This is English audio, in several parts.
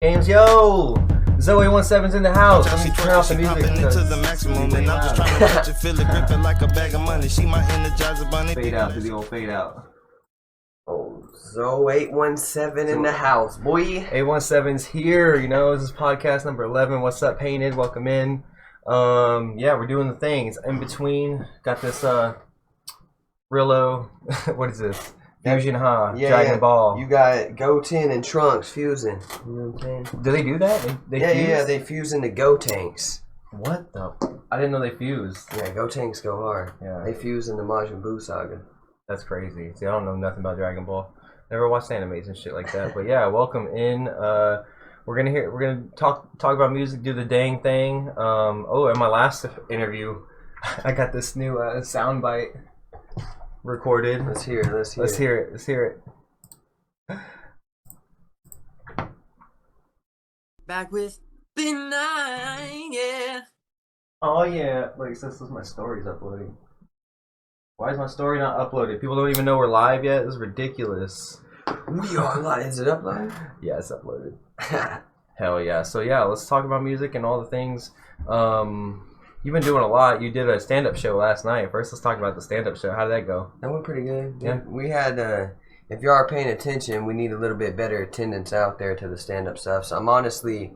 Games, yo! Zoe17's in the house. Let me turn off the music to the maximum, and I'm just trying to let you feel it gripping like a bag of money. She my energizer bunny. Fade out, do the old fade out. Oh, Zoe817 in the house, boy. 817's here, you know, this is podcast number 11. What's up, Painted? Welcome in. Yeah, we're doing the things. In between, got this, Rillo, what is this? Fusion, huh? Yeah, Dragon Ball. You got Goten and Trunks fusing. You know what I'm saying? Do they do that? They fuse? Yeah, they fuse into Gotenks. What the? I didn't know they fused. Yeah, Gotenks go hard. Yeah. They fuse in the Majin Buu saga. That's crazy. See, I don't know nothing about Dragon Ball. Never watched animes and shit like that. But yeah, welcome in. We're gonna talk about music, do the dang thing. In my last interview, I got this new soundbite recorded. Let's hear it. Let's hear it. Back with b-nign, yeah. Oh yeah, like this is my story's uploading. Why is my story not uploaded? People don't even know we're live yet. This is ridiculous. We are live. Is it up live? Yeah, it's uploaded. Hell yeah. So yeah, let's talk about music and all the things. You've been doing a lot. You did a stand-up show last night. First, let's talk about the stand-up show. How did that go? That went pretty good. Yeah. We had, if you are paying attention, we need a little bit better attendance out there to the stand-up stuff. So I'm honestly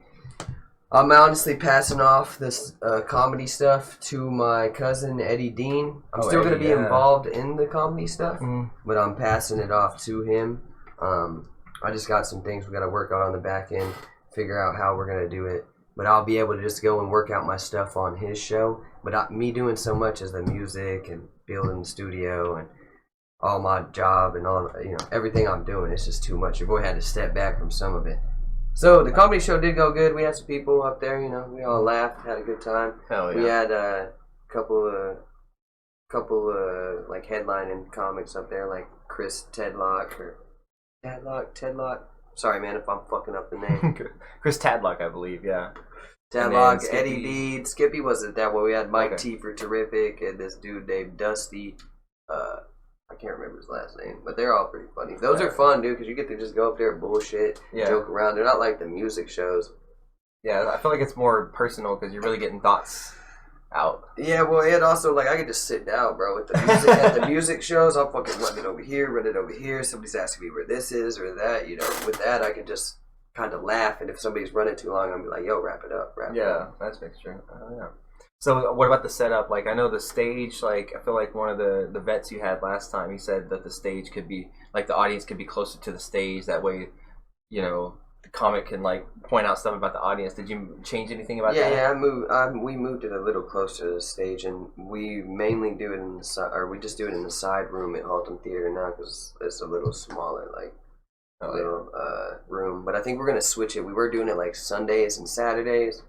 passing off this comedy stuff to my cousin Eddie Dean. I'm still going to be involved in the comedy stuff, but I'm passing it off to him. I just got some things we got to work on the back end, figure out how we're going to do it. But I'll be able to just go and work out my stuff on his show. But me doing so much as the music and building the studio and all my job and all, everything I'm doing, it's just too much. Your boy had to step back from some of it. So the comedy show did go good. We had some people up there, we all laughed, had a good time. Hell yeah. We had a couple of like headlining comics up there, like Chris Tedlock. Sorry, man, if I'm fucking up the name. Chris Tadlock, I believe, yeah. Tadlock, Eddie Deed. Skippy wasn't that one. We had Mike T for Terrific and this dude named Dusty. I can't remember his last name, but they're all pretty funny. Those are fun, dude, because you get to just go up there and bullshit, joke around. They're not like the music shows. Yeah, I feel like it's more personal because you're really getting thoughts out. Yeah, well, it also, like, I could just sit down, bro, with the music. At the music shows, I'll fucking run it over here. Somebody's asking me where this is or that, With that, I can just kind of laugh, and if somebody's running too long, I'll be like, yo, wrap it up. That's true. Yeah. So what about the setup? Like, I know the stage, like, I feel like one of the vets you had last time, he said that the stage could be, like, the audience could be closer to the stage. That way, the comic can, like, point out stuff about the audience. Did you change anything about that? Yeah, we moved it a little closer to the stage, and we mainly do it in the side, or we just do it in the side room at Haltom Theater now because it's a little smaller, like, room. But I think we're going to switch it. We were doing it, like, Sundays and Saturdays.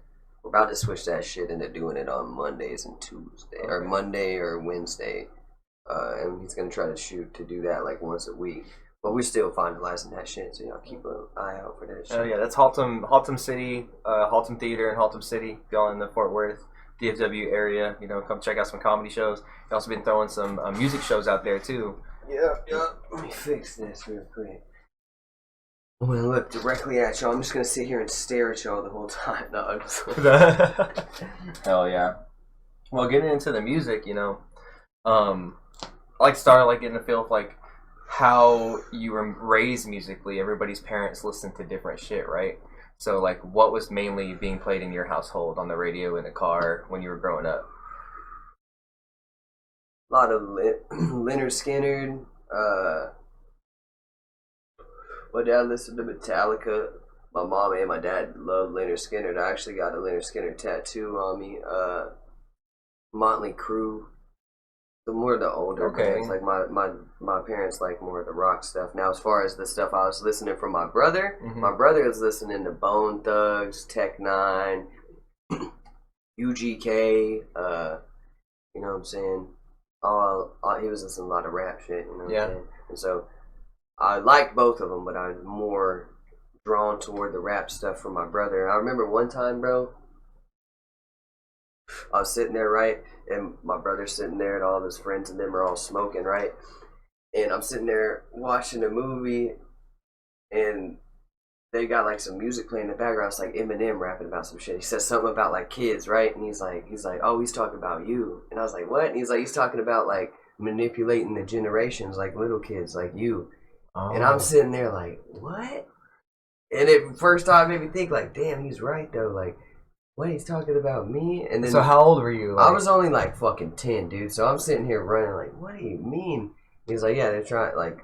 We're about to switch that shit into doing it on Mondays and Tuesday, or Monday or Wednesday, and he's gonna try to do that like once a week. But we're still finalizing that shit, so y'all keep an eye out for that shit. Oh yeah, that's Haltom City, Haltom Theater in Haltom City. If y'all in the Fort Worth, DFW area, come check out some comedy shows. You've also been throwing some music shows out there too. Yeah. Let me fix this real quick. I'm gonna look directly at y'all. I'm just gonna sit here and stare at y'all the whole time. No, I'm just... Hell yeah. Well, getting into the music, I like started like getting a feel of like how you were raised musically. Everybody's parents listen to different shit, right? So like, what was mainly being played in your household on the radio in the car when you were growing up? A lot of Leonard Skinner. My dad listened to Metallica. My mom and my dad loved Leonard Skinner. I actually got a Leonard Skinner tattoo on me. Motley Crue. The more the older bands. Like my parents like more of the rock stuff. Now as far as the stuff I was listening from my brother, my brother was listening to Bone Thugs, Tech Nine, UGK. You know what I'm saying? He was listening to a lot of rap shit. You know what I'm saying? And so I liked both of them, but I was more drawn toward the rap stuff from my brother. I remember one time, bro, I was sitting there, right, and my brother's sitting there and all of his friends and them are all smoking, right, and I'm sitting there watching a movie, and they got like some music playing in the background. It's like Eminem rapping about some shit. He says something about like kids, right? And he's like, oh, he's talking about you. And I was like, what? And he's like, he's talking about like manipulating the generations, like little kids, like you. Oh. And I'm sitting there like, what? And it first time made me think like, damn, he's right though. Like, what, he's talking about me? And then so how old were you? Like, I was only like fucking 10, dude. So I'm sitting here running like, what do you mean? He's like, yeah, they're trying like.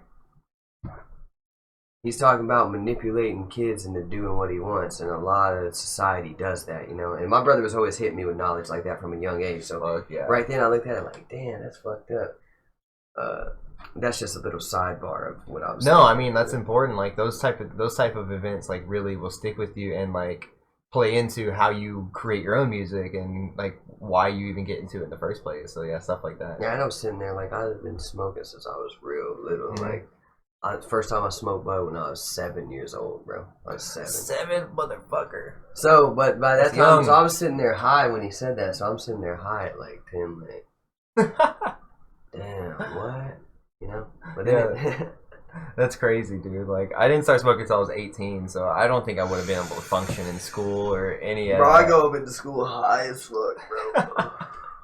He's talking about manipulating kids into doing what he wants, and a lot of society does that, you know. And my brother was always hitting me with knowledge like that from a young age. So right then I looked at it like, damn, that's fucked up. That's just a little sidebar of what I was saying. No, I mean that's important. Like those type of events like really will stick with you and like play into how you create your own music and like why you even get into it in the first place. So yeah, stuff like that. Yeah, I know. Sitting there like I've been smoking since I was real little. Mm-hmm. Like. First time I smoked bud when I was 7 years old, bro. I was 7. 7, motherfucker. So, but by that time, so I was sitting there high when he said that. So I'm sitting there high at like 10, like, damn, what? You know? But then that's crazy, dude. Like, I didn't start smoking until I was 18, so I don't think I would have been able to function in school or any of that. Bro, I go up into school high as fuck, bro.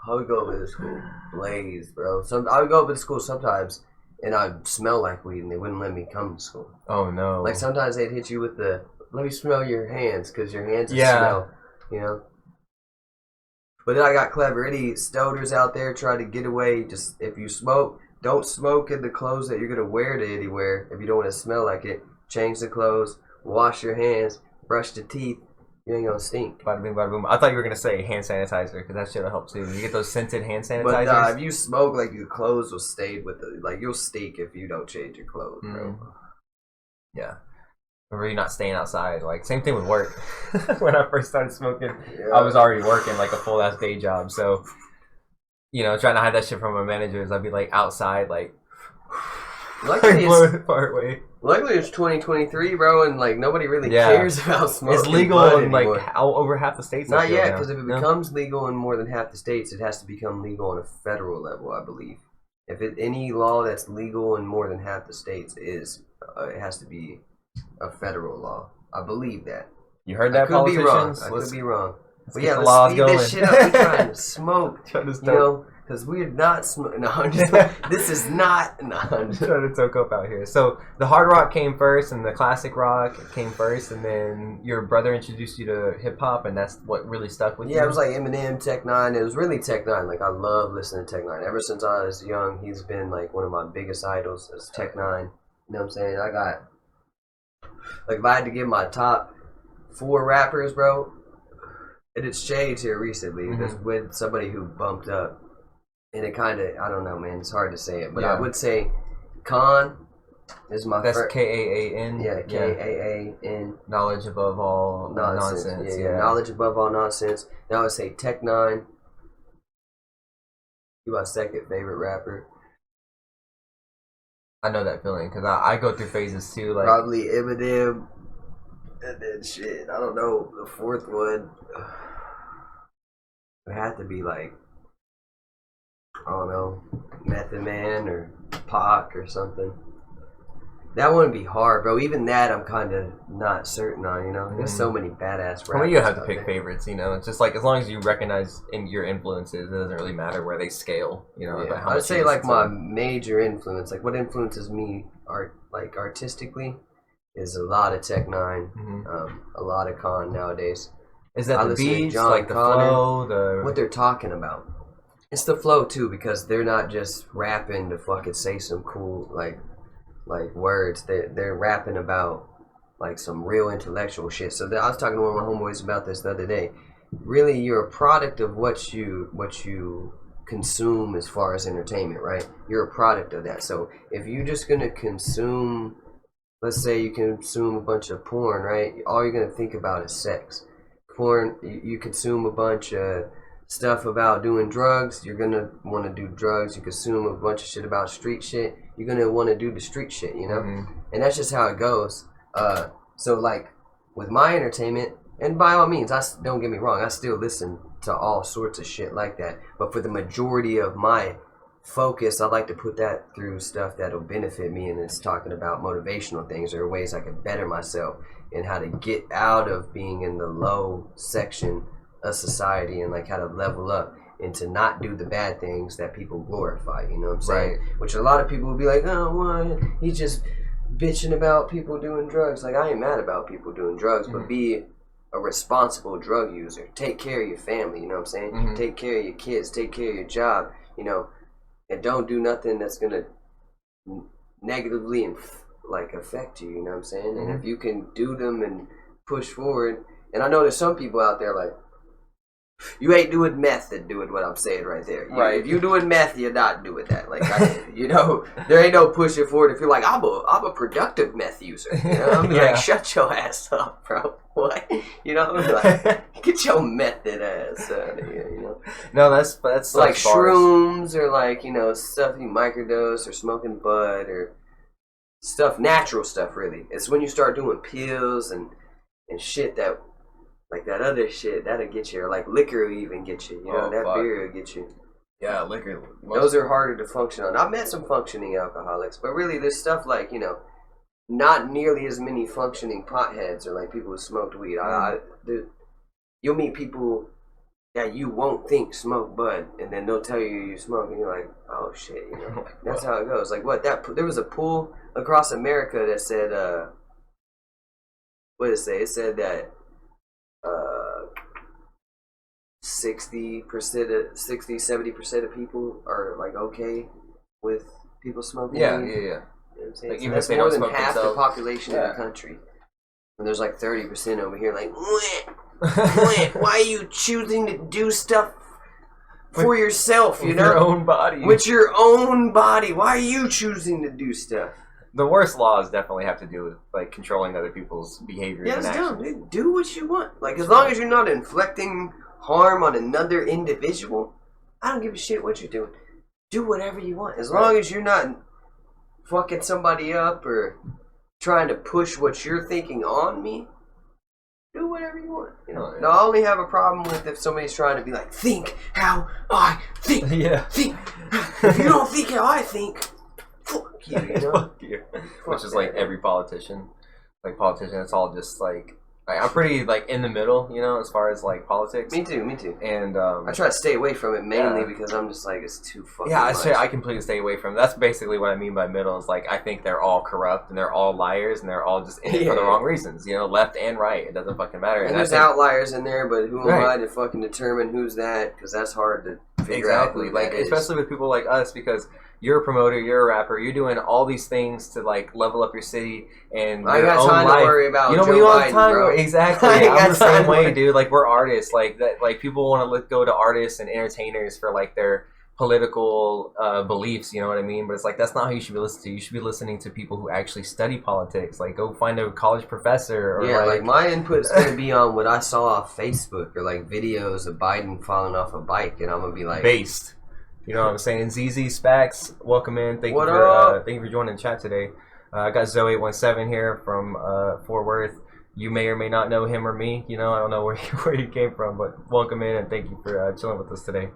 I would go up into school blazed, bro. I would go up into school sometimes. And I'd smell like weed, and they wouldn't let me come to school. Oh, no. Like, sometimes they'd hit you with the, let me smell your hands, because your hands smell, you know? But then I got clever. Any stoners out there try to get away, just, if you smoke, don't smoke in the clothes that you're going to wear to anywhere. If you don't want to smell like it, change the clothes, wash your hands, brush the teeth. You ain't gonna stink. Bada bing, bada boom. I thought you were gonna say hand sanitizer because that shit'll help too. You get those scented hand sanitizers. But if you smoke, like your clothes will stay with the like you'll stink if you don't change your clothes, bro. Yeah. Or you're not staying outside. Like same thing with work. When I first started smoking, I was already working like a full ass day job. So, you know, trying to hide that shit from my managers, I'd be like outside, like. Luckily, it's 2023, bro, and like nobody really cares about smoking. It's legal in like over half the states. Not yet, because if it becomes legal in more than half the states, it has to become legal on a federal level, I believe. If any law that's legal in more than half the states it has to be a federal law. I believe that. You heard that, politicians? I could be wrong. But yeah, let's speed this shit up. We're trying to smoke, you know. Because we're not smoking. No, this is not. No, I'm just trying to toke up out here. So the hard rock came first, and the classic rock came first, and then your brother introduced you to hip hop, and that's what really stuck with you. Yeah, it was like Eminem, Tech Nine. It was really Tech Nine. Like I love listening to Tech Nine. Ever since I was young, he's been like one of my biggest idols. Is Tech Nine. You know what I'm saying? I got like if I had to give my top 4 rappers, bro. And it's changed here recently. There's with somebody who bumped up. And it kind of, I don't know, man. It's hard to say it. But I would say Khan is my That's K-A-A-N? Yeah, K-A-A-N. Knowledge above all nonsense. Yeah, knowledge above all nonsense. Now I would say Tech Nine. He's my second favorite rapper. I know that feeling because I go through phases too. Like probably Eminem. And then shit, I don't know. The 4th one. It had to be like. I don't know, Method Man or Pac or something. That wouldn't be hard, bro. Even that, I'm kind of not certain on. You know, there's so many badass rappers. Well, you have to pick favorites. You know, it's just like as long as you recognize in your influences, it doesn't really matter where they scale. You know, yeah. I'd say like my major influence, like what influences me artistically, is a lot of Tech Nine, a lot of Khan nowadays. Is that the beats, like the flow, what they're talking about? It's the flow too, because they're not just rapping to fucking say some cool like words. They're rapping about like some real intellectual shit. So I was talking to one of my homeboys about this the other day. Really, you're a product of what you consume as far as entertainment, right? You're a product of that. So if you're just gonna consume, let's say you consume a bunch of porn, right? All you're gonna think about is sex. Porn, you consume a bunch of stuff about doing drugs, you're gonna want to do drugs. You consume a bunch of shit about street shit, you're gonna want to do the street shit, you know. And that's just how it goes. So like with my entertainment, and by all means, don't get me wrong, I still listen to all sorts of shit like that, but for the majority of my focus, I like to put that through stuff that'll benefit me, and it's talking about motivational things or ways I can better myself and how to get out of being in the low section of society and like how to level up and to not do the bad things that people glorify, you know what I'm saying? Right. Which a lot of people will be like, oh, well, he's just bitching about people doing drugs. Like, I ain't mad about people doing drugs, but be a responsible drug user. Take care of your family, you know what I'm saying? Take care of your kids, take care of your job, you know, and don't do nothing that's gonna negatively affect you, you know what I'm saying? And if you can do them and push forward, and I know there's some people out there like, you ain't doing meth and doing what I'm saying right there. Right. If you doing meth, you're not doing that. Like, you know, there ain't no pushing forward. If you're like, I'm a productive meth user. You know, I'm like, shut your ass up, bro. What? You know, like, get your method ass out of here. You know. No, that's like shrooms or like, you know, stuff you microdose or smoking bud or stuff, natural stuff. Really, it's when you start doing pills and shit that. Like that other shit, that'll get you. Or like liquor will even get you. You know, beer will get you. Yeah, liquor. Those are harder to function on. I've met some functioning alcoholics, but really there's stuff like, you know, not nearly as many functioning potheads or like people who smoked weed. You'll meet people that you won't think smoke bud, and then they'll tell you smoke, and you're like, oh shit, you know. That's how it goes. Like what? There was a pool across America that said, what did it say? It said that 70% of people are like okay with people smoking. Yeah, weed. yeah. You know what I'm saying? Like, So even that's if they more don't than smoke half themselves. the population of the country. And there's like 30% over here like, why are you choosing to do stuff for yourself, you know? With your own body. With your own body. Why are you choosing to do stuff? The worst laws definitely have to do with like controlling other people's behaviors and it's actions. dumb, dude. Do what you want. Like, as long as you're not inflicting harm on another individual, I don't give a shit what you're doing. Do whatever you want. As long as you're not fucking somebody up or trying to push what you're thinking on me, do whatever you want. You know, I only have a problem with if somebody's trying to be like, think how I think. Yeah. Think. If you don't think how I think, fuck you, you know? Fuck you. Which is like every politician. Like politician, it's all just like I'm pretty like in the middle, you know, as far as like politics. Me too. And I try to stay away from it mainly because I'm just like, it's too fucking much. I completely stay away from it. That's basically what I mean by middle. Is like I think they're all corrupt and they're all liars and they're all just in it for the wrong reasons. You know, left and right. It doesn't fucking matter. And there's outliers in there, but who am I to fucking determine who's that? Because that's hard to figure out. Who like that is. Especially with people like us, because you're a promoter, you're a rapper, you're doing all these things to like level up your city and I your got own time life. to worry about you know, Joe we don't Biden, have time. bro. Exactly, I'm the same way, dude. Like we're artists, like that. Like people want to go to artists and entertainers for like their political beliefs. You know what I mean? But it's like that's not who you should be listening to. You should be listening to people who actually study politics. Like go find a college professor. Or like my input's gonna be on what I saw off Facebook or like videos of Biden falling off a bike, and I'm gonna be like based. You know what I'm saying? ZZ Spax, welcome in. Thank you for joining the chat today. I got Zoe817 here from Fort Worth. You may or may not know him or me. You know, I don't know where you came from, but welcome in and thank you for chilling with us today.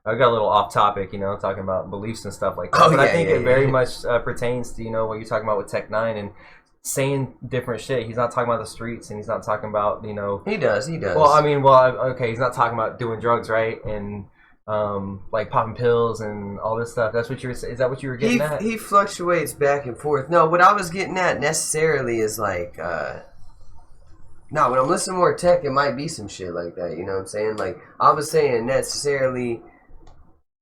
I got a little off topic, you know, talking about beliefs and stuff like that. I think it very much pertains to, you know, what you're talking about with Tech Nine and saying different shit. He's not talking about the streets and he's not talking about, you know. He does. Well, I mean, okay, he's not talking about doing drugs, right? And like popping pills and all this stuff. That's what you were. Is that what you were getting at? He fluctuates back and forth. No, what I was getting at necessarily is like, no, when I'm listening to more tech, it might be some shit like that. You know what I'm saying? Like I was saying, necessarily,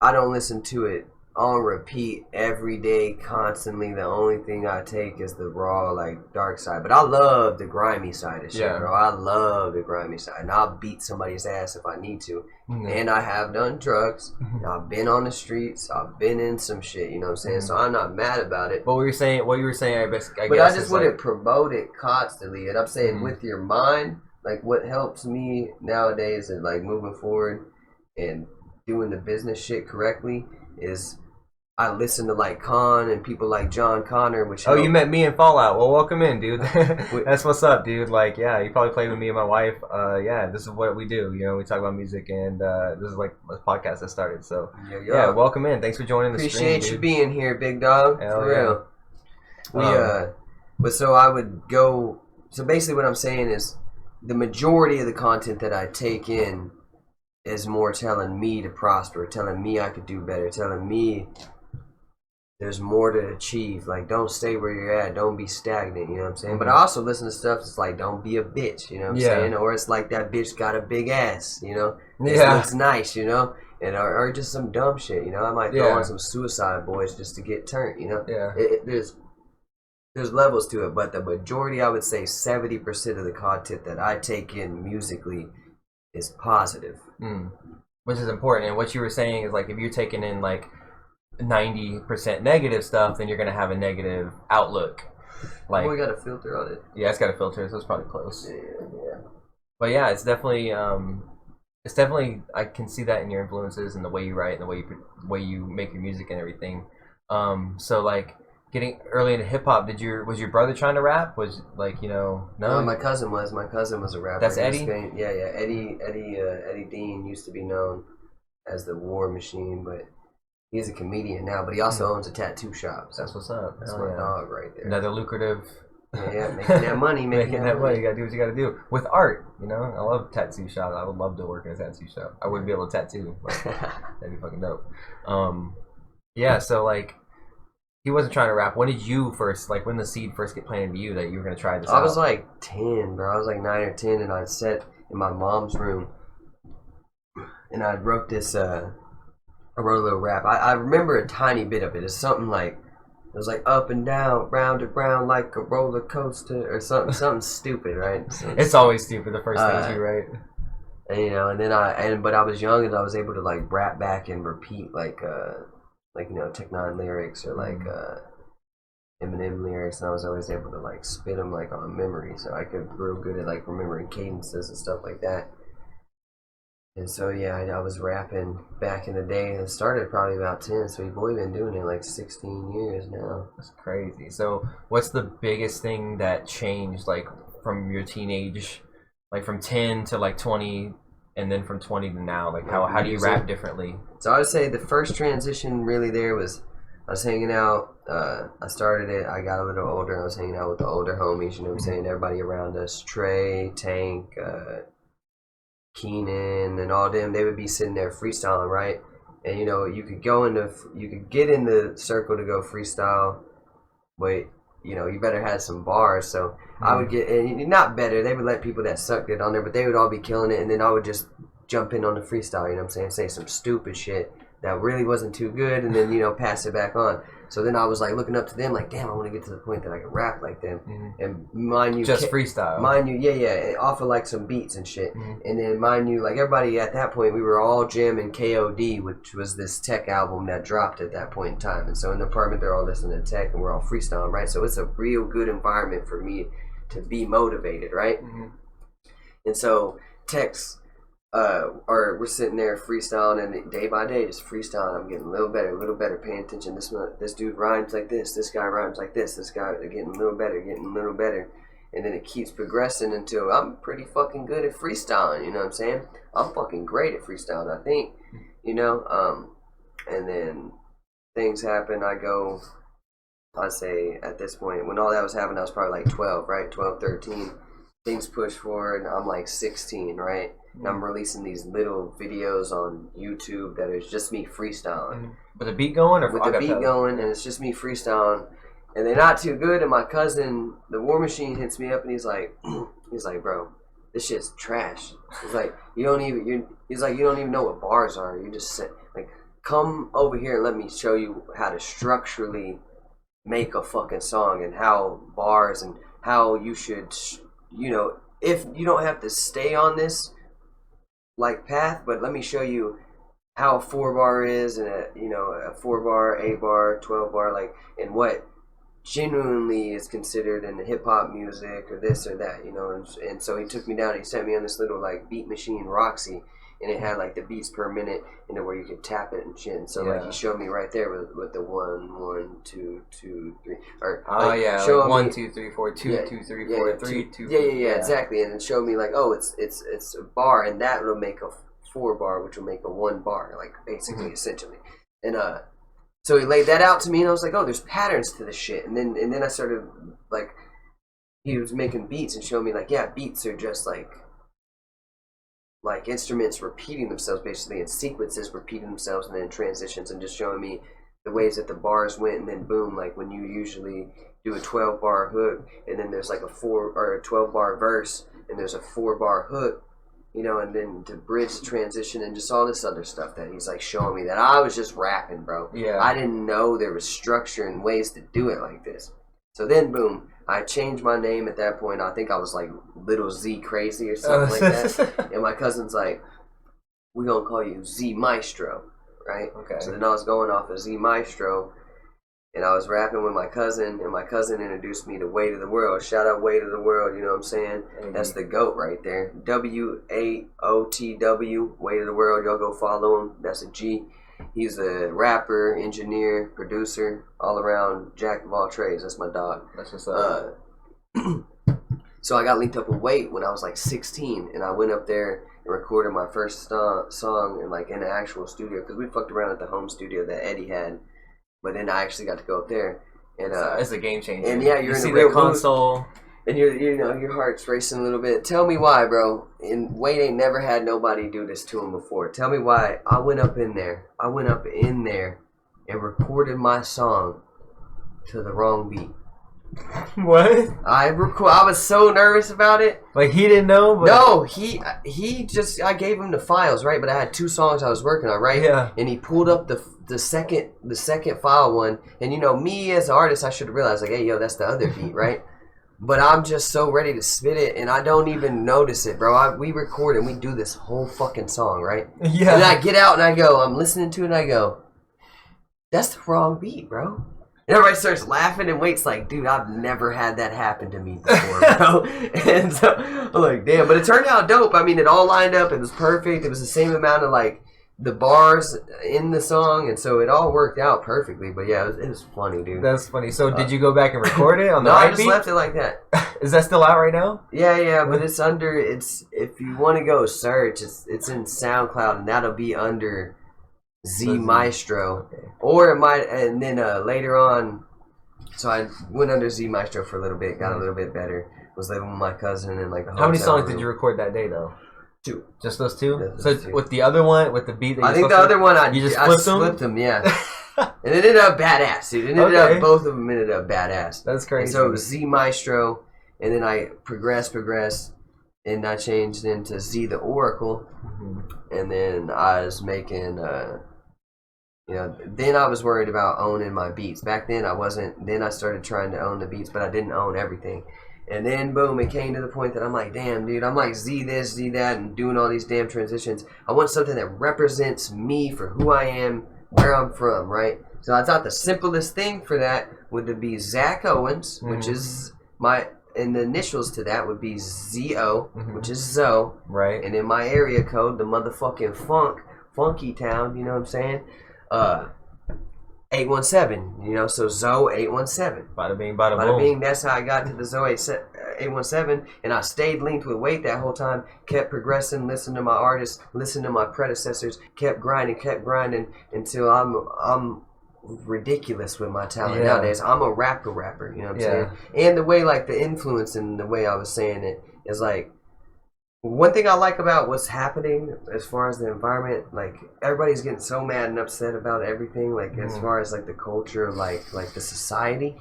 I don't listen to it on repeat every day, constantly. The only thing I take is the raw, like, dark side. But I love the grimy side of shit, bro. I love the grimy side. And I'll beat somebody's ass if I need to. Mm-hmm. And I have done drugs. Mm-hmm. I've been on the streets. I've been in some shit, you know what I'm saying? Mm-hmm. So I'm not mad about it. But what you were saying, I guess. But I just wouldn't promote it constantly. And I'm saying with your mind, like, what helps me nowadays and, like, moving forward and doing the business shit correctly is I listen to like Con and people like John Connor, which Oh, you met me in Fallout. Well, welcome in, dude. That's what's up, dude. Like, yeah, you probably played with me and my wife. Yeah, this is what we do. You know, we talk about music, and this is like a podcast that started. So, yeah, welcome in. Thanks for joining the stream, Appreciate you being here, big dog. Hell For real. But so I would go. So basically, what I'm saying is, the majority of the content that I take in is more telling me to prosper, telling me I could do better, telling me there's more to achieve. Like, don't stay where you're at. Don't be stagnant, you know what I'm saying? But I also listen to stuff that's like, don't be a bitch, you know what I'm saying? Or it's like, that bitch got a big ass, you know? It looks nice, you know? And or just some dumb shit, you know? I might throw on some Suicide Boys just to get turned, you know? Yeah. There's levels to it, but the majority, I would say 70% of the content that I take in musically is positive. Which is important. And what you were saying is, like, if you're taking in, like, 90% negative stuff, then you're going to have a negative outlook. Like, we got a filter on it. Yeah, it's got a filter, so it's probably close. Yeah. But yeah, it's definitely, I can see that in your influences and the way you write and the way you make your music and everything. So, like, getting early into hip hop, was your brother trying to rap? Was, like, you know, no? My cousin was. My cousin was a rapper. That's Eddie? Yeah. Eddie Dean used to be known as the War Machine, but he's a comedian now. But he also owns a tattoo shop. So that's what's up. That's my dog right there. Another lucrative. Yeah, making that money, making that money. You gotta do what you gotta do with art. You know, I love tattoo shop. I would love to work in a tattoo shop. I wouldn't be able to tattoo, but that'd be fucking dope. Yeah. So, like, he wasn't trying to rap. When did you first, like, when the seed first get planted to you that you were going to try this out? I was like 10, bro. I was like 9 or 10, and I sat in my mom's room, and I wrote this, I wrote a little rap. I remember a tiny bit of it. It's something like, it was like up and down, round and round like a roller coaster, or something stupid, right? It's always stupid, the first things you write. And, you know, and then but I was young, and I was able to, like, rap back and repeat, like, you know, Tech Nine lyrics or like Eminem lyrics, and I was always able to, like, spit them, like, on memory, so I could real good at, like, remembering cadences and stuff like that. And so yeah, I was rapping back in the day, and it started probably about 10, so we've only been doing it like 16 years now. That's crazy. So what's the biggest thing that changed, like, from your teenage, like from 10 to like 20, and then from 20 to now? Like, how do you rap differently? So I would say the first transition really there was, I was hanging out, I started it, I got a little older, I was hanging out with the older homies, you know what I'm saying, everybody around us, Trey, Tank, Keenan, and all them, they would be sitting there freestyling, right? And, you know, you could get in the circle to go freestyle, but, you know, you better have some bars. So I would get, and not better, they would let people that sucked it on there, but they would all be killing it, and then I would just jump in on the freestyle, you know what I'm saying, say some stupid shit that really wasn't too good, and then, you know, pass it back on. So then I was, like, looking up to them, like, damn, I want to get to the point that I can rap like them. And mind you, just freestyle. Mind you, yeah, off of, like, some beats and shit. And then mind you, like, everybody at that point, we were all jamming KOD, which was this Tech album that dropped at that point in time. And so in the apartment, they're all listening to Tech, and we're all freestyling, right? So it's a real good environment for me to be motivated, right? And so Tech's, or we're sitting there freestyling, and day by day, just freestyling. I'm getting a little better, paying attention. This dude rhymes like this guy rhymes like this guy getting a little better, and then it keeps progressing until I'm pretty fucking good at freestyling, you know what I'm saying? I'm fucking great at freestyling, I think, you know, and then things happen. I say at this point, when all that was happening, I was probably like 12, right? 12, 13. Things push forward, I'm like 16, right? And I'm releasing these little videos on YouTube that is just me freestyling. With the beat going? Or with the beat going, and it's just me freestyling. And they're not too good, and my cousin, the War Machine, hits me up, and he's like, bro, this shit's trash. He's like, you don't even know what bars are. You just say, like, come over here and let me show you how to structurally make a fucking song, and how bars, and how you should, you know, if you don't have to stay on this, like, path, but let me show you how a 4-bar is, and a 4-bar, 8-bar, 12-bar, like, and what genuinely is considered in the hip-hop music, or this or that, you know. And so he took me down, he sent me on this little, like, beat machine, Roxy, and it had like the beats per minute, and where you could tap it and shit. And so like he showed me right there with the 1, 1, 2, 2, 3, or show like 1, 2, 3, 4, 2, 2, 3, 4, 3, 2. Yeah, exactly. And it showed me like, oh, it's a bar, and that will make a 4 bar, which will make a 1 bar, like basically essentially. And so he laid that out to me, and I was like, oh, there's patterns to this shit. And then I started like, he was making beats and showing me like, yeah, beats are just like instruments repeating themselves basically, and sequences repeating themselves, and then transitions, and just showing me the ways that the bars went, and then boom, like when you usually do a 12-bar hook, and then there's like a 12-bar verse, and there's a 4-bar hook, you know, and then to bridge the transition and just all this other stuff that he's like showing me that I was just rapping, bro. Yeah. I didn't know there was structure and ways to do it like this. So then, boom, I changed my name at that point. I think I was like Little Z Crazy or something like that. And my cousin's like, we're going to call you Z Maestro, right? Okay. So then I was going off of Z Maestro, and I was rapping with my cousin, and my cousin introduced me to Way to the World. Shout out Way to the World, you know what I'm saying? That's the GOAT right there. WAOTW, Way to the World. Y'all go follow him. That's a G. He's a rapper, engineer, producer, all around jack of all trades. That's my dog. That's what's up. So I got linked up with Wait when I was like 16, and I went up there and recorded my first song in like in an actual studio, because we fucked around at the home studio that Eddie had. But then I actually got to go up there, and it's a game changer. And yeah, you're you in see the real the console, mood, and your heart's racing a little bit. Tell me why, bro. And Wade ain't never had nobody do this to him before. Tell me why. I went up in there and recorded my song to the wrong beat. What? I was so nervous about it. Like he didn't know? But... No, he just, I gave him the files, right? But I had 2 songs I was working on, right? Yeah. And he pulled up the second file one, and you know, me as an artist, I should realize like, hey, yo, that's the other beat, right? But I'm just so ready to spit it, and I don't even notice it, bro. We record and we do this whole fucking song, right? Yeah. And I get out and I go, I'm listening to it and I go, that's the wrong beat, bro. And everybody starts laughing, and Wait's like, dude, I've never had that happen to me before, bro. And so I'm like, damn. But it turned out dope. I mean, it all lined up. It was perfect. It was the same amount of, like, the bars in the song, and so it all worked out perfectly. But yeah, it was funny, dude. That's funny. So did you go back and record it on the no, right I just beat? left it like that. Is that still out right now? Yeah, but it's under, if you want to go search, it's in SoundCloud, and that'll be under Z Maestro. Okay. Or it might, and then later on, so I went under Z Maestro for a little bit, got a little bit better, was living with my cousin and like a How many hotel songs room. did you record that day though? 2. Just those 2? Just so those 2. With the other one, with the beat that you I think the other one I just I flipped them, yeah. And it ended up badass, dude. It ended up, both of them ended up badass. That's crazy. And so it was Z Maestro, and then I progressed, and I changed into Z the Oracle, and then I was making, then I was worried about owning my beats. Back then I wasn't, then I started trying to own the beats, but I didn't own everything. And then boom, it came to the point that I'm like, damn, dude, I'm like Z this, Z that, and doing all these damn transitions. I want something that represents me for who I am, where I'm from, right? So I thought the simplest thing for that would be Zach Owens, which is and the initials to that would be ZO, which is Zoe. Right. And in my area code, the motherfucking funky town, you know what I'm saying? 817, so Zoe 817. Bada bing, bada Bada boom. bing, that's how I got to the Zoe 817, and I stayed linked with Wait that whole time, kept progressing, listened to my artists, listened to my predecessors, kept grinding until I'm ridiculous with my talent nowadays. I'm a rapper, you know what I'm saying? And the way, like, the influence and the way I was saying it is like, one thing I like about what's happening as far as the environment, like everybody's getting so mad and upset about everything, like as far as like the culture, like the society.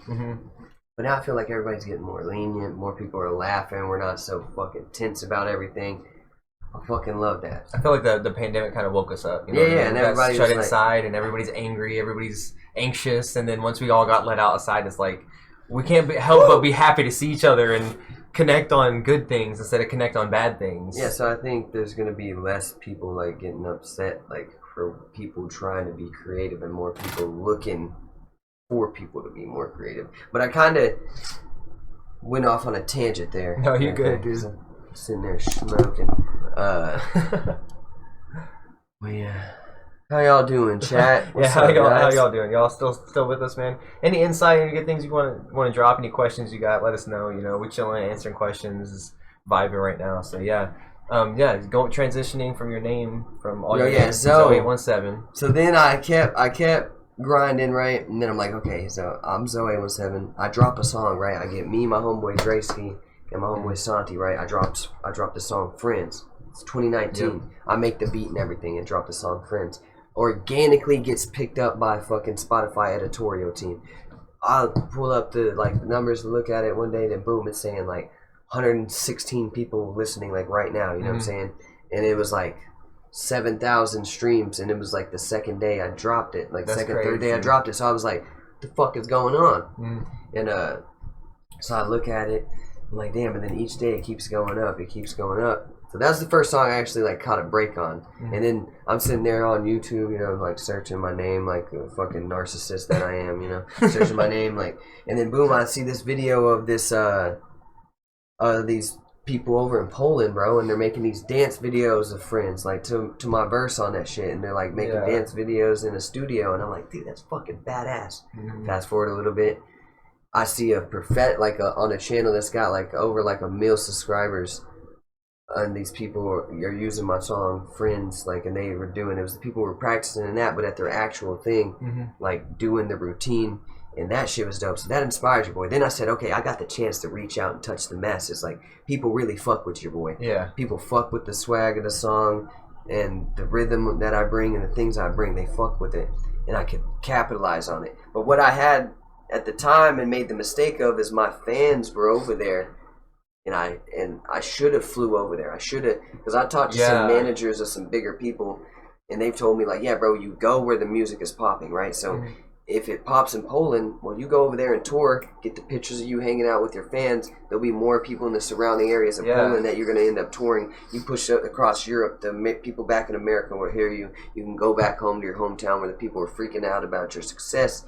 But now I feel like everybody's getting more lenient, more people are laughing, we're not so fucking tense about everything. I fucking love that. I feel like the pandemic kind of woke us up. You know? Yeah, and everybody's shut like, inside, and everybody's angry, everybody's anxious, and then once we all got let outside, it's like we can't help but be happy to see each other and connect on good things instead of connect on bad things. Yeah, so I think there's gonna be less people like getting upset, like for people trying to be creative, and more people looking for people to be more creative. But I kind of went off on a tangent there. No, you're good, dude. I'm sitting there smoking. yeah. How y'all doing, chat? Yeah, how y'all doing? Y'all still with us, man? Any insight, any good things you want to drop? Any questions you got? Let us know. You know, we chilling, answering questions, vibing right now. So yeah, transitioning from your name from all your names, Zoe 817. So then I kept grinding, right, and then I'm like, okay, so I'm Zoe 817. I drop a song, right? I get me, my homeboy Draysky, and my homeboy Santi, right? I dropped the song Friends. It's 2019. Yep. I make the beat and everything and drop the song Friends. Organically gets picked up by fucking Spotify editorial team. I'll pull up the numbers to look at it one day, then boom, it's saying like 116 people listening like right now, you know what I'm saying? And it was like 7,000 streams, and it was like the second day I dropped it, like third day I dropped it. So I was like, what the fuck is going on? And so I look at it, I'm like, damn, and then each day it keeps going up. So that's the first song I actually like caught a break on. And then I'm sitting there on YouTube, you know, like searching my name like a fucking narcissist that I am, you know, searching my name, like, and then boom, I see this video of this these people over in Poland, bro, and they're making these dance videos of Friends, like to my verse on that shit, and they're like making dance videos in a studio, and I'm like, dude, that's fucking badass. Fast forward a little bit, I see on a channel that's got like over like 1 million subscribers. And these people are using my song Friends, like, and they were doing, the people were practicing in that, but at their actual thing, like doing the routine, and that shit was dope. So that inspired your boy. Then I said, okay, I got the chance to reach out and touch the masses. Like, people really fuck with your boy. Yeah. People fuck with the swag of the song and the rhythm that I bring and the things I bring. They fuck with it, and I could capitalize on it. But what I had at the time and made the mistake of is my fans were over there. And I should have flew over there. I should have, because I talked to some managers of some bigger people, and they've told me like, yeah, bro, you go where the music is popping, right? So if it pops in Poland, well, you go over there and tour, get the pictures of you hanging out with your fans. There'll be more people in the surrounding areas of Poland that you're going to end up touring. You push across Europe, the people back in America will hear you. You can go back home to your hometown where the people are freaking out about your success.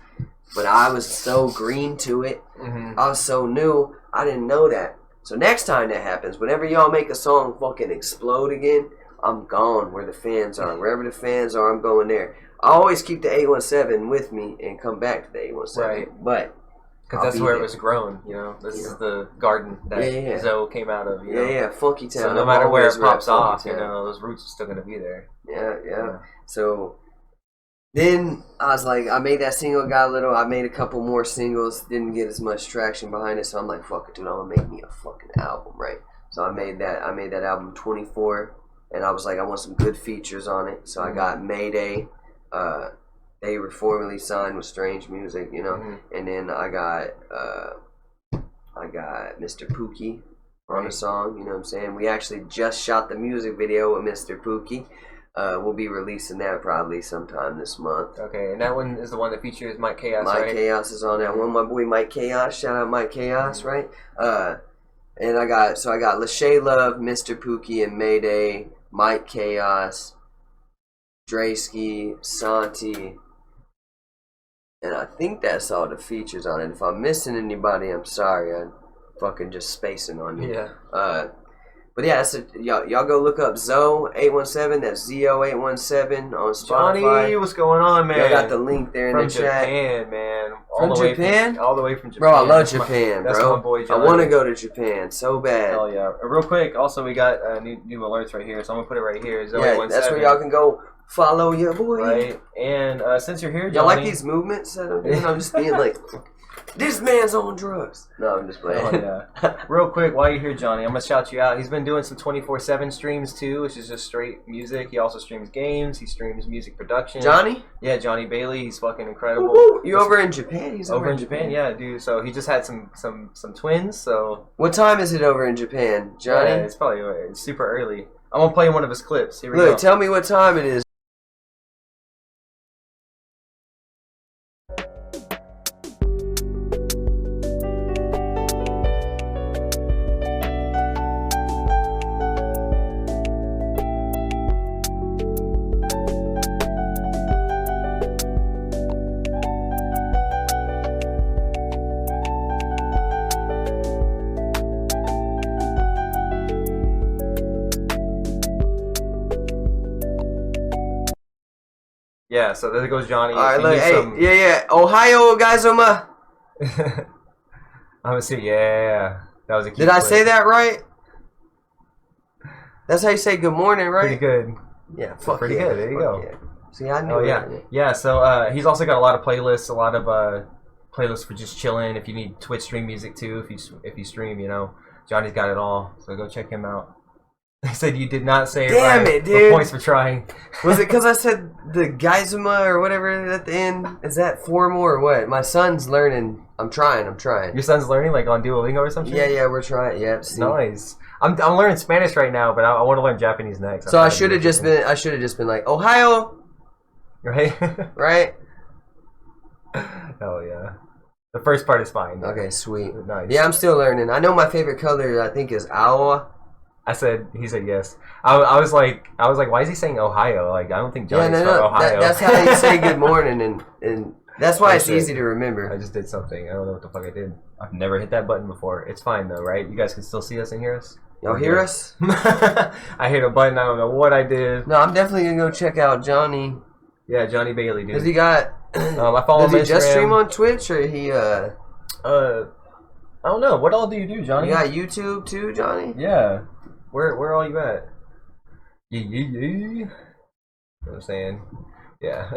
But I was so green to it. I was so new. I didn't know that. So next time that happens, whenever y'all make a song fucking explode again, I'm gone where the fans are. Wherever the fans are, I'm going there. I always keep the 817 with me and come back to the 817. Right. But because that's where it was grown, you know. This is the garden that Zoe came out of, you know. Yeah, Funky Town. So no matter where it pops off, you know, those roots are still going to be there. Yeah. So then I was like, I made that single, I made a couple more singles, didn't get as much traction behind it, so I'm like, fuck it, dude, I'm gonna make me a fucking album, right? So I made that album 24, and I was like, I want some good features on it, so I got Mayday, they were formerly signed with Strange Music, you know, and then I got Mr. Pookie on the song, you know what I'm saying? We actually just shot the music video with Mr. Pookie. We'll be releasing that probably sometime this month. Okay, and that one is the one that features Mike Chaos, Mike Chaos is on that one. My boy Mike Chaos, shout out Mike Chaos, right? And I got Lachey Love, Mr. Pookie, and Mayday, Mike Chaos, Draysky, Santi, and I think that's all the features on it. If I'm missing anybody, I'm sorry. I'm fucking just spacing on you. Yeah. But yeah, y'all go look up Zoe 817. That's ZO817 on Spotify. Johnny, what's going on, man? I got the link there in the chat. From Japan, man. From Japan? All the way from Japan. Bro, I love Japan, bro. That's my boy Johnny. I want to go to Japan so bad. Hell yeah. Real quick, also we got new alerts right here, so I'm gonna put it right here. Zoe817. That's where y'all can go follow your boy. Right. And since you're here, Johnny, y'all like these movements that I'm doing? I'm just being like, this man's on drugs. No, I'm just playing. Oh, yeah. Real quick, while you're here, Johnny, I'm going to shout you out. He's been doing some 24/7 streams, too, which is just straight music. He also streams games. He streams music production. Johnny? Yeah, Johnny Bailey. He's fucking incredible. Woo-hoo. You over in Japan? He's over in Japan, yeah, dude. So he just had some twins, so... What time is it over in Japan, Johnny? Yeah, it's probably super early. I'm going to play one of his clips. Here we go. Look, tell me what time it is. Yeah, so there goes Johnny. All right, look, hey, yeah. Ohio, guys, I'm gonna see. Yeah, that was a. Did I say that right? That's how you say good morning, right? Pretty good. Yeah, fuck pretty yeah, good. There you go. Yeah. See, I knew. Oh yeah, yeah. So he's also got a lot of playlists, a lot of playlists for just chilling. If you need Twitch stream music too, if you stream, you know, Johnny's got it all. So go check him out. They said you did not say it right. Damn it, dude. Points for trying. Was it because I said the Geisma or whatever at the end? Is that formal or what? My son's learning. I'm trying. Your son's learning like on Duolingo or something? Yeah, we're trying. Yep. See. Nice. I'm learning Spanish right now, but I want to learn Japanese next. So I should have just been like Ohio. Right. Right. Oh yeah. The first part is fine. Okay, sweet. Nice. Yeah, I'm still learning. I know my favorite color. I think is owl. He said yes. I was like, why is he saying Ohio? Like, I don't think Johnny's from Ohio. That's how you say good morning, and that's why it's easy to remember. I just did something. I don't know what the fuck I did. I've never hit that button before. It's fine though, right? You guys can still see us and hear us? Y'all hear us? I hit a button. I don't know what I did. No, I'm definitely gonna go check out Johnny. Yeah, Johnny Bailey, dude. Does he got? I follow him on Does he just Instagram. stream on Twitch or he? I don't know. What all do you do, Johnny? You got YouTube too, Johnny? Yeah. Where are you at? Yeah. You know what I'm saying? Yeah.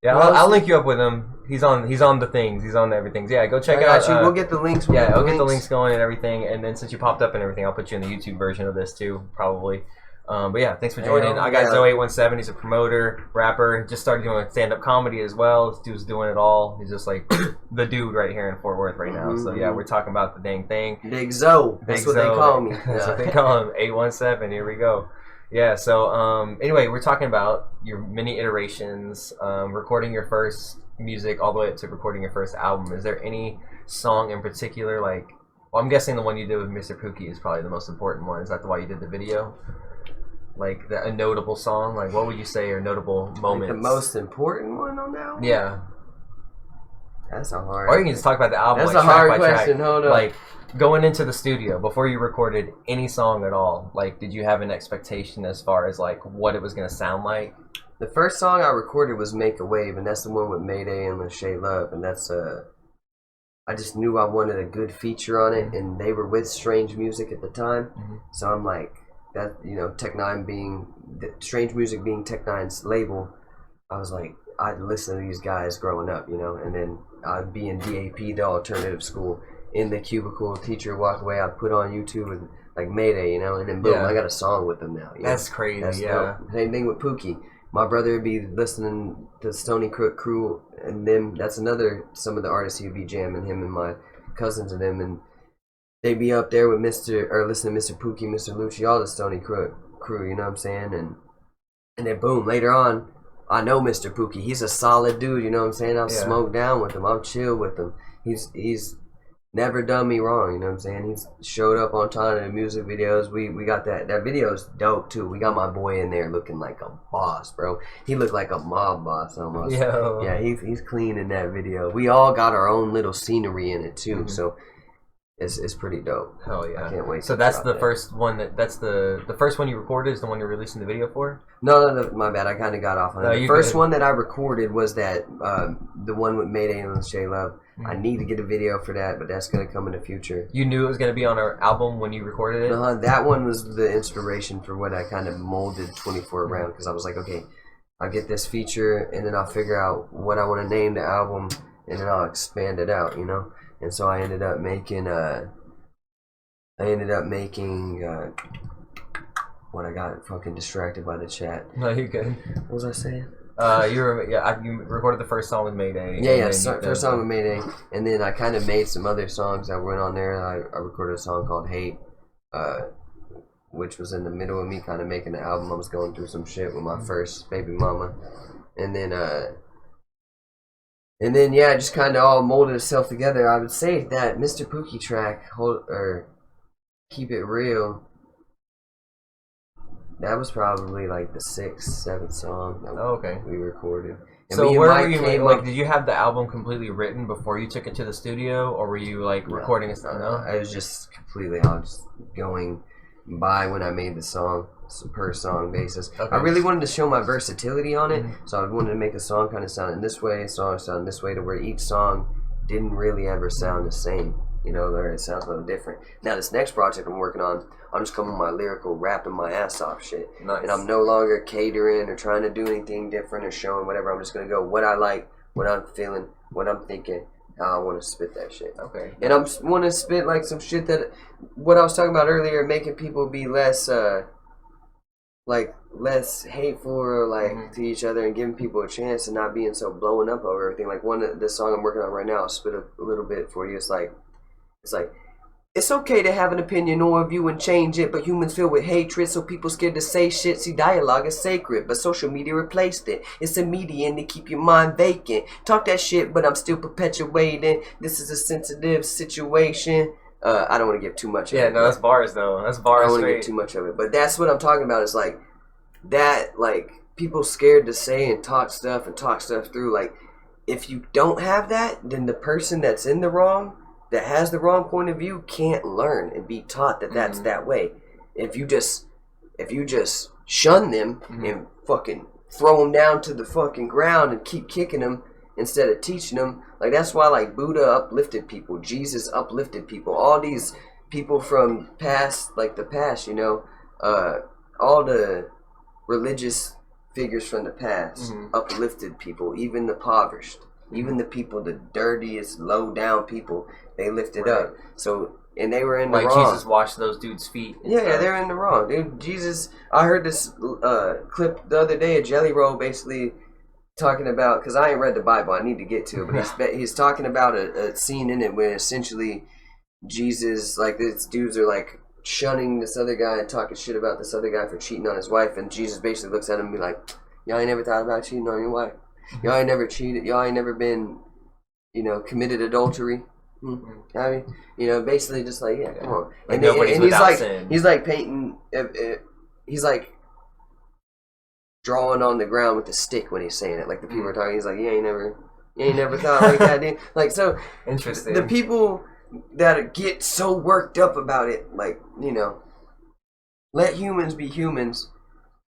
Yeah, I'll link you up with him. He's on the things. He's on everything. Yeah, go check out. We'll get the links. I'll get the links going and everything. And then since you popped up and everything, I'll put you in the YouTube version of this too, probably. But yeah, thanks for joining. I got Zoe817. He's a promoter, rapper. Just started doing stand-up comedy as well. This dude's doing it all. He's just like the dude right here in Fort Worth right now. So yeah, we're talking about the dang thing. Big Zoe. That's what they call me. That's what they call him. 817. Here we go. Yeah. So anyway, we're talking about your mini iterations, recording your first music all the way up to recording your first album. Is there any song in particular, like? Well, I'm guessing the one you did with Mr. Pookie is probably the most important one. Is that why you did the video? Like a notable song, like what would you say are notable moments? Like the most important one on that one? Yeah. That's a hard. Or you can just talk about the album. That's like, a hard track by question. Track. Hold on. Like going into the studio before you recorded any song at all. Like, did you have an expectation as far as like what it was gonna sound like? The first song I recorded was "Make a Wave," and that's the one with Mayday and Lachey Love, and that's I just knew I wanted a good feature on it, and they were with Strange Music at the time, so I'm like. That, you know, Tech9 being Strange Music being Tech9's label, I was like, I'd listen to these guys growing up, you know, and then I'd be in DAP, the alternative school, in the cubicle, teacher walk away, I'd put on YouTube and like Mayday, you know, and then boom, I got a song with them now. That's crazy. That's dope. Same thing with Pookie. My brother would be listening to Stony Crook Crew, and them. That's some of the artists he'd be jamming, him and my cousins and them, and they'd be up there with listening to Mr. Pookie, Mr. Lucci, all the Stony Crook crew, you know what I'm saying? And then boom, later on, I know Mr. Pookie. He's a solid dude, you know what I'm saying? I'll smoke down with him. I'll chill with him. He's never done me wrong, you know what I'm saying? He's showed up on time in the music videos. We got that video's dope too. We got my boy in there looking like a boss, bro. He looked like a mob boss almost. Yo. Yeah, he's clean in that video. We all got our own little scenery in it too, so it's pretty dope. Hell yeah. I can't wait. So that's the first one that's the first one you recorded is the one you're releasing the video for? No, my bad. I kind of got off on it. The first one that I recorded was that the one with Mayday and Lachey Love. I need to get a video for that, but that's going to come in the future. You knew it was going to be on our album when you recorded it? That one was the inspiration for what I kind of molded 24 around, because I was like, okay, I'll get this feature, and then I'll figure out what I want to name the album, and then I'll expand it out, you know? And so I ended up making what I got fucking distracted by the chat. No, you're good. What was I saying? You recorded the first song with Mayday. First song with Mayday, and then I kind of made some other songs that went on there. I recorded a song called Hate, which was in the middle of me kind of making the album. I was going through some shit with my first baby mama, and then it just kind of all molded itself together. I would say that Mr. Pookie track, Keep It Real, that was probably like the 6th, 7th song that we recorded. And so where were you, like, did you have the album completely written before you took it to the studio, or were you like recording it? No, I was just completely, I was going by when I made the song. It's a per song basis. Okay. I really wanted to show my versatility on it, so I wanted to make a song kind of sound in this way, a song sound this way, to where each song didn't really ever sound the same. You know, where it sounds a little different. Now this next project I'm working on, I'm just coming with my lyrical, rapping my ass off shit. Nice. And I'm no longer catering or trying to do anything different or showing whatever. I'm just gonna go what I like, what I'm feeling, what I'm thinking, how I want to spit that shit. Okay. And I want to spit like some shit that, what I was talking about earlier, making people be less, less hateful or to each other, and giving people a chance and not being so blowing up over everything. Like this song I'm working on right now, I'll spit a little bit for you. It's like, it's okay to have an opinion or a view and change it, but humans filled with hatred, so people scared to say shit. See, dialogue is sacred, but social media replaced it. It's a medium to keep your mind vacant. Talk that shit, but I'm still perpetuating. This is a sensitive situation. I don't want to give too much of it. Yeah, no, that's bars, though. That's bars. I don't want to give too much of it, but that's what I'm talking about. Is like that, like people scared to say and talk stuff through. Like, if you don't have that, then the person that's in the wrong, that has the wrong point of view, can't learn and be taught that that's that way. If you just shun them and fucking throw them down to the fucking ground and keep kicking them instead of teaching them, like that's why like Buddha uplifted people, Jesus uplifted people, all these people from past, like the past, you know, all the religious figures from the past uplifted people, even the impoverished. Even the people, the dirtiest, low down people, they lifted up. So, and they were in the wrong. Like Jesus washed those dudes' feet. Yeah, they're in the wrong, dude. Jesus, I heard this clip the other day of Jelly Roll basically talking about, because I ain't read the Bible, I need to get to it, but he's talking about a scene in it where essentially Jesus, like these dudes are like shunning this other guy and talking shit about this other guy for cheating on his wife, and Jesus basically looks at him and be like, y'all ain't never thought about cheating on your wife? Y'all ain't never cheated. Y'all ain't never been, you know, committed adultery. I mean, you know, basically just like, yeah, come on. Like and he's like painting. He's like drawing on the ground with a stick when he's saying it. Like the people are talking. He's like, you ain't never thought like that, dude. Like, so interesting. The people that get so worked up about it, like, you know, let humans be humans.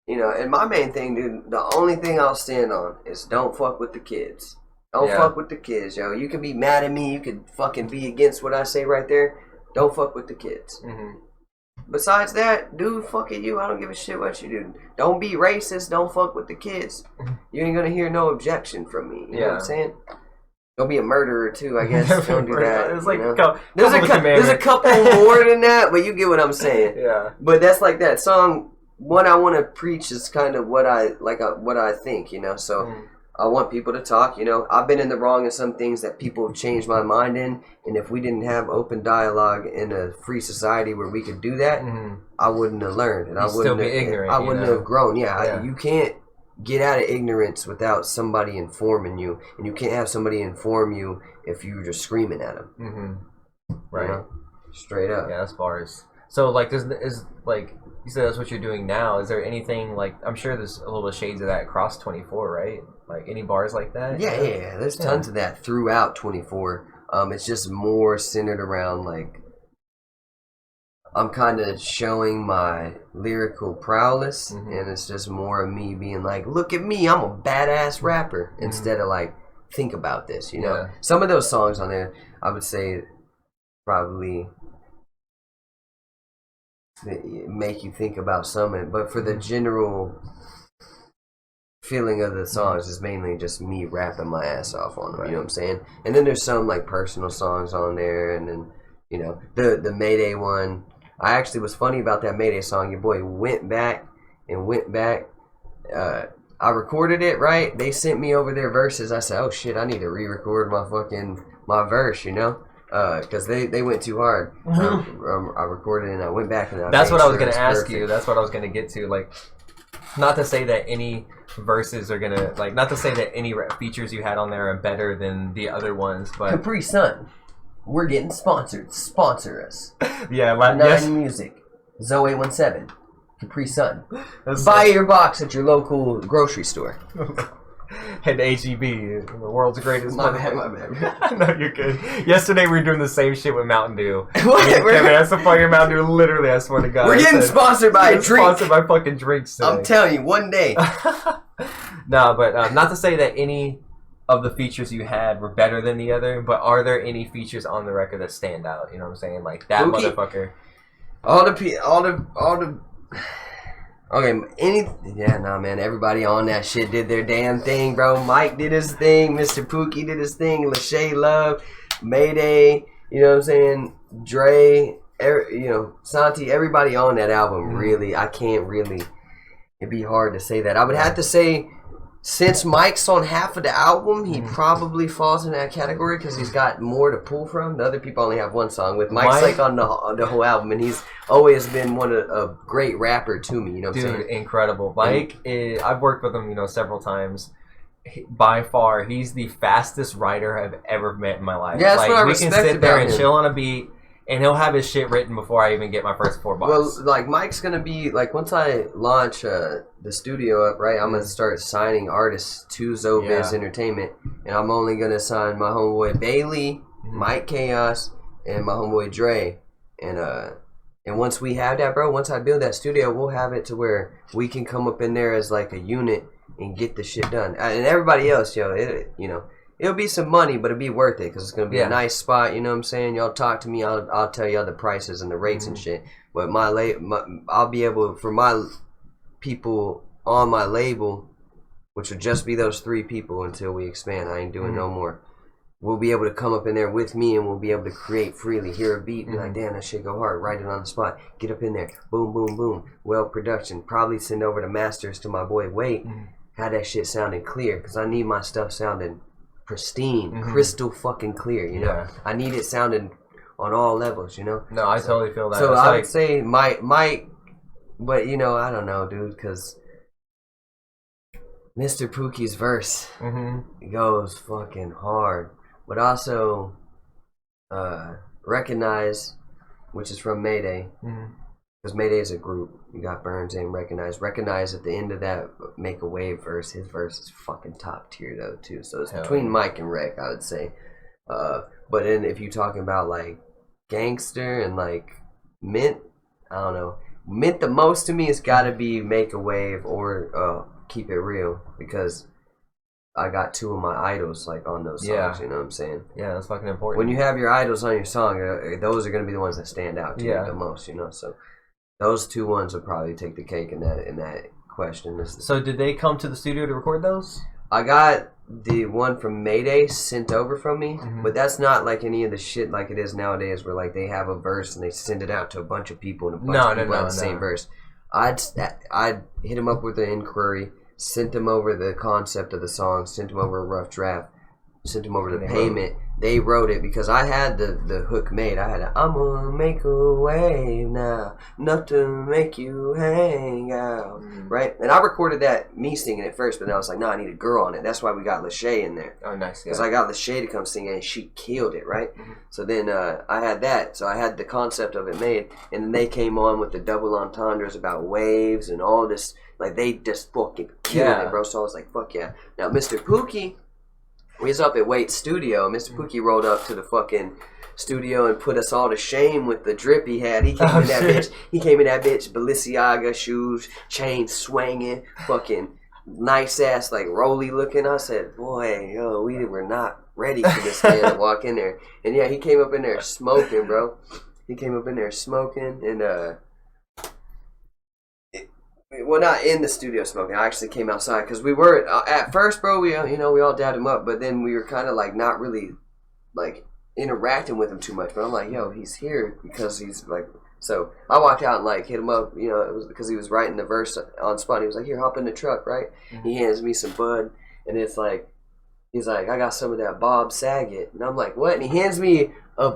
You know, and my main thing, dude, the only thing I'll stand on is don't fuck with the kids. Don't fuck with the kids, yo. You can be mad at me. You can fucking be against what I say right there. Don't fuck with the kids. Besides that, dude, fuck it, you. I don't give a shit what you do. Don't be racist. Don't fuck with the kids. You ain't gonna hear no objection from me. You know what I'm saying? Don't be a murderer too, I guess. Don't do that. It's like, you know? There's a couple more than that, but you get what I'm saying. Yeah. But that's like that song. What I want to preach is kind of what I like, what I think, you know. So I want people to talk, you know. I've been in the wrong in some things that people have changed my mind in, and if we didn't have open dialogue in a free society where we could do that, I wouldn't have learned, and I wouldn't still be ignorant. I wouldn't have grown. You can't get out of ignorance without somebody informing you, and you can't have somebody inform you if you're just screaming at them. Right. You know? Straight up. Yeah, as far as so, like, is like. You said that's what you're doing now. Is there anything, like, I'm sure there's a little shades of that across 24, right? Like, any bars like that? Yeah. There's tons of that throughout 24. It's just more centered around, like, I'm kind of showing my lyrical prowess, and it's just more of me being like, look at me, I'm a badass rapper, instead of, like, think about this, you know? Some of those songs on there, I would say, probably make you think about something, but for the general feeling of the songs is mainly just me rapping my ass off on them, you know what I'm saying? And then there's some like personal songs on there, and then, you know, the Mayday one, I actually was funny about that Mayday song. Your boy went back I recorded it, right? They sent me over their verses. I said, oh shit, I need to re-record my verse, you know? Because they went too hard. I recorded it and I went back and that's what I was going to ask you. That's what I was going to get to. Like, not to say that any verses are going to, like, not to say that any features you had on there are better than the other ones, but Capri Sun, we're getting sponsored. Sponsor us. Yeah, b-nign Music, Zoe 17, Capri Sun. Buy your box at your local grocery store. And HEB, the world's greatest. My bad. No, you're good. Yesterday we were doing the same shit with Mountain Dew. What? Kevin asked to fucking Mountain Dew. Literally, I swear to God. We're getting sponsored by a drink. Sponsored by fucking drinks today. I'm telling you, one day. No, but not to say that any of the features you had were better than the other, but are there any features on the record that stand out? You know what I'm saying? Like that Pookie. motherfucker. All the. Okay, man. Everybody on that shit did their damn thing, bro. Mike did his thing. Mr. Pookie did his thing. Lachey Love, Mayday. You know what I'm saying? Dre. Santi. Everybody on that album. Really, I can't really. It'd be hard to say that. I would have to say, since Mike's on half of the album, he probably falls in that category because he's got more to pull from. The other people only have one song. With Mike's like on the whole album, and he's always been a great rapper to me. You know what I'm saying? Dude, incredible. Mike, I've worked with him, several times. By far, he's the fastest writer I've ever met in my life. Yeah, that's what I we respect can sit there about and him. chill on a beat, and he'll have his shit written before I even get my first 4 bars. Well, like Mike's gonna be like once I launch the studio up, right? I'm gonna start signing artists to Zobiz Entertainment, and I'm only gonna sign my homeboy Bailey, Mike Chaos, and my homeboy Dre, and once we have that, bro, once I build that studio, we'll have it to where we can come up in there as like a unit and get the shit done. And everybody else, it'll be some money, but it'll be worth it because it's gonna be a nice spot. You know what I'm saying? Y'all talk to me, I'll tell you all the prices and the rates and shit. But I'll be able for my people on my label, which will just be those 3 people until we expand. I ain't doing no more. We'll be able to come up in there with me and we'll be able to create freely. Hear a beat, be like, damn, that shit go hard. Write it on the spot. Get up in there. Boom, boom, boom. Well production. Probably send over the masters to my boy Wade. Have that shit sounding clear because I need my stuff sounding pristine, crystal fucking clear, you know? I need it sounding on all levels, No, I totally feel that. So I would say Mike, but I don't know, dude, because Mr. Pookie's verse goes fucking hard. But also Recognize, which is from Mayday, because Mayday is a group. You got Burns and Recognize. Recognize at the end of that Make a Wave verse, his verse is fucking top tier though too. So it's between Mike and Rec, I would say. But then if you're talking about like Gangster and like Mint, I don't know. Mint the most to me has got to be Make a Wave or Keep It Real, because I got 2 of my idols like on those songs. You know what I'm saying? Yeah, that's fucking important. When you have your idols on your song, those are going to be the ones that stand out to you the most. So those 2 ones would probably take the cake in that question. So did they come to the studio to record those? I got the one from Mayday sent over from me, but that's not like any of the shit like it is nowadays where like they have a verse and they send it out to a bunch of people and a bunch of people have the same verse. I'd hit him up with an inquiry, sent them over the concept of the song, sent them over a rough draft, sent them over the payment. They wrote it because I had the hook made. I had I'm gonna make a wave now, enough to make you hang out, right? And I recorded that, me singing it first, but then I was like, no, I need a girl on it. That's why we got Lachey in there. Oh, nice. Because I got Lachey to come sing it, and she killed it, right? So then I had that. So I had the concept of it made, and then they came on with the double entendres about waves and all this. Like, they just fucking killed it, bro. So I was like, fuck yeah. Now, Mr. Pookie, we was up at Wade's studio. Mr. Pookie rolled up to the fucking studio and put us all to shame with the drip he had. He came in that bitch. He came in that bitch, Balenciaga shoes, chain swinging, fucking nice ass, like rolly looking. I said, boy, yo, we were not ready for this man to walk in there. And yeah, he came up in there smoking, bro. He came up in there smoking and well, not in the studio smoking. I actually came outside because we were at first, bro. We we all dabbed him up, but then we were kind of like not really like interacting with him too much. But I'm like, yo, he's here because he's like. So I walked out and like hit him up. It was because he was writing the verse on spot. He was like, here, hop in the truck, right? He hands me some bud, and it's like, he's like, I got some of that Bob Saget, and I'm like, what? And he hands me a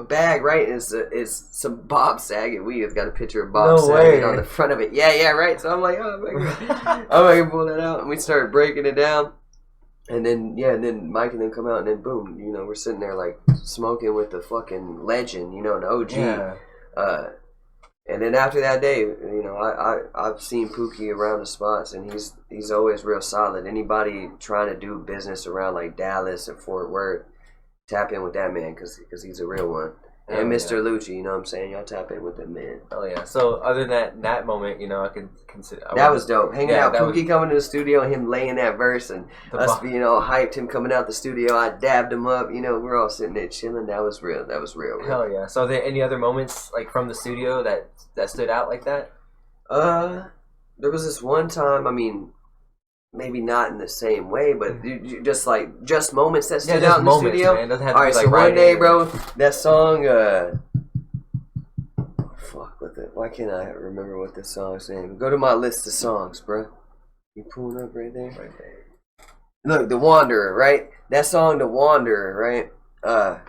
bag, right? And it's some Bob Saget weed. It's got a picture of Bob Saget on the front of it. Yeah, right. So I'm like, oh my god, I'm gonna pull that out, and we started breaking it down, and then Mike and then come out, and then boom, we're sitting there like smoking with the fucking legend, an OG. And then after that day, you know, I've seen Pookie around the spots, and he's always real solid. Anybody trying to do business around like Dallas and Fort Worth, tap in with that man because he's a real one. And Mr. Lucci, you know what I'm saying? Y'all tap in with that man. Oh yeah. So other than that moment, you know, I could consider that was dope. Hanging out, Pookie was, coming to the studio, him laying that verse, and us being all hyped. Him coming out the studio, I dabbed him up. You know, we're all sitting there chilling. That was real. That was real. Hell yeah. So are there any other moments like from the studio that stood out like that? There was this one time. I mean, maybe not in the same way, but just moments that stood out in the studio. Man. Doesn't have all to right, be like so one day, or... bro, that song. Why can't I remember what this song's name? Go to my list of songs, bro. You pulling up right there? Right there. Look, The Wanderer, right? That song, The Wanderer, right?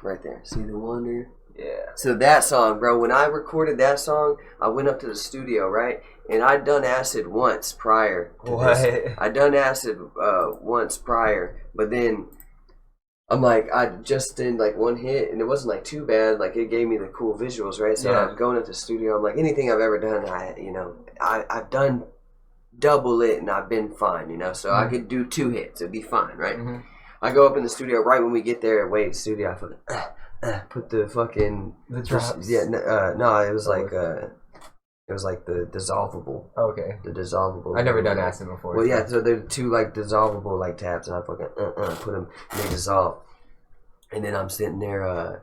Right there. See The Wanderer? Yeah. So that song, bro, when I recorded that song, I went up to the studio, right? And I'd done acid once prior to this. I'd done acid once prior, but then I'm like, I just did like one hit, and it wasn't like too bad. Like it gave me the cool visuals, right? So I'm going up to the studio. I'm like, anything I've ever done, I've done double it, and I've been fine, you know. So I could do 2 hits, it'd be fine, right? Mm-hmm. I go up in the studio right when we get there. Wait, studio, I fucking put the fucking drops. Yeah, no, it was like it was like the dissolvable. Okay. The dissolvable. I've never done acid before. Well, yeah, so they're 2 like dissolvable like tabs, and I fucking put them, and they dissolve. And then I'm sitting there,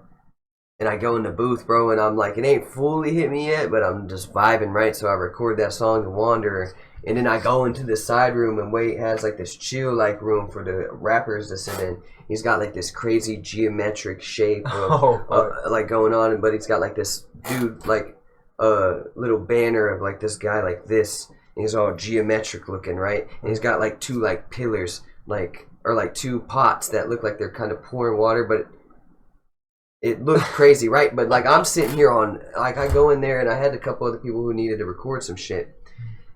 and I go in the booth, bro, and I'm like, it ain't fully hit me yet, but I'm just vibing, right? So I record that song, The Wanderer, and then I go into the side room, and Wade has like this chill like room for the rappers to sit in. He's got like this crazy geometric shape of, like going on, but he's got like this dude like little banner of like this guy like this, and he's all geometric looking, right? And he's got like 2 like pillars, like, or like 2 pots that look like they're kind of pouring water, but it looked crazy, right? But like I'm sitting here on, like I go in there, and I had a couple other people who needed to record some shit,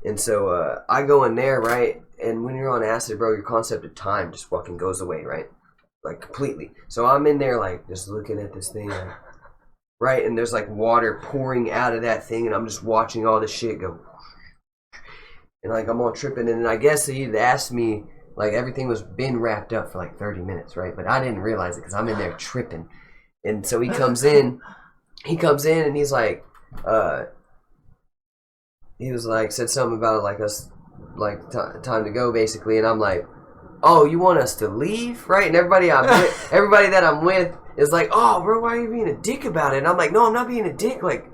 and so I go in there, right? And when you're on acid, bro, your concept of time just fucking goes away, right? Like completely. So I'm in there like just looking at this thing, like, right? And there's like water pouring out of that thing, and I'm just watching all this shit go, and like I'm all tripping. And then I guess he'd asked me, like everything was been wrapped up for like 30 minutes, right? But I didn't realize it because I'm in there tripping. And so he comes in and he's like, he was like, said something about like us, like time to go basically. And I'm like, oh, you want us to leave, right? And everybody that I'm with is like, oh, bro, why are you being a dick about it? And I'm like, no, I'm not being a dick. Like,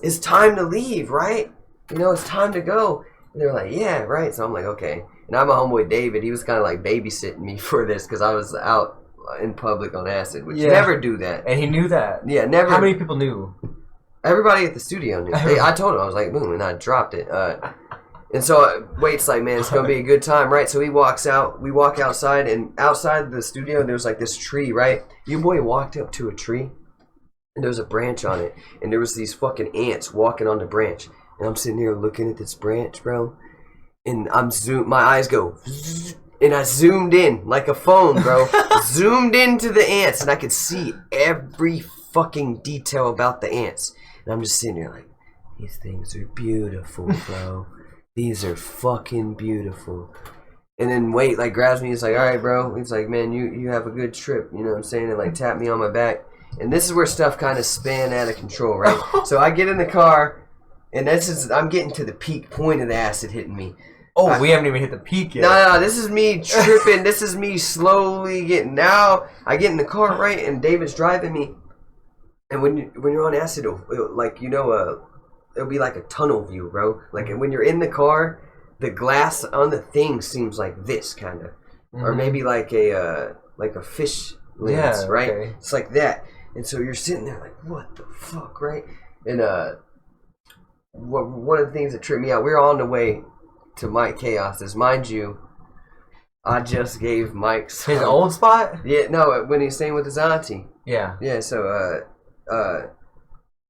it's time to leave, right? You know, it's time to go. And they're like, yeah, right. So I'm like, okay. And I'm a homeboy David. He was kind of like babysitting me for this because I was out in public on acid, which you never do that. And he knew that. Yeah, never. How many people knew? Everybody at the studio knew. I told him, I was like, boom, and I dropped it. And so Wade's like, man, it's going to be a good time, right? So he walks out. We walk outside, and outside the studio, there's like this tree, right? Your boy walked up to a tree, and there was a branch on it, and there was these fucking ants walking on the branch. And I'm sitting here looking at this branch, bro, and my eyes go, and I zoomed in like a phone, bro. Zoomed into the ants, and I could see every fucking detail about the ants. And I'm just sitting there like, these things are beautiful, bro. These are fucking beautiful. And then Wade like grabs me. He's like, all right, bro. He's like, man, you have a good trip. You know what I'm saying? And like tap me on my back. And this is where stuff kind of span out of control, right? So I get in the car, and I'm getting to the peak point of the acid hitting me. Oh, we haven't even hit the peak yet. No, this is me tripping. This is me slowly getting. Now I get in the car, right, and David's driving me. And when you're on acid, it'll like, you know, it'll be like a tunnel view, bro. Like when you're in the car, the glass on the thing seems like this kind of, or maybe like a fish lens, right? Okay. It's like that. And so you're sitting there like, what the fuck, right? And one of the things that tripped me out, we were on the way to Mike Chaos's. Mind you, I just gave Mike his old spot? Yeah, no, when he's staying with his auntie. Yeah. Yeah, so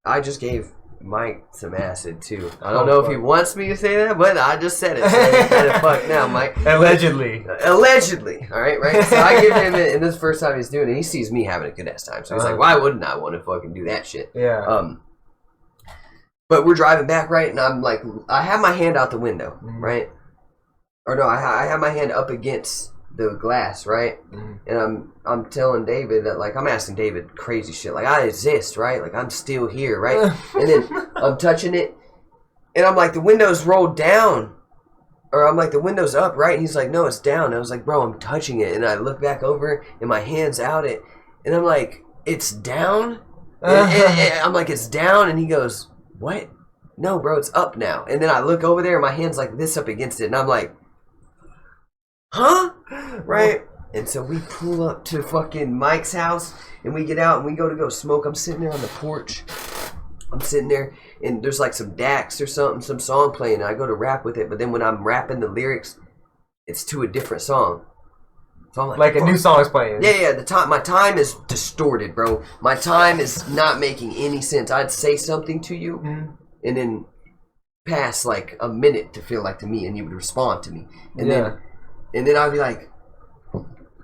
I just gave Mike some acid too. I don't know if he wants me to say that, but I just said it. So better fuck now, Mike. Allegedly. Allegedly. All right, right? So I give him it, and this is the first time he's doing it. He sees me having a good ass time. So he's like, why wouldn't I want to fucking do that shit? Yeah. But we're driving back, right? And I'm like, I have my hand out the window, right? Or no, I have my hand up against the glass, right? And I'm telling David that, like, I'm asking David crazy shit. Like, I exist, right? Like, I'm still here, right? And then I'm touching it. And I'm like, the window's rolled down. Or I'm like, the window's up, right? And he's like, no, it's down. And I was like, bro, I'm touching it. And I look back over and my hand's out it. And I'm like, it's down? And I'm like, it's down. And he goes, what? No, bro, it's up now. And then I look over there and my hand's like this up against it. And I'm like, huh? Right? And so we pull up to fucking Mike's house and we get out and we go smoke. I'm sitting there on the porch. I'm sitting there and there's like some Dax or something, some song playing. And I go to rap with it. But then when I'm rapping the lyrics, it's to a different song. So I'm like a new song is playing. Yeah. My time is distorted, bro. My time is not making any sense. I'd say something to you, and then pass like a minute to feel like to me, and you would respond to me, and then I'd be like,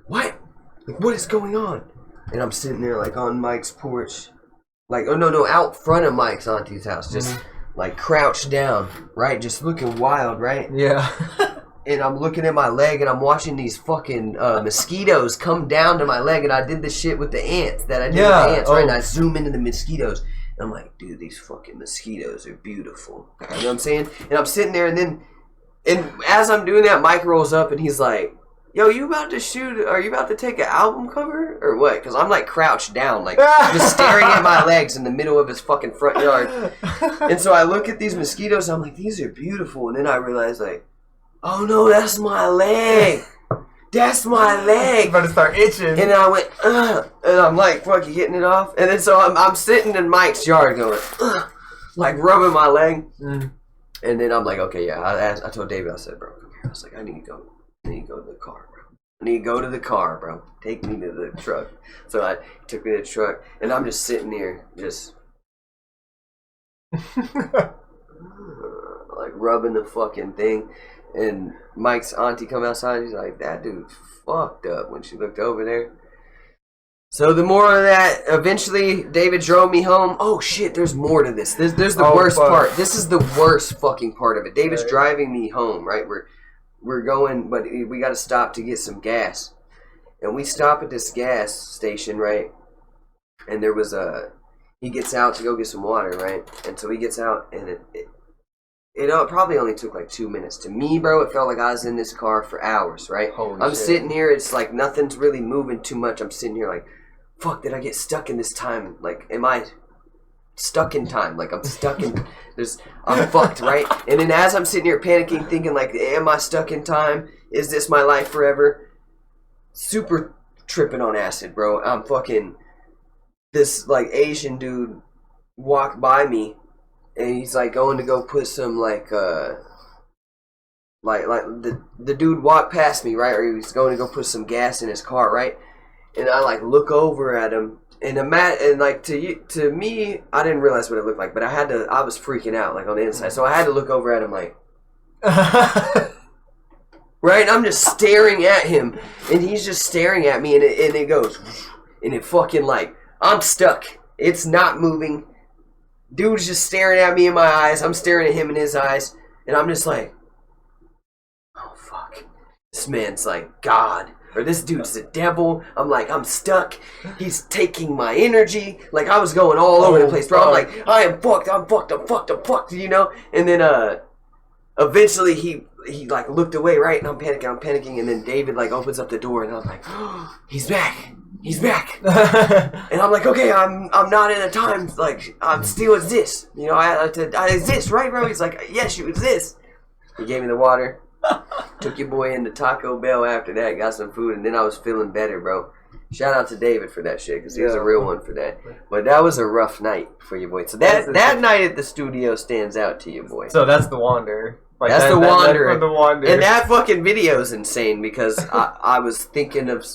"What? Like, what is going on?" And I'm sitting there like on Mike's porch, like out front of Mike's auntie's house, just like crouched down, right, just looking wild, right? Yeah. And I'm looking at my leg and I'm watching these fucking mosquitoes come down to my leg. And I did the shit with the ants that I did with the ants, right? And I zoom into the mosquitoes. And I'm like, dude, these fucking mosquitoes are beautiful. You know what I'm saying? And I'm sitting there and as I'm doing that, Mike rolls up and he's like, yo, are you about to take an album cover or what? Because I'm like crouched down, like just staring at my legs in the middle of his fucking front yard. And so I look at these mosquitoes and I'm like, these are beautiful. And then I realize like, oh no, that's my leg. That's my leg. I'm about to start itching. And I went, ugh. And I'm like fucking hitting it off. And then so I'm sitting in Mike's yard going, ugh, like rubbing my leg. And then I'm like, okay, yeah. I told David, I said, bro, come here. I was like, I need to go to the car, bro. I need to go to the car, bro. Take me to the truck. So I took me to the truck. And I'm just sitting there, just like rubbing the fucking thing. And Mike's auntie come outside. She's like, that dude fucked up when she looked over there. So the more of that, eventually David drove me home. Oh shit, there's more to this. There's the worst part. This is the worst fucking part of it. David's driving me home, right? We're going, but we got to stop to get some gas. And we stop at this gas station, right? And there was he gets out to go get some water, right? And so he gets out and it probably only took like 2 minutes. To me, bro, it felt like I was in this car for hours, right? I'm shit. Sitting here, it's like nothing's really moving too much. I'm sitting here like, fuck, did I get stuck in this time? Like, am I stuck in time? Like, I'm stuck in, I'm fucked, right? And then as I'm sitting here panicking, thinking like, am I stuck in time? Is this my life forever? Super tripping on acid, bro. I'm fucking, this like Asian dude walked by me. And he's like going to go put some like the dude walked past me, right? Or he was going to go put some gas in his car, right? And I like look over at him and like to me, I didn't realize what it looked like, but I was freaking out like on the inside. So I had to look over at him like right? And I'm just staring at him and he's just staring at me and it goes and it fucking like I'm stuck. It's not moving. Dude's just staring at me in my eyes. I'm staring at him in his eyes. And I'm just like, oh, fuck. This man's like God. Or this dude's the devil. I'm like, I'm stuck. He's taking my energy. Like, I was going all over the place, bro. I'm like, I am fucked. I'm fucked, you know? And then, eventually he like looked away, right? And I'm panicking. And then David like opens up the door and I'm like, oh, he's back. And I'm like, okay, I'm not in a time, like, I'm still exist. You know, I exist, right, bro? He's like, yes, you exist. He gave me the water. Took your boy into Taco Bell after that, got some food, and then I was feeling better, bro. Shout out to David for that shit, because he was a real one for that. But that was a rough night for your boy. So that night at the studio stands out to you, boy. So that's The Wanderer. Like that's The Wanderer. The Wanderer. And that fucking video is insane, because I was thinking of,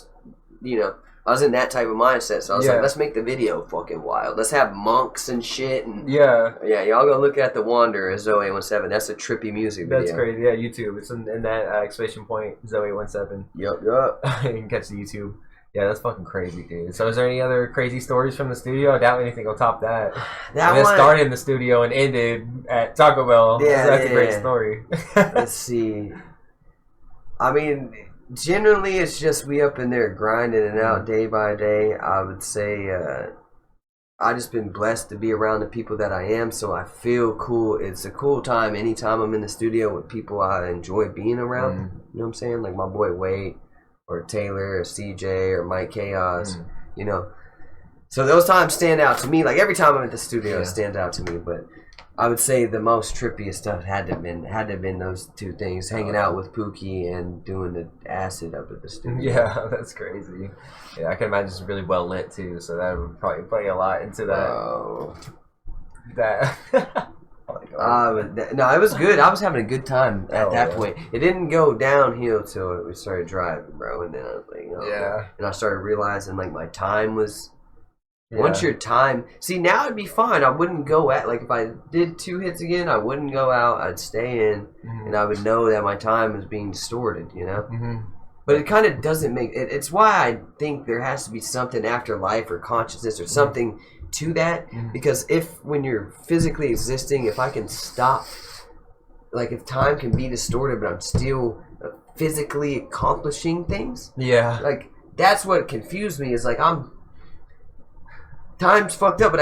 you know, I was in that type of mindset, so I was like, let's make the video fucking wild. Let's have monks and shit. And y'all go look at The Wanderer, Zoe17. That's a trippy music video. That's crazy. Yeah, YouTube. It's in that exclamation point, Zoe17. Yup. You can catch the YouTube. Yeah, that's fucking crazy, dude. So, is there any other crazy stories from the studio? I doubt anything will top that. That It one started in the studio and ended at Taco Bell. Yeah, so that's a yeah, great yeah. story. Let's see. I mean, generally, it's just we up in there grinding it out day by day. I would say I just been blessed to be around the people that I am, so I feel cool. It's a cool time anytime I'm in the studio with people I enjoy being around. You know what I'm saying? Like my boy Wade, or Taylor, or CJ, or Mike Chaos. You know, so those times stand out to me. Like every time I'm at the studio, it stands out to me. But I would say the most trippiest stuff had to have been those two things: hanging out with Pookie and doing the acid up at the studio. Yeah, that's crazy. Yeah, I can imagine it's really well lit too, so that would probably play a lot into that. No, it was good. I was having a good time at that point. It didn't go downhill till we started driving, bro. And then I was like, and I started realizing like my time was. Once your time, see now it'd be fine. I wouldn't go out like if I did 2 hits again. I wouldn't go out. I'd stay in, and I would know that my time was being distorted. You know. But it kind of doesn't make it. It's why I think there has to be something after life or consciousness or something to that. Because if when you're physically existing, if I can stop, like if time can be distorted, but I'm still physically accomplishing things. Yeah. Like that's what confused me. Is like time's fucked up, but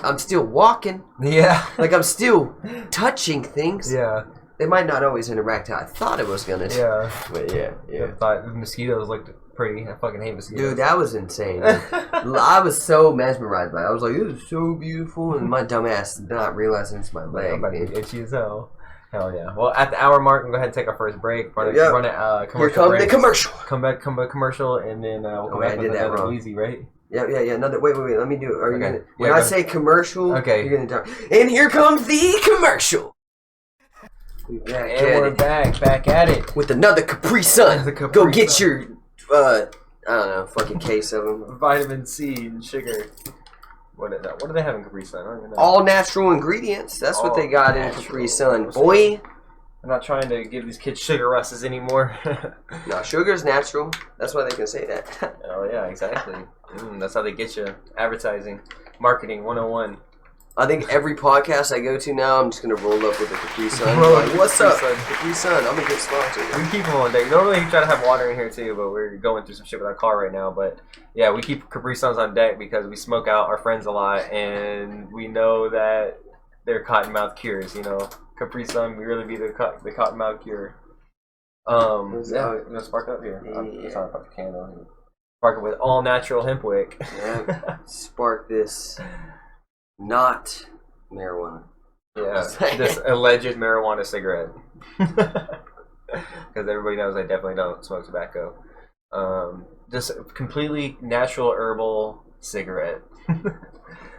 I'm still walking. Yeah. Like I'm still touching things. Yeah. They might not always interact how I thought it was gonna. Yeah. But yeah. I thought the mosquitoes looked pretty. I fucking hate mosquitoes. Dude, that was insane. I was so mesmerized by it. I was like, this is so beautiful, and my dumb ass did not realize it's my leg. I'm about to get itchy as hell. Hell yeah. Well, at the hour mark, we'll go ahead and take our first break. Run a commercial. Here come the commercial. Come back commercial, and then we'll come back with another Wheezy, right? Yeah. Another. Wait. Let me do it. Are you gonna? When I say commercial, you're gonna talk. And here comes the commercial. We're back at it with another Capri Sun. Go get your I don't know, fucking case of them. Vitamin C and sugar. What do they have in Capri Sun? I don't even know. All natural ingredients. That's what they got in Capri Sun, boy. I'm not trying to give these kids sugar russes anymore. No, sugar's natural. That's why they can say that. Oh yeah, exactly. That's how they get you. Advertising, marketing 101. I think every podcast I go to now, I'm just gonna roll up with a Capri Sun. Like, what's up, Capri Sun? I'm a good sponsor. We keep them on deck. Normally we try to have water in here too, but we're going through some shit with our car right now. But yeah, we keep Capri Suns on deck because we smoke out our friends a lot, and we know that they're cottonmouth cures. You know, Capri Sun, we really be the cottonmouth cure. I'm gonna spark up here. I'm trying to put the candle here. Spark it with all natural hemp wick. Yeah, spark this. Not marijuana. Yeah, this alleged marijuana cigarette. Because everybody knows I definitely don't smoke tobacco. Just a completely natural herbal cigarette.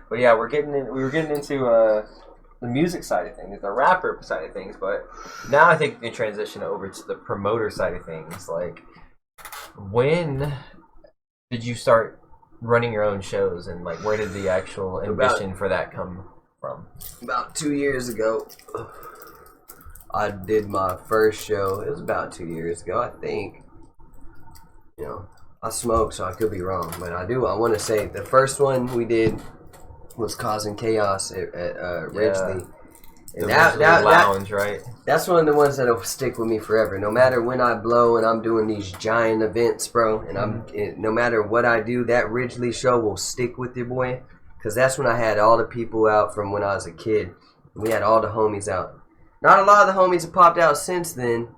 But yeah, we were getting into the music side of things, the rapper side of things. But now I think we can transition over to the promoter side of things. Like, when did you start running your own shows, and like where did the actual ambition for that come from? About 2 years ago, I did my first show. It was about 2 years ago, I think. You know, I smoke, so I could be wrong, but I want to say the first one we did was Causing Chaos at Ridgely. And that lounge, right? That's one of the ones that'll stick with me forever. No matter when I blow and I'm doing these giant events, bro, and no matter what I do, that Ridgely show will stick with your boy. Because that's when I had all the people out from when I was a kid. We had all the homies out. Not a lot of the homies have popped out since then,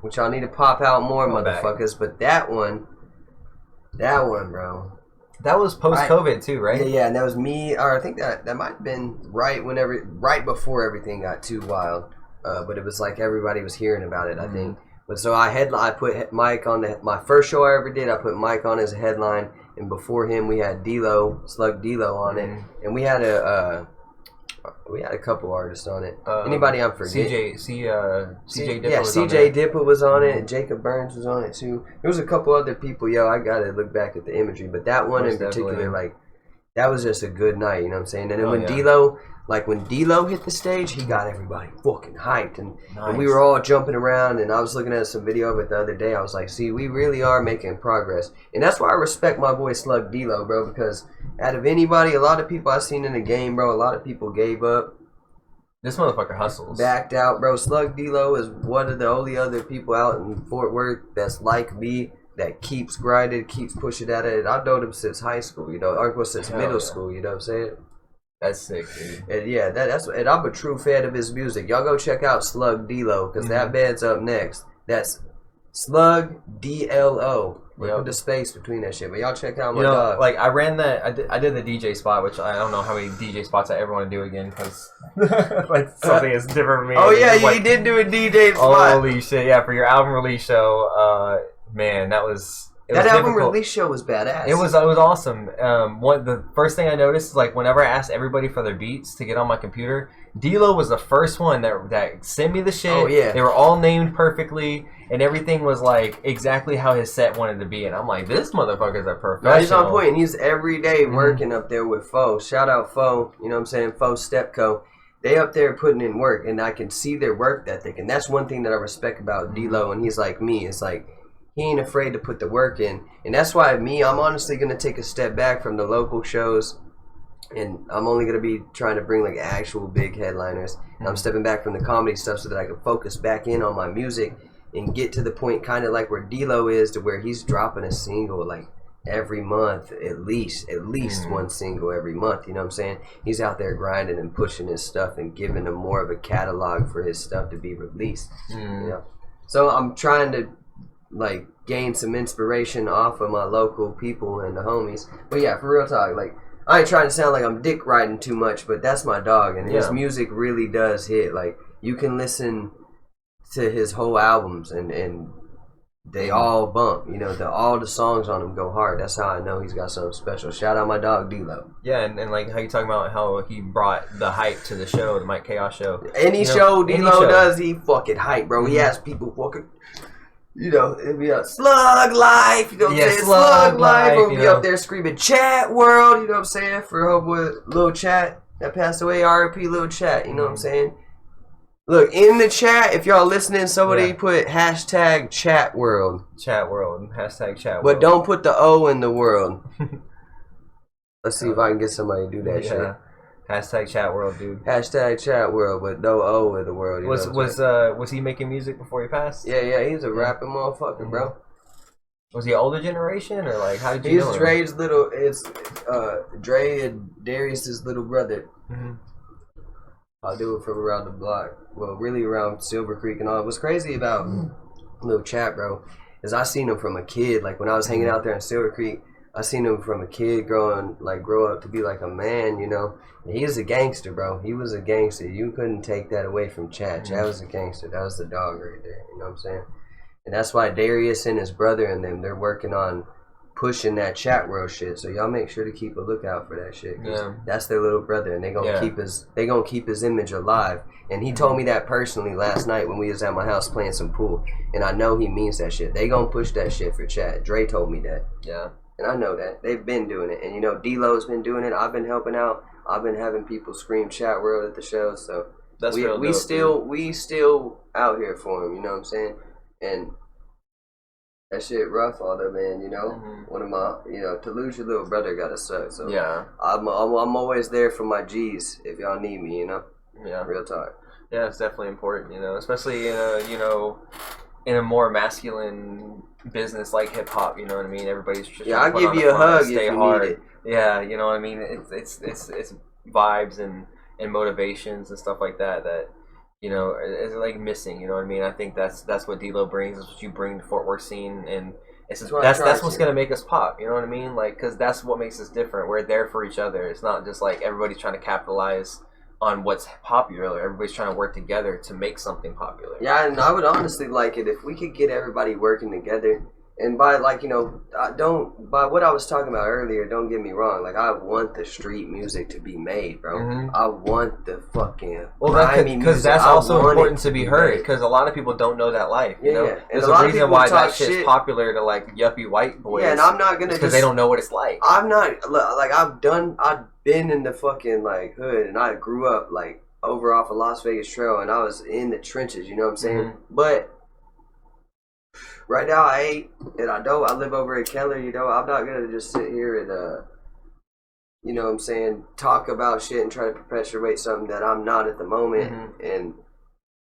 which I'll need to pop out more, motherfuckers. But that one, bro. That was post-COVID too, right? Yeah, and that was me. Or I think that might have been right before everything got too wild. But it was like everybody was hearing about it, I think. But so I put Mike on my first show I ever did. I put Mike on as a headline, and before him we had Slug D-Lo on it, and we had a couple artists on it. Anybody I'm forgetting? CJ Dippa. Yeah, CJ Dippa was on it, and Jacob Burns was on it too. There was a couple other people. I gotta look back at the imagery, but that one in particular, like, that was just a good night. You know what I'm saying? And then when D-Lo, like when D-Lo hit the stage, he got everybody fucking hyped, and Nice. we were all jumping around. And I was looking at some video of it the other day. I was like, see, we really are making progress, and that's why I respect my boy Slug D-Lo, bro. Because out of anybody, a lot of people I've seen in the game, bro, a lot of people gave up. This motherfucker hustles. Backed out, bro. Slug D-Lo is one of the only other people out in Fort Worth that's like me, that keeps grinding, keeps pushing at it. I've known him since high school, you know, or since middle school, you know what I'm saying? That's sick, dude. And yeah, and I'm a true fan of his music. Y'all go check out Slug D-Lo, because that band's up next. That's Slug D-L-O. Put the space between that shit. But y'all check out my dog. Like I ran that. I did the DJ spot, which I don't know how many DJ spots I ever want to do again because like something is different for me. Oh yeah, like, you did do a DJ spot. Holy shit! Yeah, for your album release show, man, that was. That album release show was badass. It was awesome. The first thing I noticed is like whenever I asked everybody for their beats to get on my computer, D-Lo was the first one that sent me the shit. Oh yeah, they were all named perfectly, and everything was like exactly how his set wanted to be. And I'm like, this motherfucker's a professional. No, he's on point. And he's every day working up there with Fo. Shout out Fo. You know what I'm saying? Fo Stepco. They up there putting in work, and I can see their work ethic. And that's one thing that I respect about D-Lo. And he's like me. It's like, he ain't afraid to put the work in. And that's why I'm honestly going to take a step back from the local shows. And I'm only going to be trying to bring like actual big headliners. And I'm stepping back from the comedy stuff so that I can focus back in on my music and get to the point kind of like where D-Lo is, to where he's dropping a single like every month, at least one single every month. You know what I'm saying? He's out there grinding and pushing his stuff and giving him more of a catalog for his stuff to be released. You know? So I'm trying to like gain some inspiration off of my local people and the homies. But yeah, for real talk, like I ain't trying to sound like I'm dick riding too much, but that's my dog, and his music really does hit. Like you can listen to his whole albums and they all bump. You know, all the songs on them go hard. That's how I know he's got something special. Shout out my dog D-Lo. Yeah, and like how you talking about how he brought the hype to the show, the Mike Chaos show. Any show D-Lo does, he fucking hype, bro. He has people fucking. You know, it'd be a Slug Life, you know what I'm saying? Slug Life, we'll be up there screaming Chat World, you know what I'm saying? For homeboy Lil Chat that passed away, R.I.P. Lil Chat, you know what I'm saying? Look, in the chat, if y'all listening, somebody put hashtag Chat World. Chat World, hashtag Chat World. But don't put the O in the world. Let's see if I can get somebody to do that shit. Hashtag Chat World, dude. Hashtag Chat World, but no O in the world. Was he making music before he passed? Yeah, he's a rapping motherfucker, bro. Was he older generation, or like how did you know him? He's Dre's little. It's Dre and Darius's little brother. I'll do it from around the block. Well, really around Silver Creek and all. What's crazy about Lil Chat, bro, is I seen him from a kid. Like when I was hanging out there in Silver Creek, I seen him from a kid grow up to be like a man, you know. And he is a gangster, bro. He was a gangster. You couldn't take that away from Chat. Chat was a gangster. That was the dog right there. You know what I'm saying? And that's why Darius and his brother and them, they're working on pushing that Chat World shit. So y'all make sure to keep a lookout for that shit. That's their little brother, and they gonna keep his image alive. And he told me that personally last night when we was at my house playing some pool. And I know he means that shit. They gonna push that shit for Chat. Dre told me that. Yeah. And I know that. They've been doing it. And you know, D-Lo's been doing it. I've been helping out. I've been having people scream Chat World at the show. So that's we still out here for him, you know what I'm saying? And that shit rough, although, man, you know? One of my, you know, to lose your little brother gotta suck. So yeah, I'm always there for my G's if y'all need me, you know? Yeah. Real talk. Yeah, it's definitely important, you know, especially in a more masculine business like hip hop, you know what I mean? Everybody's just I'll give you a hug if you need it. Yeah, you know what I mean? It's vibes and motivations and stuff like that you know is like missing, you know what I mean? I think that's what D-Lo brings. That's what you bring to Fort Worth scene, and that's what's gonna make us pop, you know what I mean? Like, because that's what makes us different. We're there for each other. It's not just like everybody's trying to capitalize on what's popular. Everybody's trying to work together to make something popular. Yeah, and I would honestly like it if we could get everybody working together And by like, you know, by what I was talking about earlier, don't get me wrong. Like, I want the street music to be made, bro. Mm-hmm. I want the fucking because that's also important to be heard. Because a lot of people don't know that life. You know, and there's a reason why that shit's popular to like yuppie white boys. Yeah, and I'm not gonna because they don't know what it's like. I'm not like I've been in the fucking like hood, and I grew up like over off of Las Vegas Trail, and I was in the trenches. You know what I'm saying? Mm-hmm. But right now, I live over in Keller, you know. I'm not gonna just sit here and, you know what I'm saying, talk about shit and try to perpetuate something that I'm not at the moment and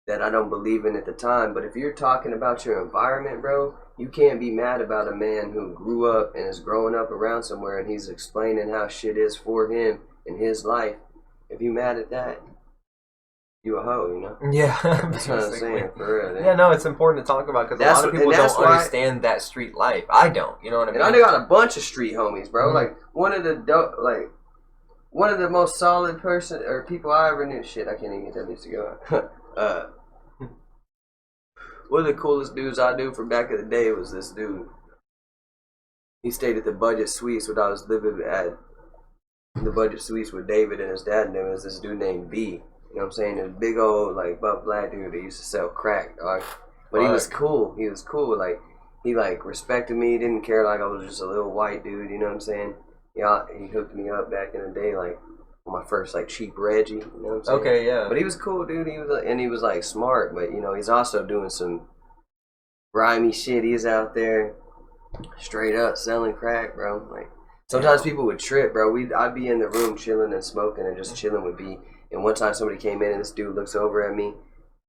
that I don't believe in at the time. But if you're talking about your environment, bro, you can't be mad about a man who grew up and is growing up around somewhere and he's explaining how shit is for him in his life. If you mad at that, you a hoe, you know? Yeah, that's what I'm saying, for real. Yeah, no, it's important to talk about because a lot of people don't understand that street life. I don't, you know what I mean? And I got a bunch of street homies, bro. Like one of the most solid person or people I ever knew. Shit, I can't even get that bitch to go. One of the coolest dudes I knew from back in the day was this dude. He stayed at the Budget Suites when I was living at the Budget Suites with David and his dad. And there was this dude named B. You know what I'm saying? This big old, like, buff black dude that used to sell crack, dog. But he was cool. He was cool. Like, he, like, respected me. He didn't care like I was just a little white dude, you know what I'm saying? Yeah, he hooked me up back in the day, like, on my first, like, cheap Reggie, you know what I'm saying? Okay, yeah. But he was cool, dude. He was, like, smart. But, you know, he's also doing some grimy shit. He's out there straight up selling crack, bro. Like, sometimes people would trip, bro. I'd be in the room chilling and smoking and just chilling with B. And one time somebody came in and this dude looks over at me.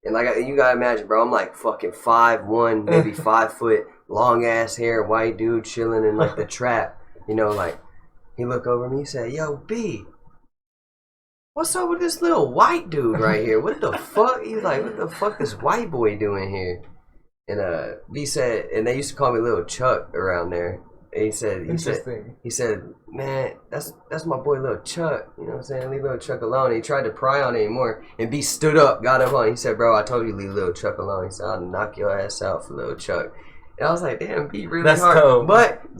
And like you gotta imagine, bro, I'm like fucking 5'1", maybe 5 foot, long ass hair, white dude chilling in like the trap. You know, like he looked over at me, he said, "Yo, B, what's up with this little white dude right here? What the fuck?" He's like, "What the fuck this white boy doing here?" And B said, and they used to call me Little Chuck around there. And he said, "Man, that's my boy Lil Chuck. You know what I'm saying? Leave Lil Chuck alone." And he tried to pry on it anymore. And B stood up, got up on it. He said, "Bro, I told you leave Lil Chuck alone." He said, "I'll knock your ass out for Lil Chuck." And I was like, "Damn, B really that's hard." Dope.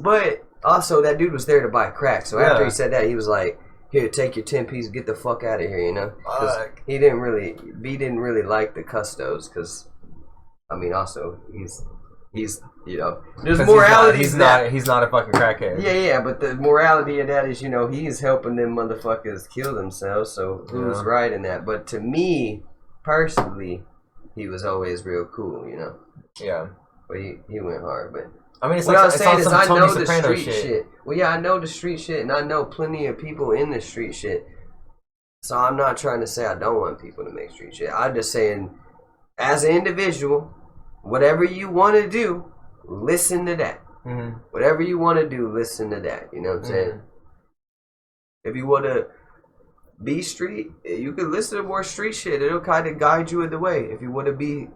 But also that dude was there to buy crack. So after he said that, he was like, "Here, take your 10 piece, get the fuck out of here," you know? B didn't really like the custos because, I mean, also he's you know, there's morality. He's not a fucking crackhead. Yeah, but the morality of that is, you know, he's helping them motherfuckers kill themselves. So who's right in that? But to me, personally, he was always real cool, you know. Yeah. But he went hard. But I mean, it's what like I was saying is, I know the Soprano street shit. Well, yeah, I know the street shit, and I know plenty of people in the street shit. So I'm not trying to say I don't want people to make street shit. I'm just saying, as an individual, whatever you want to do, listen to that. Mm-hmm. Whatever you want to do, listen to that. You know what I'm saying? If you want to be street, you can listen to more street shit. It'll kind of guide you in the way. If you want to be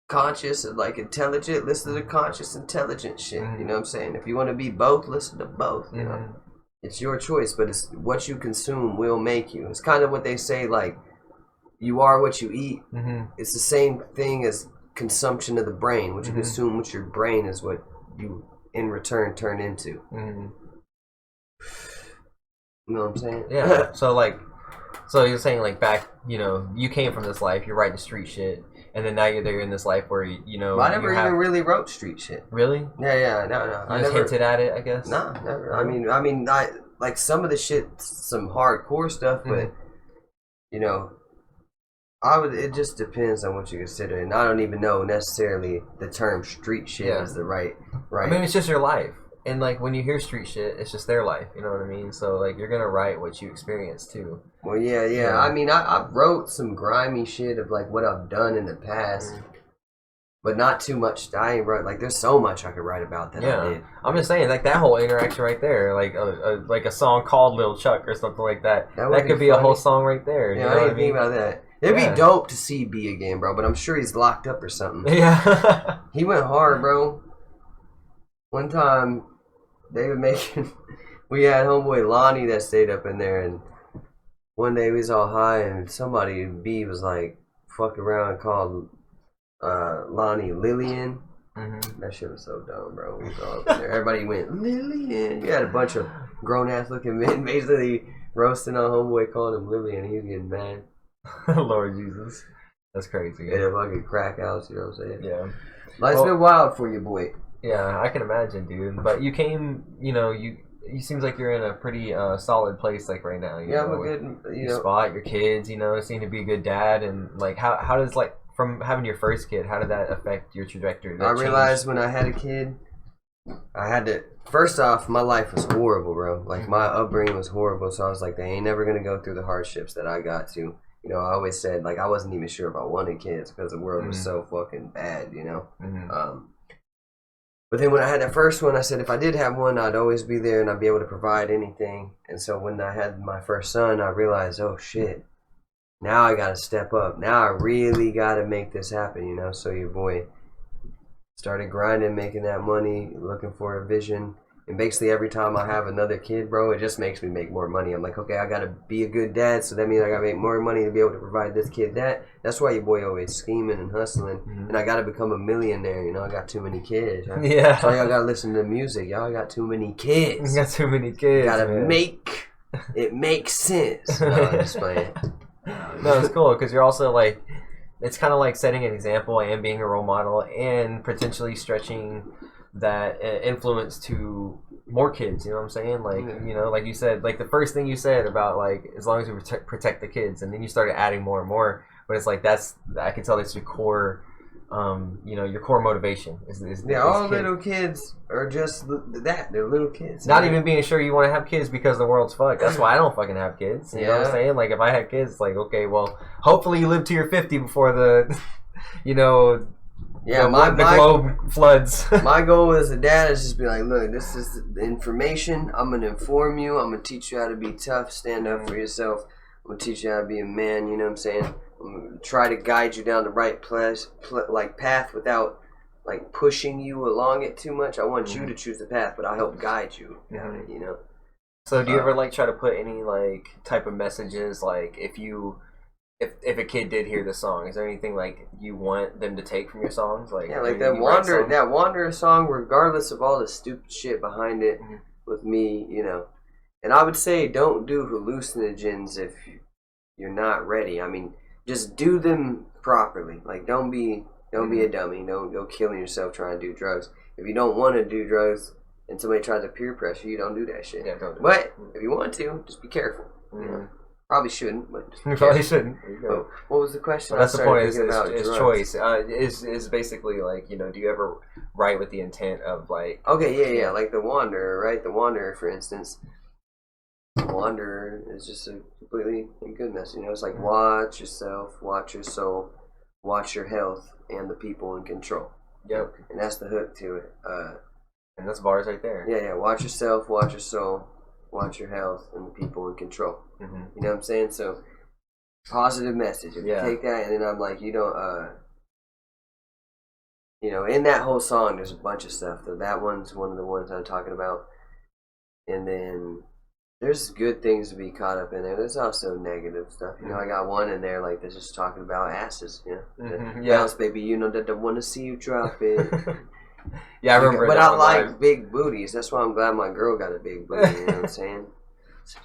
conscious and like intelligent, listen to conscious, intelligent shit. You know what I'm saying? If you want to be both, listen to both. You know, it's your choice, but it's what you consume will make you. It's kind of what they say, like, you are what you eat. It's the same thing as consumption of the brain. What you consume with your brain is what you in return turn into. You know what I'm saying? Yeah. So you're saying, like, back, you know, you came from this life, you're writing street shit, and then now you're there in this life where you know. Well, I never even really wrote street shit. Really? Yeah, no. I just hinted at it, I guess. Nah, never. I mean, I like some of the shit, some hardcore stuff, but you know, it just depends on what you consider, and I don't even know necessarily the term street shit is the right. I mean, it's just your life, and like when you hear street shit, it's just their life. You know what I mean? So like you're gonna write what you experience too. Well, yeah. I mean, I wrote some grimy shit of like what I've done in the past, but not too much. I ain't wrote like there's so much I could write about that. I did. I'm just saying, like that whole interaction right there, like a song called Lil Chuck or something like that. That could be a whole song right there. Yeah, I didn't think about that. It'd be dope to see B again, bro, but I'm sure he's locked up or something. Yeah. He went hard, bro. One time, we had homeboy Lonnie that stayed up in there, and one day we was all high, and somebody, B, was like, fuck around and called Lonnie Lillian. That shit was so dumb, bro. We was all up there. Everybody went, Lillian. You had a bunch of grown-ass looking men basically roasting on homeboy, calling him Lillian, and he was getting mad. Lord Jesus. That's crazy. In a fucking crack house, you know what I'm saying? Yeah. Life's been wild for you, boy. Yeah, I can imagine, dude. But you came, you seems like you're in a pretty solid place, like, right now. Yeah, I'm a good, your spot, your kids, seem to be a good dad. And, like, how does, like, from having your first kid, how did that affect your trajectory? I realized when I had a kid, I had to, first off, my life was horrible, bro. Like, my upbringing was horrible, so I was like, they ain't never gonna go through the hardships that I got to. I always said, like, I wasn't even sure if I wanted kids because the world was so fucking bad, But then when I had that first one, I said if I did have one, I'd always be there and I'd be able to provide anything. And so when I had my first son, I realized, oh shit, now I gotta step up. Now I really gotta make this happen, So your boy started grinding, making that money, looking for a vision. And basically every time I have another kid, bro, it just makes me make more money. I'm like, okay, I gotta be a good dad, so that means I gotta make more money to be able to provide this kid that. That's why your boy always scheming and hustling. And I gotta become a millionaire, I got too many kids. Yeah. So y'all gotta listen to music. Y'all got too many kids. You got too many kids. Gotta make it make sense. No, I'm just playing. No, it's cool because you're also like, it's kind of like setting an example and being a role model and potentially stretching that influence to more kids, you know what I'm saying? Like, like you said, like the first thing you said about like, as long as we protect the kids, and then you started adding more and more, but it's like, I can tell that's your core, your core motivation is all little kids are just that. They're little kids. Not even being sure you want to have kids because the world's fucked. That's why I don't fucking have kids. You know what I'm saying? Like, if I had kids, it's like, okay, well, hopefully you live to your 50 before the, the globe floods. My goal as a dad is just be like, look, this is the information. I'm going to inform you. I'm going to teach you how to be tough, stand up for yourself. I'm going to teach you how to be a man, you know what I'm saying? I'm going to try to guide you down the right path without like pushing you along it too much. I want you to choose the path, but I'll help guide you down it, So do you ever like try to put any like type of messages, like if a kid did hear the song, is there anything like you want them to take from your songs? Like like that Wanderer song, regardless of all the stupid shit behind it with me, And I would say don't do hallucinogens if you're not ready. I mean, just do them properly. Like don't be a dummy. Don't go killing yourself trying to do drugs. If you don't want to do drugs and somebody tries to peer pressure you, don't do that shit. Yeah, don't do it. If you want to, just be careful. Probably shouldn't, but you probably shouldn't. But what was the question? Well, that's the point. Is choice. Is basically like do you ever write with the intent of like? Okay, yeah. Like the Wanderer, right? The Wanderer, for instance. The Wanderer is just a completely good message. It's like watch yourself, watch your soul, watch your health, and the people in control. Yep. And that's the hook to it. And that's bars right there. Yeah. Watch yourself, watch your soul, watch your health, and the people in control. You know what I'm saying? So, positive message. If you take that, and then I'm like, in that whole song, there's a bunch of stuff. That one's one of the ones I'm talking about. And then there's good things to be caught up in there. There's also negative stuff. I got one in there like that's just talking about asses. Bounce, baby. That I want to see you drop it. Yeah, I remember. But I like big booties. That's why I'm glad my girl got a big booty. You know what I'm saying?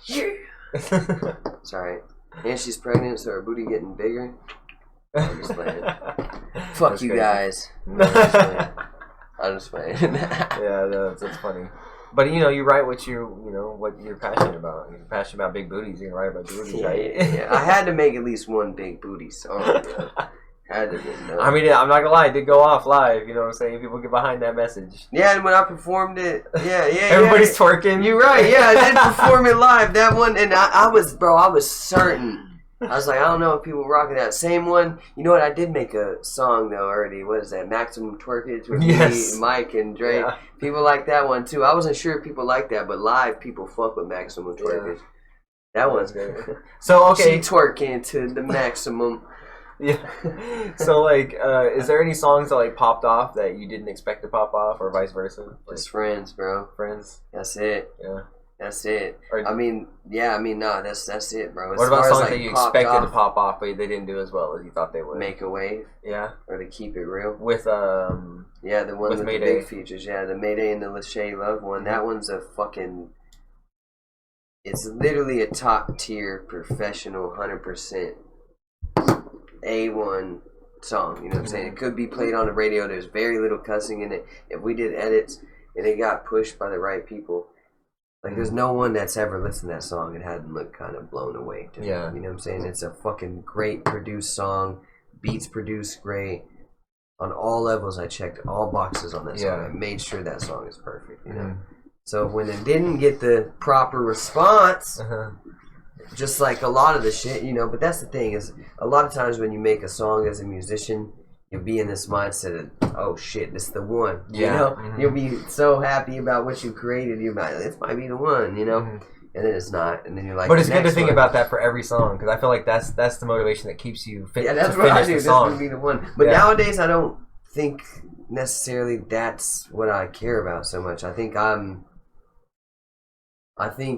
Yeah. Sorry. And she's pregnant, so her booty getting bigger. I'm just playing. Fuck that's you crazy. Guys. I'm just playing. Yeah, that's funny. But you write what what you're passionate about. You're passionate about big booties. You can write about booties, right? Yeah. I had to make at least one big booty song. Had to be done. I mean, I'm not gonna lie, it did go off live. You know what I'm saying? People get behind that message. Yeah, and when I performed it, everybody's twerking. You're right. Yeah, I did perform it live. That one, and I was certain. I was like, I don't know if people rocking that same one. You know what? I did make a song though already. What is that? Maximum Twerkage with me, Mike, and Dre. Yeah. People like that one too. I wasn't sure if people like that, but live people fuck with Maximum Twerkage. That one's good. So okay, she twerking to the maximum. Yeah. So like, is there any songs that like popped off that you didn't expect to pop off, or vice versa? Just Friends, bro. Friends. That's it. Yeah. That's it. Or, I mean, no, that's it, bro. As what about far as, songs like, that you popped expected to off, pop off, but they didn't do as well as you thought they would? Make a Wave, Yeah. or To Keep It Real. With Yeah, the one with the Mayday. big features. Yeah, the Mayday and the Lachey Love one. That one's a fucking. It's literally a top tier professional 100% A1 song. You know what I'm saying? It could be played on the radio. There's very little cussing in it. If we did edits and it got pushed by the right people, like, there's no one that's ever listened to that song and hadn't looked kind of blown away. Yeah. You know what I'm saying? It's a fucking great produced song. Beats produced great. On all levels, I checked all boxes on that song. I made sure that song is perfect, you know? So when it didn't get the proper response, just like a lot of the shit, you know, but that's the thing, is a lot of times when you make a song as a musician, you'll be in this mindset of, oh shit, this is the one. You know? You'll be so happy about what you created, you're like, this might be the one, you know? And then it's not, and then you're like, but it's good to think about that for every song, because I feel like that's the motivation that keeps you yeah, that's what I do. This would be the one. But nowadays, I don't think necessarily that's what I care about so much. I think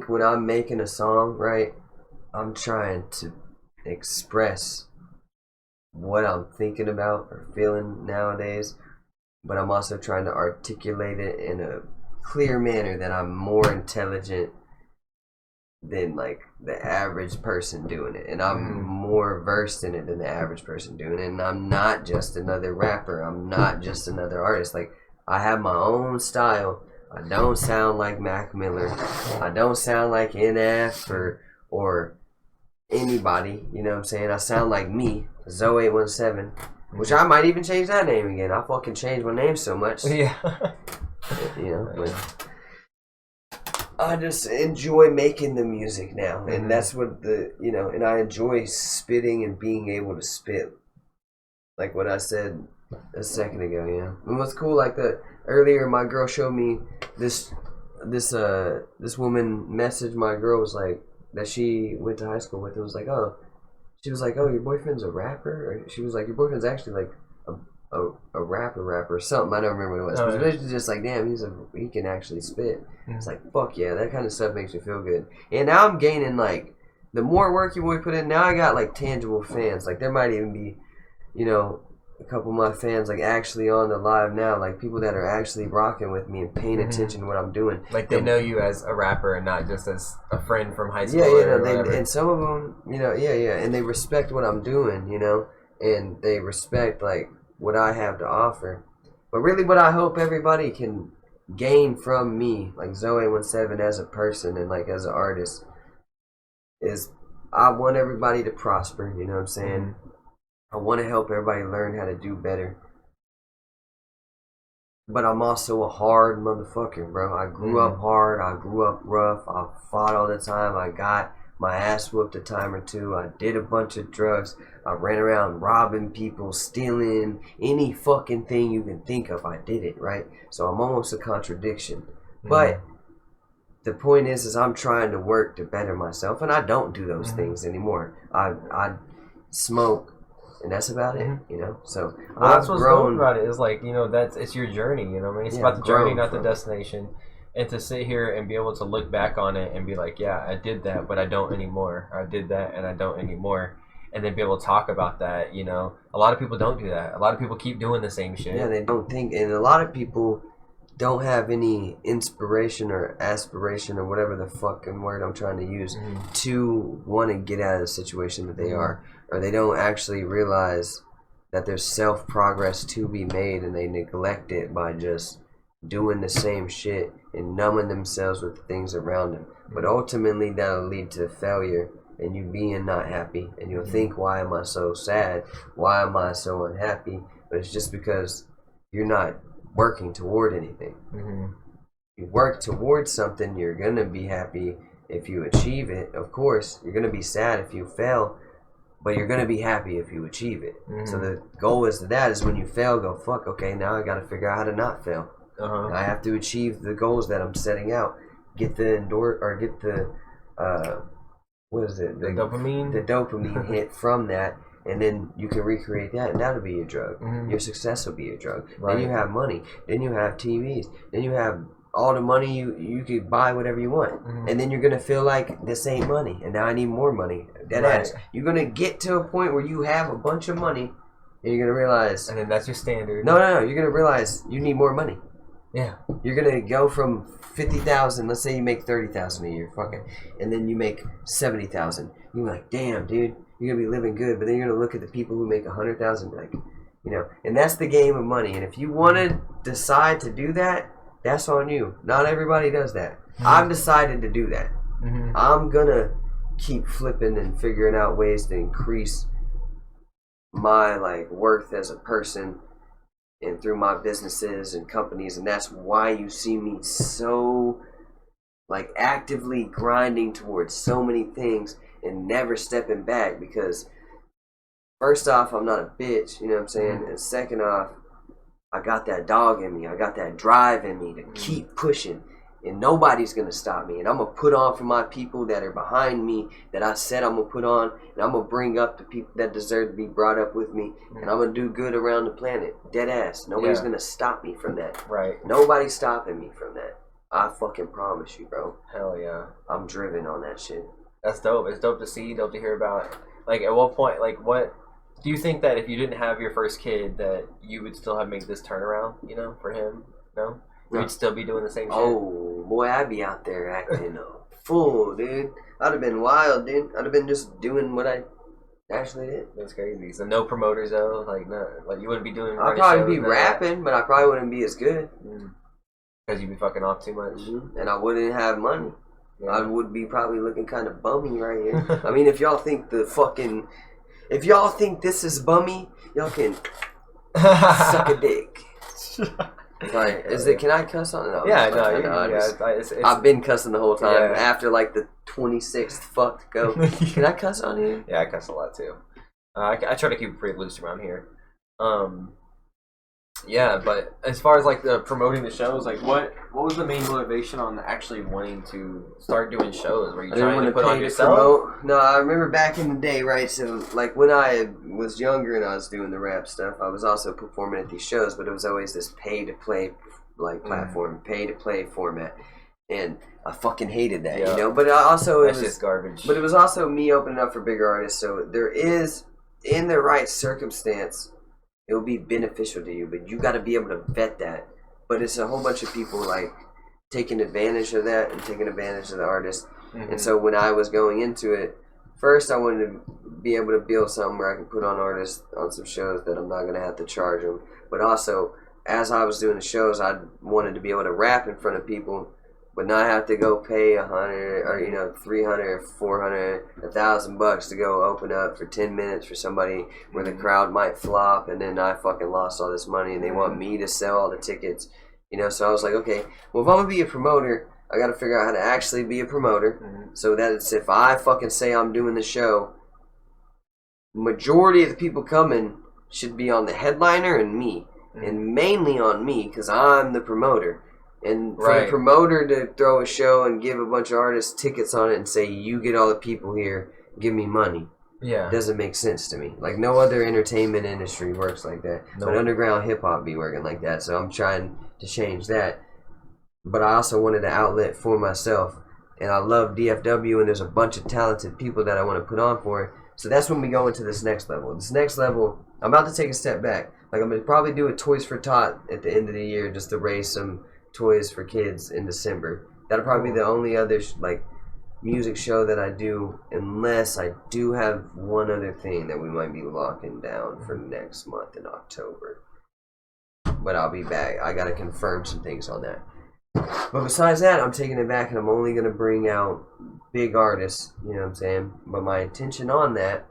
when I'm making a song, right, I'm trying to express what I'm thinking about or feeling nowadays, but I'm also trying to articulate it in a clear manner that I'm more intelligent than, like, the average person doing it, and I'm more versed in it than the average person doing it, and I'm not just another rapper, I'm not just another artist. Like, I have my own style. I don't sound like Mac Miller, I don't sound like NF or anybody, you know what I'm saying? I sound like me, Zoe817, which I might even change that name again. I fucking changed my name so much. Yeah. You know, but I just enjoy making the music now, and that's what and I enjoy spitting and being able to spit, like what I said a second ago, you know. And what's cool, like earlier my girl showed me this woman messaged my girl, was like, that she went to high school with, and was like, oh, your boyfriend's a rapper? Or she was like, your boyfriend's actually like a rapper or something. I don't remember what it was. But it was just like, damn, he can actually spit. It's like, fuck yeah, that kind of stuff makes me feel good. And now I'm gaining, like, the more work your boy put in, now I got, like, tangible fans. Like, there might even be, you know, a couple of my fans, like, actually on the live now, like, people that are actually rocking with me and paying attention to what I'm doing. Like, they know you as a rapper and not just as a friend from high school. And some of them, you know, and they respect what I'm doing, you know, and they respect, like, what I have to offer. But really what I hope everybody can gain from me, like Zoe817 as a person and, like, as an artist, is I want everybody to prosper, you know what I'm saying? I want to help everybody learn how to do better. But I'm also a hard motherfucker, bro. I grew up hard, I grew up rough, I fought all the time, I got my ass whooped a time or two, I did a bunch of drugs, I ran around robbing people, stealing, any fucking thing you can think of, I did it, right? So I'm almost a contradiction. But the point is I'm trying to work to better myself, and I don't do those things anymore. I smoke, and that's about it, you know? So that's what's grown about it, is, like, you know, it's your journey, you know what I mean? It's about the journey, not the destination. And to sit here and be able to look back on it and be like, yeah, I did that, but I don't anymore. I did that, and I don't anymore. And then be able to talk about that, you know. A lot of people don't do that. A lot of people keep doing the same shit. Yeah, they don't think, and a lot of people don't have any inspiration or aspiration or whatever the fucking word I'm trying to use to want to get out of the situation that they are. Or they don't actually realize that there's self-progress to be made, and they neglect it by just doing the same shit and numbing themselves with things around them. But ultimately that'll lead to failure and you being not happy, and you'll think, why am I so sad? Why am I so unhappy? But it's just because you're not working toward anything. You work towards something, you're gonna be happy if you achieve it. Of course, you're gonna be sad if you fail, but you're gonna be happy if you achieve it. So the goal is when you fail, go, fuck, okay, now I gotta figure out how to not fail. I have to achieve the goals that I'm setting out. Get the what is it? The dopamine? The dopamine hit from that, and then you can recreate that, and that'll be your drug. Your success will be your drug. Then you have money. Then you have TVs. Then you have all the money you could buy whatever you want, and then you're gonna feel like this ain't money, and now I need more money. Deadass. You're gonna get to a point where you have a bunch of money, and you're gonna realize, and then that's your standard. No, you're gonna realize you need more money. Yeah. You're gonna go from 50,000. Let's say you make 30,000 a year, fuck it, and then you make 70,000. You're like, damn, dude, you're gonna be living good. But then you're gonna look at the people who make 100,000, like, you know, and that's the game of money. And if you want to decide to do that, that's on you. Not everybody does that. I've decided to do that. I'm gonna keep flipping and figuring out ways to increase my like worth as a person and through my businesses and companies, and that's why you see me so like actively grinding towards so many things and never stepping back, because first off, I'm not a bitch, you know what I'm saying? And second off, I got that dog in me. I got that drive in me to keep pushing. And nobody's going to stop me. And I'm going to put on for my people that are behind me, that I said I'm going to put on. And I'm going to bring up the people that deserve to be brought up with me. And I'm going to do good around the planet. Dead ass. Nobody's going to stop me from that. Right. Nobody's stopping me from that. I fucking promise you, bro. Hell yeah. I'm driven on that shit. That's dope. It's dope to see, dope to hear about. Like, at what point, like, what... Do you think that if you didn't have your first kid, that you would still have made this turnaround, you know, for him? No? You'd still be doing the same shit? Oh, boy, I'd be out there acting a fool, dude. I'd have been wild, dude. I'd have been just doing what I actually did. That's crazy. So no promoters, though? Like, no, like you wouldn't be doing... I'd probably be rapping, but I probably wouldn't be as good. Because you'd be fucking off too much? And I wouldn't have money. Yeah. I would be probably looking kind of bummy right here. I mean, if y'all think if y'all think this is bummy, y'all can suck a dick. Like, can I cuss on it? No, yeah, no, I've been cussing the whole time. Yeah. After like the 26th fuck to go. Can I cuss on here? Yeah, I cuss a lot too. I try to keep it pretty loose around here. Yeah, but as far as like the promoting the shows, like what was the main motivation on actually wanting to start doing shows? Were you trying to put on yourself? No, I remember back in the day, right? So like when I was younger and I was doing the rap stuff, I was also performing at these shows, but it was always this pay to play like platform, pay to play format, and I fucking hated that, you know. But that's just garbage. But it was also me opening up for bigger artists, so there is, in the right circumstance, it will be beneficial to you, but you got to be able to vet that. But it's a whole bunch of people like taking advantage of that and taking advantage of the artist. And so when I was going into it, first I wanted to be able to build something where I can put on artists on some shows that I'm not going to have to charge them. But also, as I was doing the shows, I wanted to be able to rap in front of people, but not have to go pay $100 or $300, $400, $1,000 to go open up for 10 minutes for somebody where the crowd might flop, and then I fucking lost all this money, and they want me to sell all the tickets, you know. So I was like, okay, well, if I'm gonna be a promoter, I got to figure out how to actually be a promoter, so that it's, if I fucking say I'm doing the show, majority of the people coming should be on the headliner and me, and mainly on me because I'm the promoter. And for the promoter to throw a show and give a bunch of artists tickets on it and say, you get all the people here, give me money. Yeah. Doesn't make sense to me. Like, no other entertainment industry works like that. No. But underground hip-hop be working like that. So I'm trying to change that. But I also wanted an outlet for myself. And I love DFW, and there's a bunch of talented people that I want to put on for it. So that's when we go into this next level. This next level, I'm about to take a step back. Like, I'm going to probably do a Toys for Tot at the end of the year just to raise some toys for kids in December. That'll probably be the only other like music show that I do, unless I do have one other thing that we might be locking down for next month in October. But I'll be back. I gotta confirm some things on that. But besides that, I'm taking it back, and I'm only gonna bring out big artists, you know what I'm saying? But my intention on that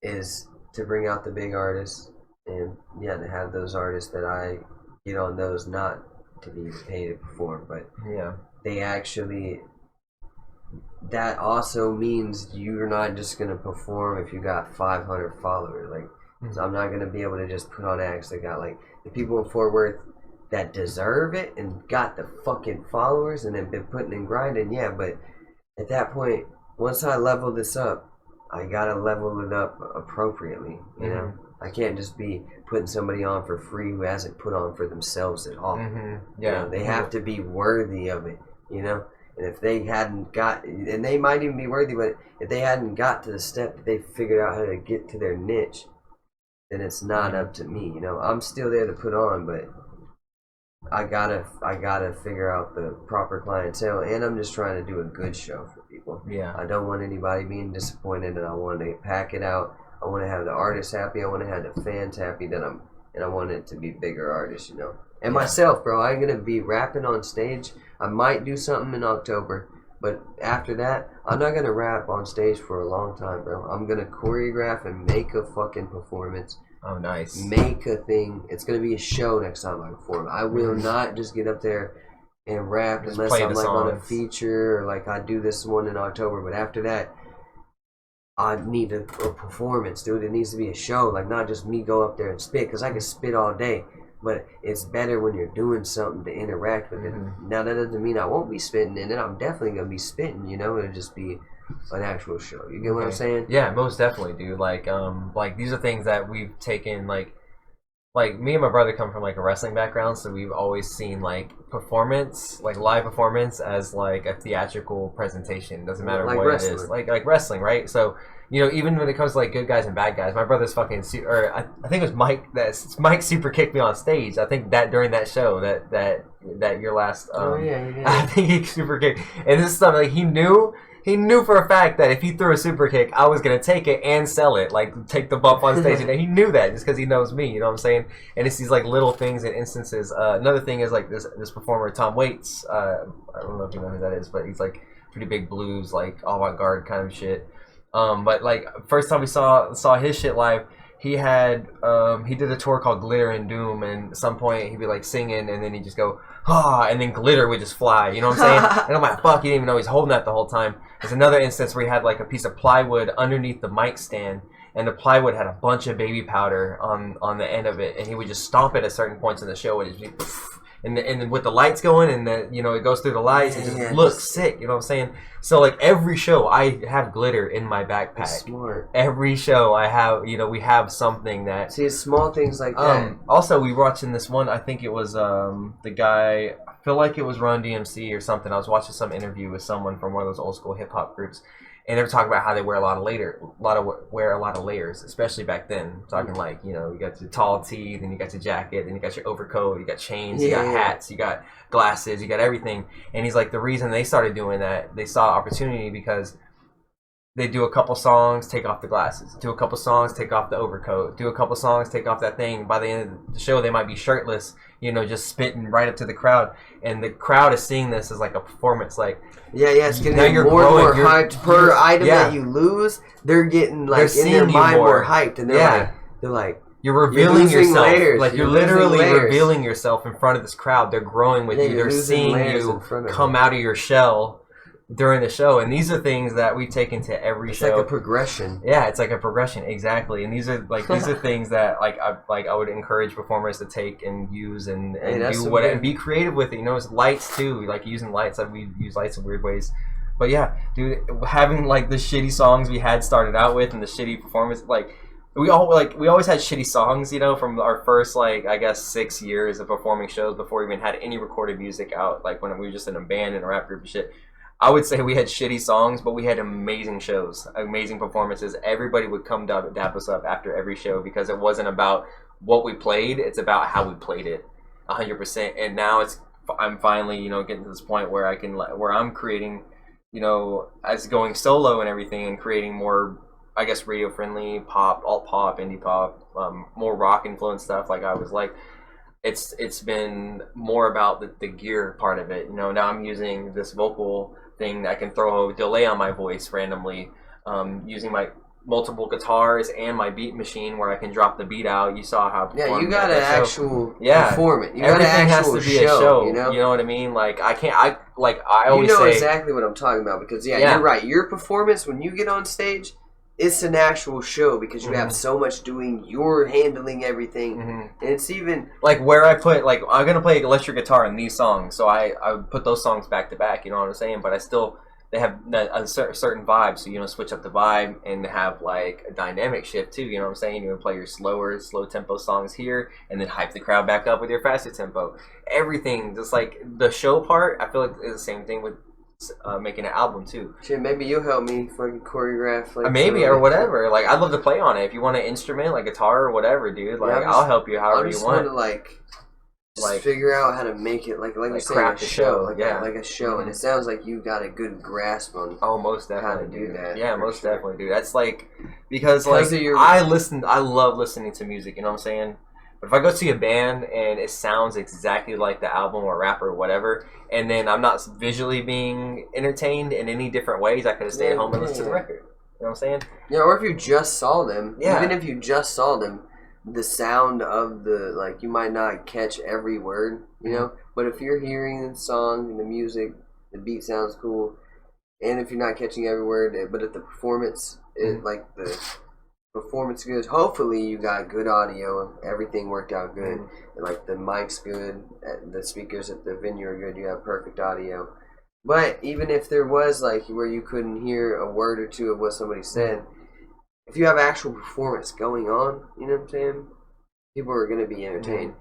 is to bring out the big artists, and to have those artists that I get on those, not to be paid to perform, but they actually, that also means you're not just going to perform if you got 500 followers. Like, so I'm not going to be able to just put on acts that got like the people in Fort Worth that deserve it and got the fucking followers and have been putting in grinding. Yeah, but at that point, once I level this up, I gotta level it up appropriately, you know. I can't just be putting somebody on for free who hasn't put on for themselves at all. Mm-hmm. Yeah, they have to be worthy of it, you know. And if they hadn't got, and they might even be worthy, but if they hadn't got to the step that they figured out how to get to their niche, then it's not up to me, you know. I'm still there to put on, but I gotta figure out the proper clientele, and I'm just trying to do a good show for people. Yeah. I don't want anybody being disappointed, and I want to pack it out. I want to have the artists happy. I want to have the fans happy. And I want it to be bigger artists, you know. And myself, bro, I'm gonna be rapping on stage. I might do something in October, but after that, I'm not gonna rap on stage for a long time, bro. I'm gonna choreograph and make a fucking performance. Oh, nice. Make a thing. It's gonna be a show next time I perform. I will not just get up there and rap Just unless play I'm the like on a songs. feature or like I do this one in October. But after that, I need a performance, dude. It needs to be a show, like not just me go up there and spit, because I can spit all day. But it's better when you're doing something to interact with it. Now that doesn't mean I won't be spitting in it. I'm definitely gonna be spitting. You know, it'll just be an actual show. You get what I'm saying? Yeah, most definitely, dude. Like these are things that we've taken, like me and my brother come from like a wrestling background, so we've always seen like performance, like live performance, as like a theatrical presentation. Doesn't matter Like what wrestling. it is, like wrestling, right? So you know, even when it comes to like good guys and bad guys, my brother's fucking I think it was Mike Mike super kicked me on stage. I think that during that show that your last I think he super kicked, and this is something like he knew for a fact that if he threw a super kick, I was gonna take it and sell it, like take the bump on stage, and he knew that just because he knows me, you know what I'm saying? And it's these like little things and instances. Another thing is like this performer Tom Waits. I don't know if you know who that is, but he's like pretty big blues, like avant-garde kind of shit. But like first time we saw his shit live, he had he did a tour called Glitter and Doom, and at some point he'd be like singing, and then he'd just go and then glitter would just fly, you know what I'm saying? And I'm like, fuck, you didn't even know he's holding that the whole time. There's another instance where he had like a piece of plywood underneath the mic stand, and the plywood had a bunch of baby powder on the end of it, and he would just stomp it at certain points in the show, and it'd just be and then with the lights going, and it goes through the lights, it just looks sick, you know what I'm saying? So like every show I have glitter in my backpack. That's smart. Every show I have, we have something that. See, it's small things like that. Also, we were watching this one. I think it was the guy. I feel like it was Run DMC or something. I was watching some interview with someone from one of those old school hip hop groups, and they were talking about how they wear a lot of layers, especially back then. Talking like you got your tall tee, then you got your jacket, then you got your overcoat, you got chains, you got hats, you got glasses, you got everything. And he's like, the reason they started doing that, they saw opportunity because they do a couple songs, take off the glasses, do a couple songs, take off the overcoat, do a couple songs, take off that thing. By the end of the show, they might be shirtless, just spitting right up to the crowd, and the crowd is seeing this as like a performance, like. It's getting now you're more and more growing, hyped per item that you lose. They're getting like They're in their seeing you mind more. more hyped, and they're like you're revealing yourself. Layers. Like you're losing literally layers. revealing yourself in front of this crowd. They're growing with you. They're seeing you come out of your shell during the show, and these are things that we take into every show. It's like a progression. Yeah, it's like a progression, exactly. And these are things that I would encourage performers to take and use and do what and be creative with it. It's lights too, like using lights. Like we use lights in weird ways. But yeah, dude, having like the shitty songs we had started out with and the shitty performance, like we always had shitty songs, from our first 6 years of performing shows before we even had any recorded music out. Like when we were just in a band and a rap group and shit. I would say we had shitty songs, but we had amazing shows, amazing performances. Everybody would come dab us up after every show because it wasn't about what we played; it's about how we played it, 100%. And now I'm finally, getting to this point where I'm creating, as going solo and everything, and creating more, I guess, radio friendly pop, alt pop, indie pop, more rock influenced stuff. Like I was like. It's been more about the gear part of it. Now I'm using this vocal thing that I can throw a delay on my voice randomly, using my multiple guitars and my beat machine where I can drop the beat out. You saw how you got to actual perform it. You Everything got has to be a show. You know what I mean? Like I can't. I always say exactly what I'm talking about because you're right. Your performance when you get on stage. It's an actual show because you have so much doing. You're handling everything, and it's even like where I put I'm gonna play electric guitar in these songs, so I put those songs back to back. You know what I'm saying? But I still they have a certain vibe, so switch up the vibe and have like a dynamic shift too. You know what I'm saying? You would play your slow tempo songs here, and then hype the crowd back up with your faster tempo. Everything, just like the show part, I feel like it's the same thing with making an album too. Shit, maybe you'll help me fucking choreograph like maybe or whatever. Like I'd love to play on it. If you want an instrument, like guitar or whatever, dude. Like I'll help you however you want. To like figure out how to make it like craft a show, like a show, and it sounds like you got a good grasp on. Oh, most definitely, how to do that. Yeah, most definitely, dude. That's like because I love listening to music. You know what I'm saying? But if I go see a band and it sounds exactly like the album or rapper or whatever, and then I'm not visually being entertained in any different ways, I could have stayed home and listened to the record. You know what I'm saying? Yeah, or if you just saw them, even if you just saw them, the sound of you might not catch every word, you know, but if you're hearing the song and the music, the beat sounds cool, and if you're not catching every word, but if the performance is the performance good, hopefully you got good audio, everything worked out good, and like the mic's good, the speakers at the venue are good, you have perfect audio. But even if there was like where you couldn't hear a word or two of what somebody said, if you have actual performance going on, you know what I'm saying? People are going to be entertained.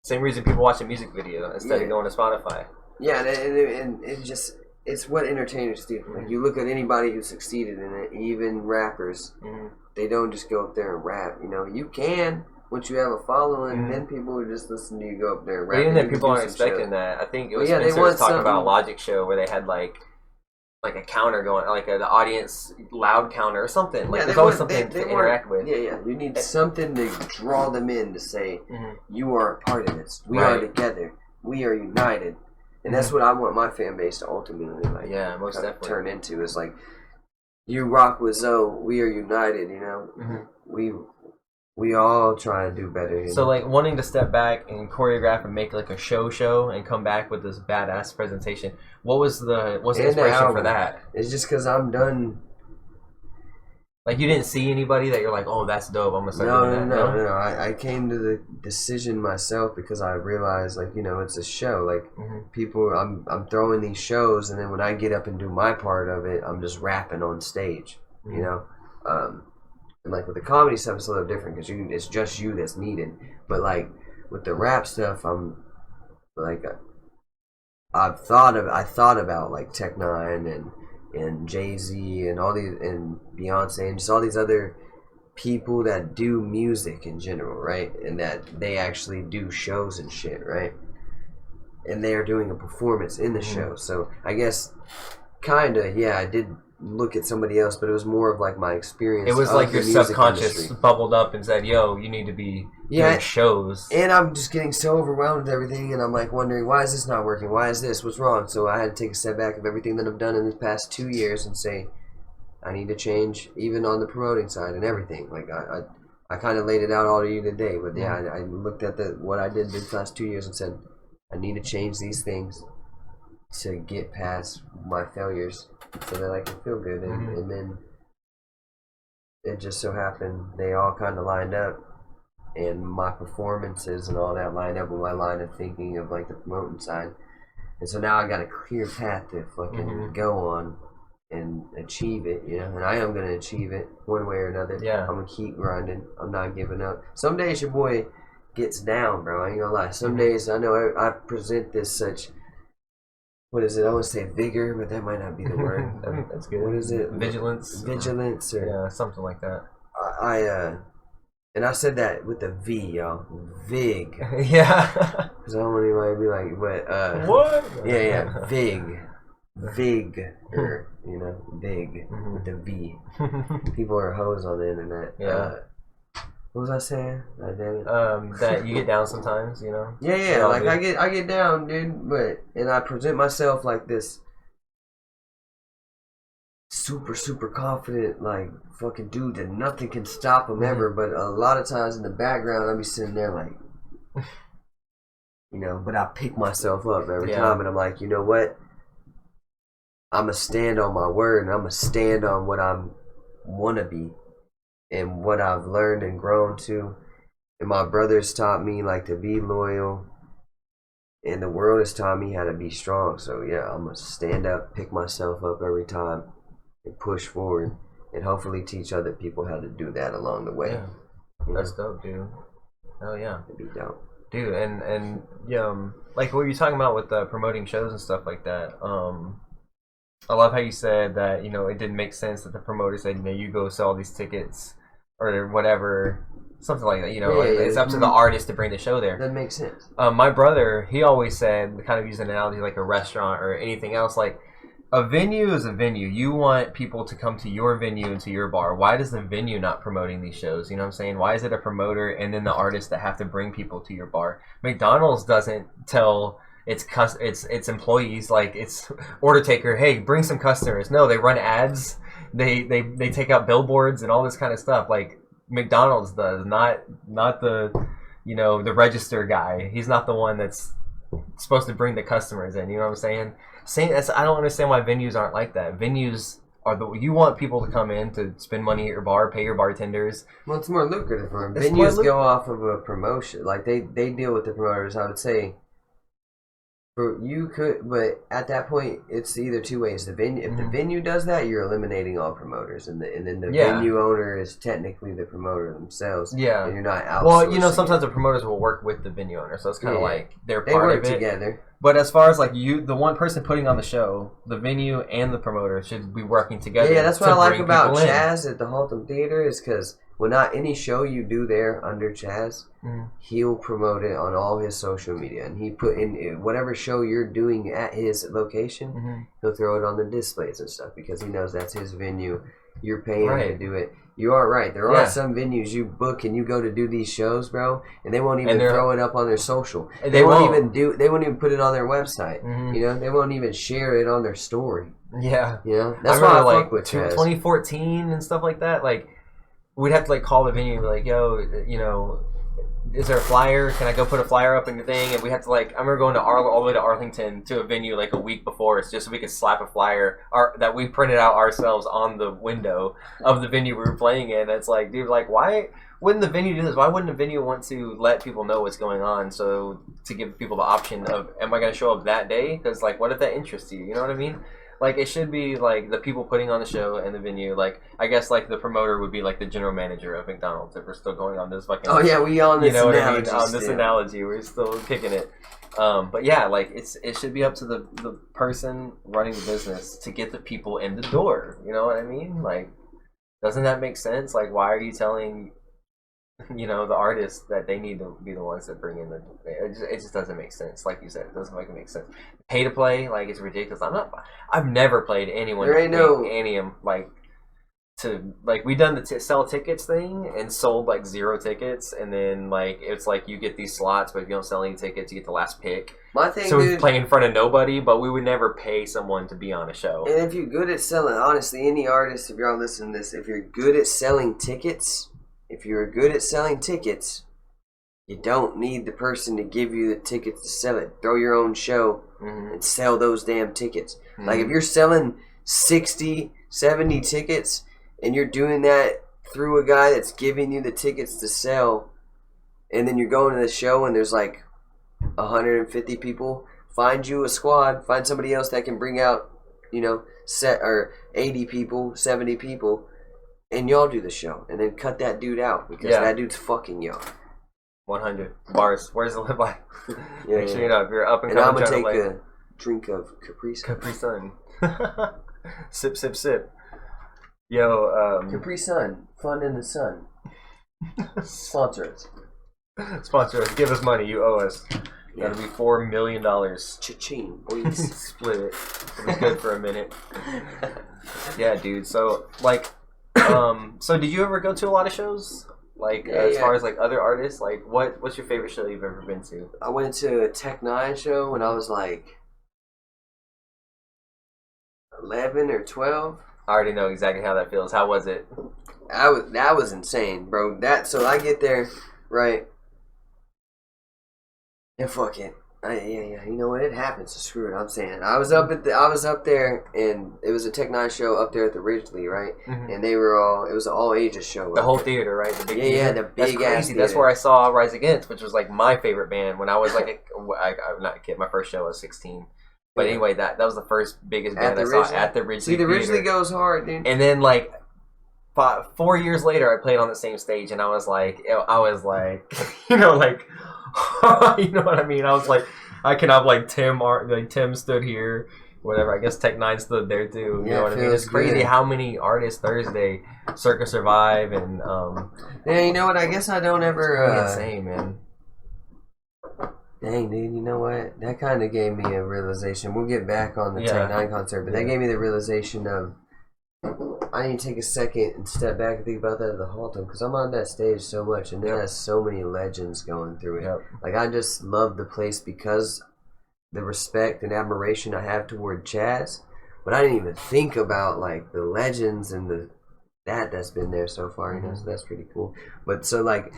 Same reason people watch a music video instead of going to Spotify. Yeah, and it's what entertainers do. Like you look at anybody who succeeded in it, even rappers, they don't just go up there and rap. You know, you can once you have a following, then people would just listen to you go up there and rap. Even that people aren't expecting that. I think it was Spencer was talking about a Logic show where they had like a counter going, like the audience loud counter or something. Like there's always something to interact with. Yeah. You need something to draw them in to say, you are a part of this. We are together. We are united. And that's what I want my fan base to ultimately most definitely turn into. Is like, you rock with Zoe. We are united. You know, we all try to do better. So like wanting to step back and choreograph and make like a show and come back with this badass presentation. What's the inspiration for that? It's just because I'm done. Like you didn't see anybody that you're like, oh, that's dope. I'm gonna start doing that. No. I came to the decision myself because I realized, like, you know, it's a show. Like people, I'm throwing these shows, and then when I get up and do my part of it, I'm just rapping on stage. You know, and like with the comedy stuff, it's a little different because it's just you that's needed. But like with the rap stuff, I'm like, I thought about like Tech-9 and Jay-Z and all these, and Beyonce and just all these other people that do music in general, right? And that they actually do shows and shit, right? And they're doing a performance in the show. So I guess kinda, I did look at somebody else, but it was more of like my experience. It was like your subconscious industry bubbled up and said, yo, you need to be doing shows. And I'm just getting so overwhelmed with everything, and I'm like wondering, why is this not working? Why is this? What's wrong? So I had to take a step back of everything that I've done in the past 2 years and say, I need to change, even on the promoting side and everything. Like I kind of laid it out all to you today, but I looked at what I did the last 2 years and said, I need to change these things to get past my failures so that I can feel good. And then it just so happened they all kind of lined up, and my performances and all that lined up with my line of thinking of like the promoting side. And so now I got a clear path to fucking go on and achieve it, you know, and I am going to achieve it one way or another. I'm going to keep grinding. I'm not giving up. Some days your boy gets down, bro. I ain't gonna lie. Some days I know I present this such, what is it? I want to say vigor, but that might not be the word. That's good. What is it? Vigilance, or something like that. And I said that with a V, y'all. Vig. Yeah. Because I don't want anybody to be like, but what? Yeah. Vig. You know, Vig with the V. People are hoes on the internet. Yeah. What was I saying? That you get down sometimes, you know. Yeah. Like I get down, dude. And I present myself like this super confident, like fucking dude that nothing can stop him ever. But a lot of times in the background, I'll be sitting there like, you know. But I pick myself up every time, and I'm like, you know what? I'm gonna stand on my word, and I'm gonna stand on what I wanna be. And what I've learned and grown to, and my brothers taught me like to be loyal, And the world has taught me how to be strong. So yeah, I'm gonna stand up, pick myself up every time, and push forward, and hopefully teach other people how to do that along the way. Yeah. That's dope, dude. Hell yeah. It'd be dope. Dude, and like what you're talking about with promoting shows and stuff like that. I love how you said that, you know, it didn't make sense that the promoter said, you know, you go sell these tickets or whatever, something like that. You know, Yeah, it's up to the artist to bring the show there. That makes sense. My brother, he always said, kind of use an analogy like a restaurant or anything else, like a venue is a venue. You want people to come to your venue and to your bar. Why does the venue not promoting these shows? You know what I'm saying? Why is it a promoter and then the artist that have to bring people to your bar? McDonald's doesn't tell its employees, like its order taker, hey, bring some customers. No, they run ads. They take out billboards and all this kind of stuff. Like McDonald's does, not the, you know, the register guy. He's not the one that's supposed to bring the customers in. You know what I'm saying? I don't understand why venues aren't like that. Venues are you want people to come in to spend money at your bar, pay your bartenders. Well, it's more lucrative for them. Venues go off of a promotion. Like they deal with the promoters. I would say. You could, but at that point, it's either two ways. The venue, if the venue does that, you're eliminating all promoters, and then the venue owner is technically the promoter themselves. Yeah, and you're not outsourcing. Well, you know, sometimes the promoters will work with the venue owner, so it's kind of like they're part of it. They work together. But as far as like the one person putting on the show, the venue and the promoter should be working together. Yeah, that's what I like about Chaz at the Haltom Theater is because when not any show you do there under Chaz, he'll promote it on all his social media, and he put in whatever show you're doing at his location, he'll throw it on the displays and stuff because he knows that's his venue. You're paying to do it. You are right. There are some venues you book and you go to do these shows, bro, and they won't even throw it up on their social. They won't even put it on their website. You know, they won't even share it on their story. Yeah. You know, that's why I fuck with Chaz. 2014 and stuff like that. Like, we'd have to like call the venue and be like, yo, you know, is there a flyer? Can I go put a flyer up in your thing? And we have to like, I remember going to all the way to Arlington to a venue like a week before, it's just so we could slap a flyer that we printed out ourselves on the window of the venue we were playing in. It's like, dude, like, why wouldn't the venue do this? Why wouldn't a venue want to let people know what's going on? So to give people the option of, am I going to show up that day? Because like, what if that interests you? You know what I mean? Like, it should be, like, the people putting on the show and the venue. Like, I guess, like, the promoter would be, like, the general manager of McDonald's if we're still going on this fucking... Oh, yeah, we on this analogy. You know what I mean? On this analogy. We're still kicking it. But, yeah, like, it should be up to the person running the business to get the people in the door. You know what I mean? Like, doesn't that make sense? Like, why are you telling... you know, the artists that they need to be the ones that bring in it just doesn't make sense. Like you said, it doesn't make sense. Pay to play, like, it's ridiculous. I've never played anyone we done the sell tickets thing and sold like 0 tickets, and then like it's like you get these slots, but if you don't sell any tickets, you get the last pick. My thing, so we play in front of nobody, but we would never pay someone to be on a show. And if you're good at selling, honestly, any artist, if you're all listening to this, if you're good at selling tickets. If you're good at selling tickets, you don't need the person to give you the tickets to sell it. Throw your own show and sell those damn tickets. Like, if you're selling 60, 70 tickets and you're doing that through a guy that's giving you the tickets to sell, and then you're going to the show and there's like 150 people, find you a squad, find somebody else that can bring out, you know, 80 people, 70 people, and y'all do the show, and then cut that dude out because that dude's fucking y'all. 100 bars. Where's the live like? Make sure you know if you're up and coming. I'm gonna take a drink of Capri Sun. Capri Sun. Sip, sip, sip. Yo, Capri Sun, fun in the sun. Sponsor us. Sponsor us. Give us money. You owe us. Gotta be $4 million. Cha-ching, boys. Split it. It was good for a minute. Yeah, dude. So like. So did you ever go to a lot of shows? Like, as far as, like, other artists? Like, what's your favorite show you've ever been to? I went to a Tech Nine show when I was, like, 11 or 12. I already know exactly how that feels. How was it? That was insane, bro. So I get there, right? And fuck it. Yeah. You know what? It happens. So screw it. I'm saying I was up there, and it was a Tech Nine show up there at the Ridgely, right? Mhm. And they were all. It was an all ages show. The whole theater, right? The big yeah, theater. the big That's ass crazy. theater. That's where I saw Rise Against, which was like my favorite band when I was like I'm not a kid. My first show was 16. But anyway, that was the first biggest band I saw at the Ridgely. See, the Theater. Ridgely goes hard, dude. And then like 4 years later, I played on the same stage, and I was like, you know, like, you know what I mean? I was like, I can have like Tim stood here, whatever. I guess Tech Nine stood there too. You know what I mean? It's crazy how many artists Thursday, Circa Survive, and yeah, you know what? I guess I don't ever. Insane, man. Dang, dude, you know what? That kind of gave me a realization. We'll get back on the Tech Nine concert, but that gave me the realization of I need to take a second and step back and think about that at the Haltom, because I'm on that stage so much, and it has so many legends going through it. Yep. Like, I just love the place because the respect and admiration I have toward Chaz, but I didn't even think about, like, the legends and that's been there so far, you know, so that's pretty cool. But, so, like,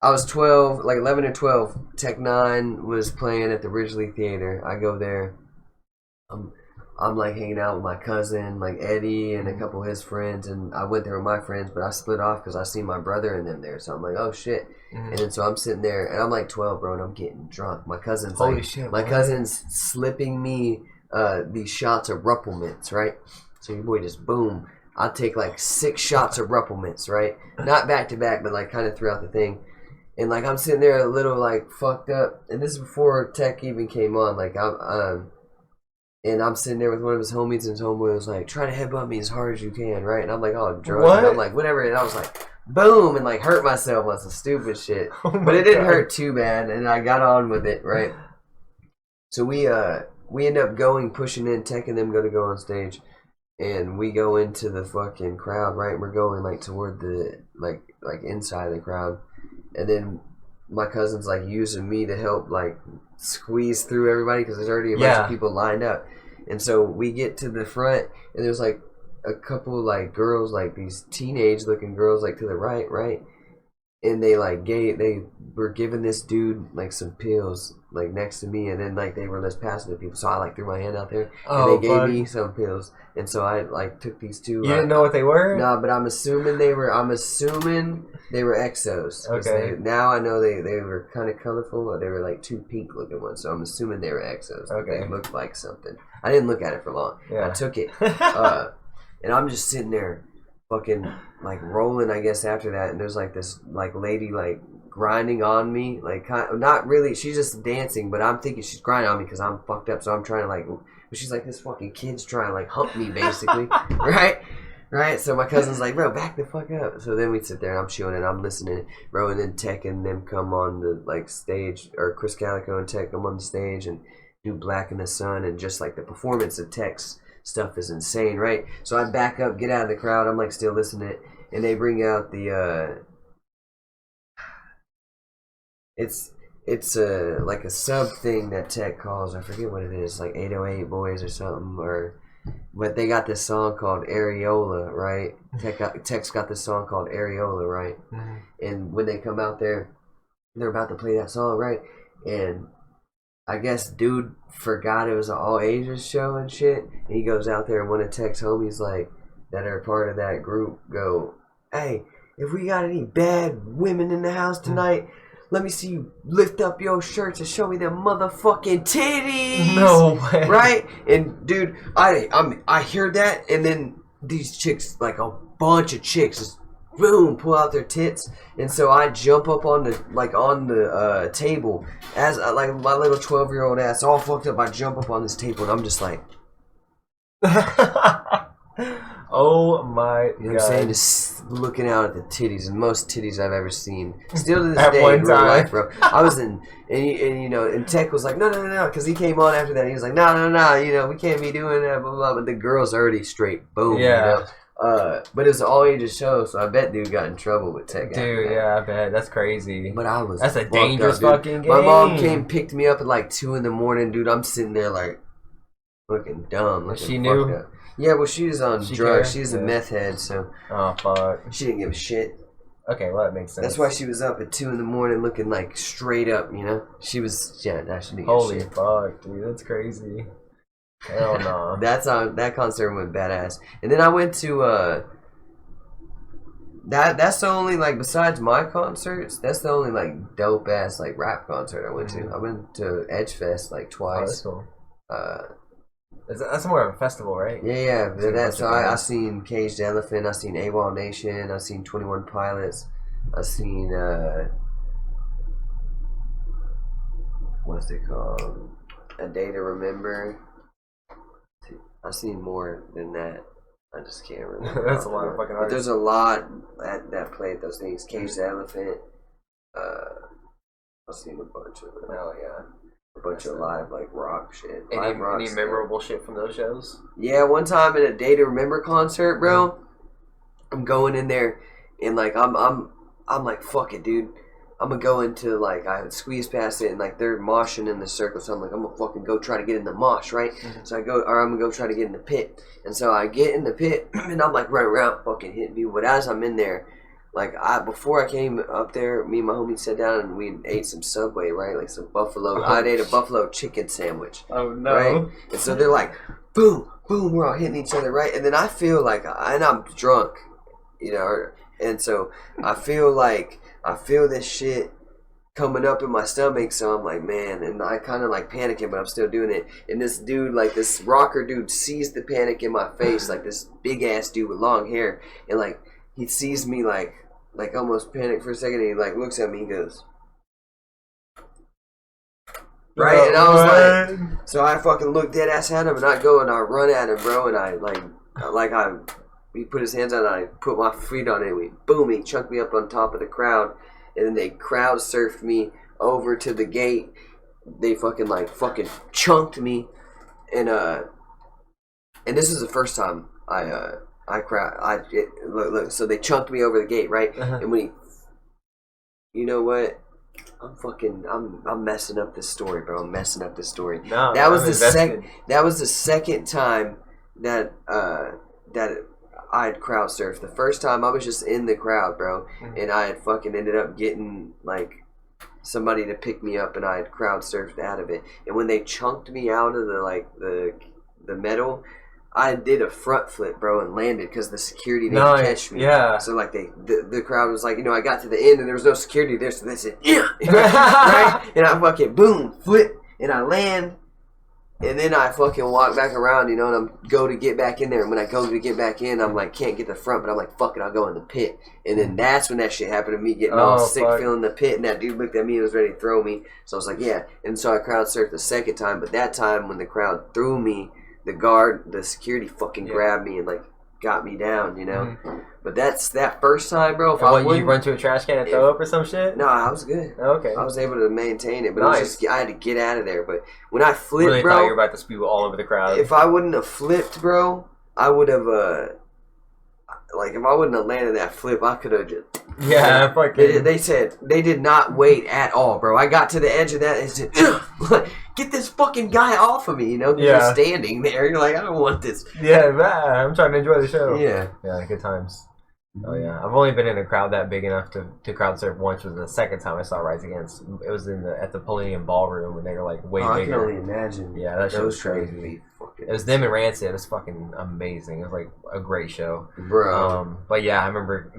I was 12, like 11 or 12. Tech Nine was playing at the Ridgely Theater. I go there. I'm like hanging out with my cousin, like Eddie, and a couple of his friends, and I went there with my friends, but I split off because I see my brother and them there. So I'm like, oh shit. And then so I'm sitting there, and I'm like 12, bro, and I'm getting drunk. My cousin's cousin's slipping me these shots of Ruppelmints, right? So your boy just boom. I'll take like 6 shots of Ruppelmints, right? Not back to back, but like kind of throughout the thing. And like I'm sitting there a little like fucked up, and this is before Tech even came on. Like I'm sitting there with one of his homies, and his homeboy was like, try to headbutt me as hard as you can, right? And I'm like, oh, drunk. What? And I'm like, whatever. And I was like, boom, and like hurt myself on some stupid shit. But it didn't hurt too bad, and I got on with it, right? So we end up pushing in, Tech and them go on stage, and we go into the fucking crowd, right? We're going like toward the like inside of the crowd, and then my cousin's like using me to help like squeeze through everybody because there's already a bunch of people lined up. And so we get to the front, and there's like a couple like girls, like these teenage looking girls, like to the right, and they were giving this dude like some pills like next to me, and then like they were just passing to people. So I like threw my hand out there, and they gave me some pills, and so I like took these two. You didn't know what they were? No, but I'm assuming they were Exos. Okay. Now I know they were kind of colorful, but they were like 2 pink looking ones. So I'm assuming they were Exos. Okay. They looked like something. I didn't look at it for long. Yeah. I took it, and I'm just sitting there, fucking like rolling. I guess after that, and there's like this like lady like grinding on me, like not really. She's just dancing, but I'm thinking she's grinding on me because I'm fucked up. So I'm trying to like. But she's like, this fucking kid's trying to like hump me, basically, right? So my cousin's like, bro, back the fuck up. So then we sit there and I'm chilling and I'm listening, bro. And then Tech and them come on the like stage, or Chris Calico and Tech come on the stage and do Black in the Sun, and just like the performance of Tech's stuff is insane, right? So I back up, get out of the crowd. I'm like still listening, and they bring out the It's like a sub thing that Tech calls, I forget what it is, like 808 Boys or something, but they got this song called Areola, right? Tech's got this song called Areola, right? Mm-hmm. And when they come out there, they're about to play that song, right? And I guess dude forgot it was an all ages show and shit, and he goes out there, and one of Tech's homies like that are part of that group go, hey, if we got any bad women in the house tonight, let me see you lift up your shirts and show me them motherfucking titties. No way. Right? And dude, I hear that, and then these chicks, like a bunch of chicks, just boom, pull out their tits, and so I jump up on the table as like my little 12-year-old ass, all fucked up. I jump up on this table, and I'm just like. Oh my god. You know what I'm saying? Just looking out at the titties, and most titties I've ever seen. Still to this At day one in real time. life, bro. I was in, and Tech was like, no, because he came on after that. He was like, no, we can't be doing that, blah, blah, but the girl's already straight, boom, Yeah. But it was an all ages show, so I bet dude got in trouble with Tech. Dude, yeah, I bet. That's crazy. But I was That's a dangerous fucking game. My mom picked me up at like 2 a.m, dude. I'm sitting there like looking dumb. Looking She knew? Up. Yeah, well, she was on drugs. cared? She's a meth head, so. Oh, fuck. She didn't give a shit. Okay, well that makes sense. That's why she was up at 2 a.m. looking like straight up, you know? She was, that should be Holy shit. fuck, dude, that's crazy. Hell no. That concert went badass. And then I went to, that's the only, like, besides my concerts, that's the only, like, dope-ass, like, rap concert I went to. I went to Edgefest, like, Oh, that's twice. cool. That's more of a festival, right? Yeah. So That's so I bands. seen Caged Elephant. I seen AWOL Nation. I seen 21 Pilots. I seen what's it called? A Day to Remember. I seen more than that. I just can't remember. That's a lot of fucking But artists. there's a lot that played those things. Caged Elephant. I've seen a bunch of them. Hell yeah. A bunch of live like rock shit. Any Live rock stuff. memorable shit from those shows? Yeah, one time at a Day to Remember concert, bro. I'm going in there and like I'm like, fuck it, dude. I'm gonna go into like I squeeze past it and like they're moshing in the circle, so I'm like, I'm gonna fucking go try to get in the mosh, right? So I'm gonna go try to get in the pit. And so I get in the pit and I'm like running around fucking hitting people. But as I'm in there, like before I came up there, me and my homie sat down and we ate some Subway, right? Like some buffalo. I ate a buffalo chicken sandwich. Oh no. Right? And so they're like, boom, boom, we're all hitting each other, right? And then I feel like, and I'm drunk, you know, and so I feel this shit coming up in my stomach, so I'm like, man, and I kind of like panicking, but I'm still doing it. And this dude, like this rocker dude, sees the panic in my face, like this big ass dude with long hair, and like he sees me like almost panic for a second, and he like looks at me, and goes, right, and I was like, so I fucking look dead ass at him, and I go and I run at him, bro, and I he put his hands on it, and I put my feet on it, and he chunked me up on top of the crowd, and then they crowd surfed me over to the gate. They fucking chunked me, and this is the first time look, so they chunked me over the gate, right? And when you know what? I'm messing up this story, bro. I'm messing up this story. No, that was the second time that I had crowd surfed. The first time I was just in the crowd, bro, and I had fucking ended up getting like somebody to pick me up, and I had crowd surfed out of it. And when they chunked me out of the metal, I did a front flip, bro, and landed because the security didn't catch me. Yeah. So like the crowd was like, you know, I got to the end and there was no security there, so they said, yeah, right? And I fucking boom, flip, and I land, and then I fucking walk back around, you know, and I'm go to get back in there. And when I go to get back in, I'm like, can't get the front, but I'm like, fuck it, I'll go in the pit. And then that's when that shit happened to me, getting all sick, feeling the pit, and that dude looked at me and was ready to throw me. So I was like, yeah. And so I crowd surfed the second time, but that time when the crowd threw me, the security fucking grabbed me and like got me down, you know. But that's that first time, bro. You run to a trash can and throw up or some shit? No, I was good. Okay. I was able to maintain it, but it was just I had to get out of there. But when I flipped, really bro, thought you were about to spew all over the crowd. If I wouldn't have flipped, bro, I would have if I wouldn't have landed that flip, I could have just. Yeah, fucking. They said they did not wait at all, bro. I got to the edge of that and said, get this fucking guy off of me, you know? You're standing there. You're like, I don't want this. Yeah, man, I'm trying to enjoy the show. Yeah. Yeah, good times. Oh, yeah. I've only been in a crowd that big enough to crowd surf once. Was the second time I saw Rise Against. It was at the Palladium Ballroom when they were like way bigger. I can only imagine. Yeah, that shit was crazy. It was them and Rancid. It was fucking amazing. It was like a great show, bro. But yeah, I remember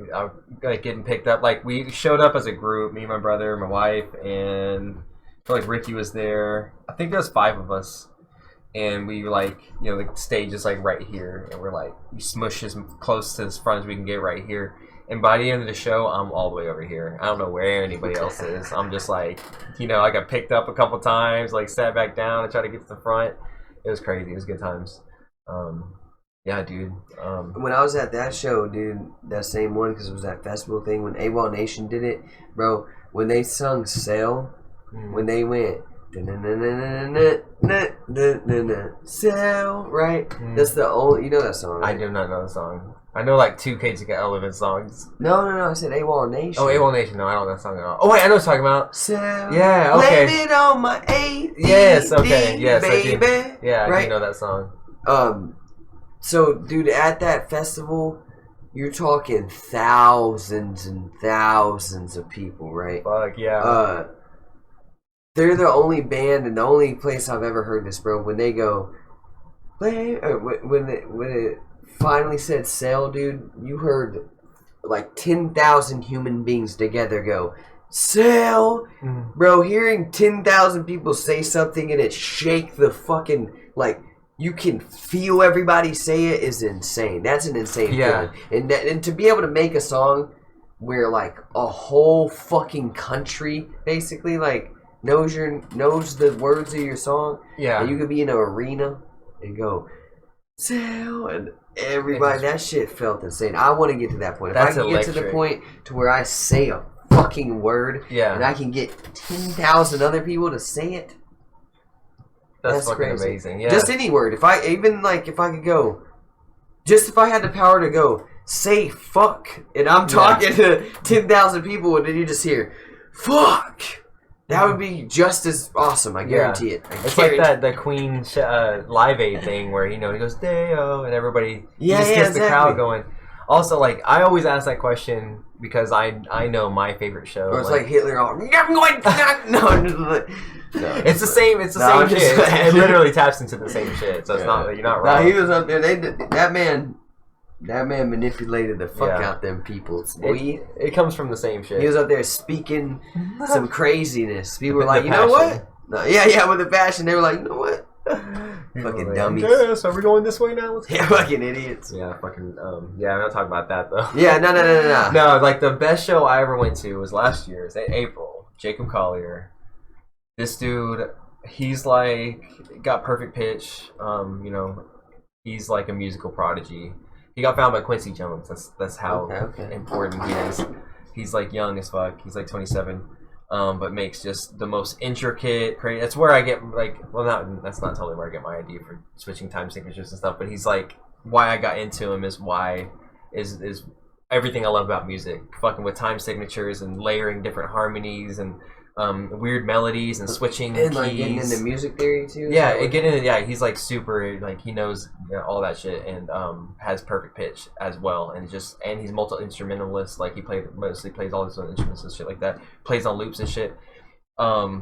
getting picked up. Like we showed up as a group, me, my brother, my wife, and I feel like Ricky was there. I think there was 5 of us, and we the stage is like right here, and we're like we smush as close to the front as we can get right here. And by the end of the show, I'm all the way over here. I don't know where anybody else is. I'm just like, I got picked up a couple times, like sat back down and tried to get to the front. It was crazy. It was good times. Yeah, dude. When I was at that show, dude, that same one, because it was that festival thing, when AWOL Nation did it, bro, when they sung Sail, when they went, Sail, right? That's the only, you know that song, right? I do not know the song. I know like 2 KZK Element songs. No, I said AWOL Nation. Oh, AWOL Nation. No, I don't know that song at all. Oh, wait, I know what you're talking about. Sail. Yeah, okay. Blame it on my ADD, yes, okay. Yes, baby. I right? do know that song. So, dude, at that festival, you're talking thousands and thousands of people, right? Fuck yeah. They're the only band and the only place I've ever heard this, bro. When they go, when it finally said "sail," dude, you heard like 10,000 human beings together go "sail," bro. Hearing 10,000 people say something and it shake the fucking like. You can feel everybody say it is insane. That's an insane feeling. And to be able to make a song where like a whole fucking country basically like knows the words of your song. Yeah. And you could be in an arena and go sail and everybody that shit felt insane. I want to get to that point. If I can get to the point to where I say a fucking word and I can get 10,000 other people to say it. That's fucking crazy. amazing. Yeah. Just any word. If I could go, just if I had the power to go, say fuck, and I'm talking to 10,000 people, and then you just hear fuck, that would be just as awesome. I guarantee it. It's like the Queen Live Aid thing where he goes Deo, and everybody just gets the crowd going. Also, like I always ask that question because I know my favorite show. Or it's like Hitler. No, it's the same. It's the same shit. It literally taps into the same shit. So it's not. You're not wrong. No, he was up there. That man manipulated the fuck out them people. It comes from the same shit. He was up there speaking some craziness. People were like, you know what? No, yeah, with the passion. They were like, you know what? Fucking dummies. Yes, are we going this way now? Yeah, fucking idiots. Yeah, fucking. Yeah, I'm not talking about that though. Yeah, no. No, like the best show I ever went to was last year. It's in April. Jacob Collier. This dude, he's like got perfect pitch. He's like a musical prodigy. He got found by Quincy Jones. That's how important he is. He's like young as fuck. He's like 27, but makes just the most intricate, crazy. That's where I get like, that's not totally where I get my idea for switching time signatures and stuff. But he's like, why I got into him is everything I love about music. Fucking with time signatures and layering different harmonies and weird melodies and switching and keys. like getting into music theory too. He's like super like he knows all that shit and has perfect pitch as well and he's multi-instrumentalist. Like he mostly plays all his own instruments and shit like that. Plays on loops and shit.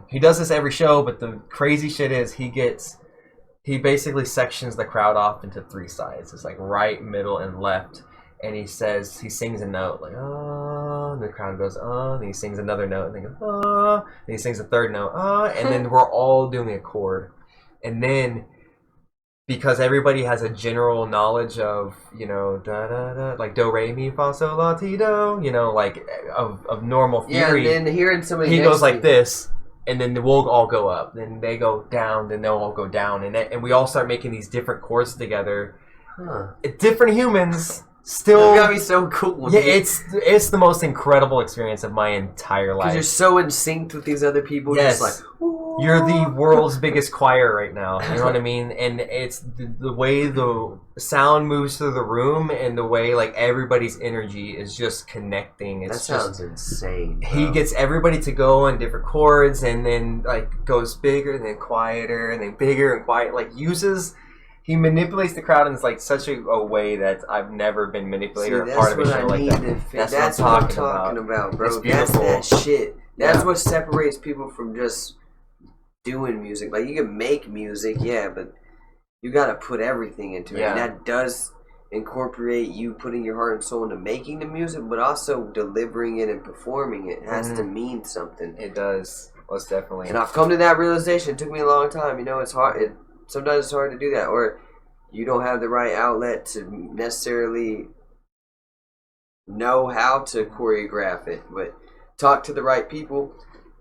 He does this every show, but the crazy shit is he basically sections the crowd off into three sides. It's like right, middle, and left. And he sings a note like and the crowd goes and he sings another note and they go and he sings a third note and then we're all doing a chord, and then because everybody has a general knowledge of da da da like do re mi fa sol la ti do like of normal theory. Yeah, and then hearing somebody he goes like this. And then we'll all go up. Then they go down. Then they'll all go down. And we all start making these different chords together. Different humans. Still, that got me so cool. Yeah, it's the most incredible experience of my entire life. Because you're so in sync with these other people. Yes, just like you're the world's biggest choir right now. You know what I mean? And it's the way the sound moves through the room and the way like everybody's energy is just connecting. That sounds insane. Bro. He gets everybody to go on different chords and then like goes bigger and then quieter and then bigger and quiet. Like he manipulates the crowd in like such a way that I've never been manipulated or part of a show like that. That's what I'm talking about, bro. It's beautiful. That's that shit. That's what separates people from just doing music. Like you can make music, but you gotta put everything into it. And that does incorporate you putting your heart and soul into making the music, but also delivering it and performing it. It has to mean something. It does. Most definitely. And I've come to that realization. It took me a long time. It's hard. Sometimes it's hard to do that, or you don't have the right outlet to necessarily know how to choreograph it. But talk to the right people,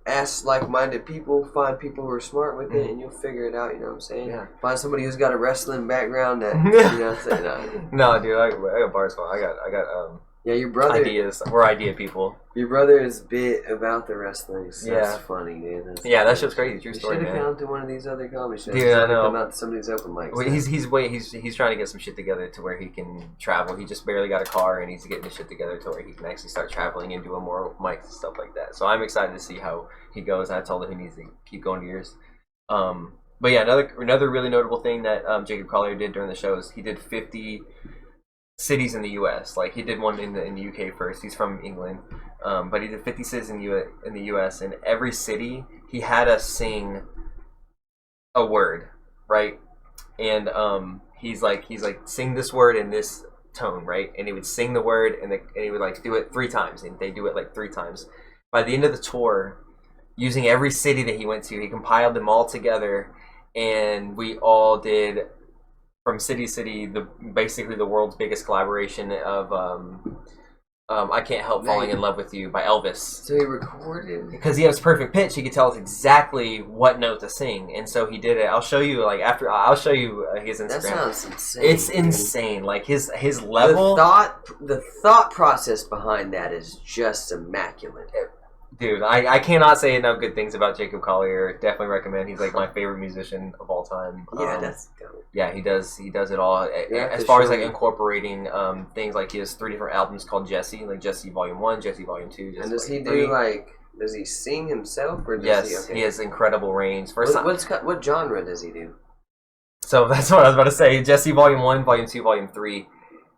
ask like-minded people, find people who are smart with it, and you'll figure it out. You know what I'm saying? Yeah. Find somebody who's got a wrestling background that you know what I'm saying. No, dude, I got bars. I got your brother. Ideas. We're idea people. Your brother is bit about the wrestling. So that's funny, dude. That shit's crazy. True story, man. Should have come to one of these other comedy shows. Dude, I know. About some of these open mics. Well, he's trying to get some shit together to where he can travel. He just barely got a car, and he's getting his shit together to where he can actually start traveling and doing more open mics and stuff like that. So I'm excited to see how he goes. I told him he needs to keep going to yours. But yeah, another really notable thing that Jacob Collier did during the show is he did 50 cities in the U.S. Like he did one in the UK first. He's from England, but he did 50 cities in the U.S. And every city he had us sing a word, right? And he's like sing this word in this tone, right? And he would sing the word and he would like do it 3 times, and they do it like 3 times. By the end of the tour, using every city that he went to, he compiled them all together, and we all did from city to city basically the world's biggest collaboration of I Can't Help Falling in Love with You by Elvis. So he recorded because he has perfect pitch. He could tell us exactly what note to sing, and so he did it. I'll show you I'll show you his Instagram. That sounds insane. It's dude. insane. Like his level. The thought process behind that is just immaculate. Dude, I cannot say enough good things about Jacob Collier. Definitely recommend. He's like my favorite musician of all time. Yeah, that's dope. Yeah, he does it all. Yeah, as far as like incorporating things, like he has 3 different albums called Jesse, like Jesse Volume 1, Jesse Volume 2, Jesse And does he Volume 3. do like? Does he sing himself or does Yes, he? Okay. he has incredible range. What genre does he do? So that's what I was about to say. Jesse Volume 1, Volume 2, Volume 3.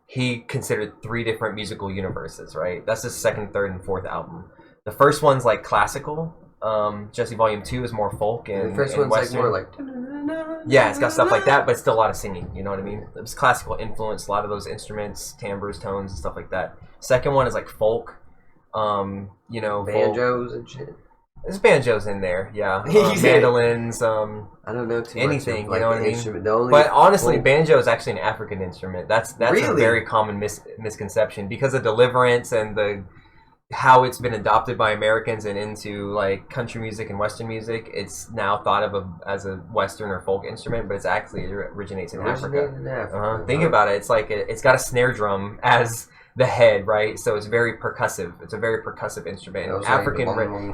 He considered 3 different musical universes, right? That's his 2nd, 3rd, and 4th album. The first one's like classical. Jesse Volume 2 is more folk and the first and one's Western. like more like. Yeah, it's got stuff like that, but it's still a lot of singing. You know what I mean? It's classical influence, a lot of those instruments, timbres, tones, and stuff like that. Second one is like folk. You know, Banjos folk. and shit. There's banjos in there, yeah. Mandolins. I don't know too anything, much. you know what I mean? Instrument. The only But honestly, folk- banjo is actually an African instrument. That's Really? a very common misconception because of deliverance and how it's been adopted by Americans and into like country music and Western music. It's now thought of as a Western or folk instrument, but it originates in Africa. Think about it. It's like it's got a snare drum as the head, right? So it's very percussive. It's a very percussive instrument. African,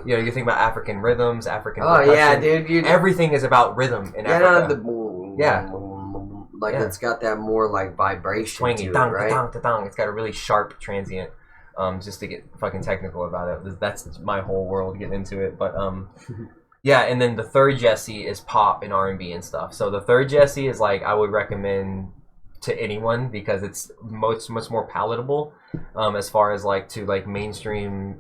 you know, you think about African rhythms, African. Oh percussion. yeah, dude. Everything is about rhythm in Africa. Like it's got that more like vibration Twangy, to dong, it, right? dong, dong. It's got a really sharp transient. Just to get fucking technical about it, that's my whole world getting into it. But yeah, and then the third Jesse is pop and R&B and stuff. So the third Jesse is like I would recommend to anyone because it's much more palatable as far as like to like mainstream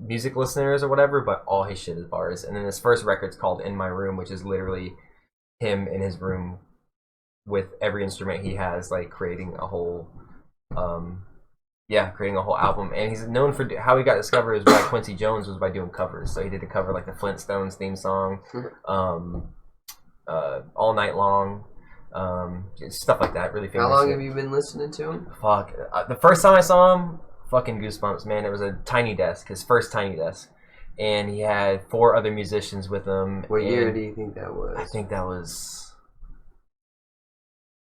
music listeners or whatever. But all his shit is bars. And then his first record's called In My Room, which is literally him in his room with every instrument he has, like creating a whole. Creating a whole album, and he's known for how he got discovered is by Quincy Jones was by doing covers. So he did a cover like the Flintstones theme song, All Night Long, stuff like that. Really famous. How long have you been listening to him? Fuck, the first time I saw him, fucking goosebumps, man. It was a tiny desk, his first tiny desk, and he had 4 other musicians with him. What year do you think that was? I think that was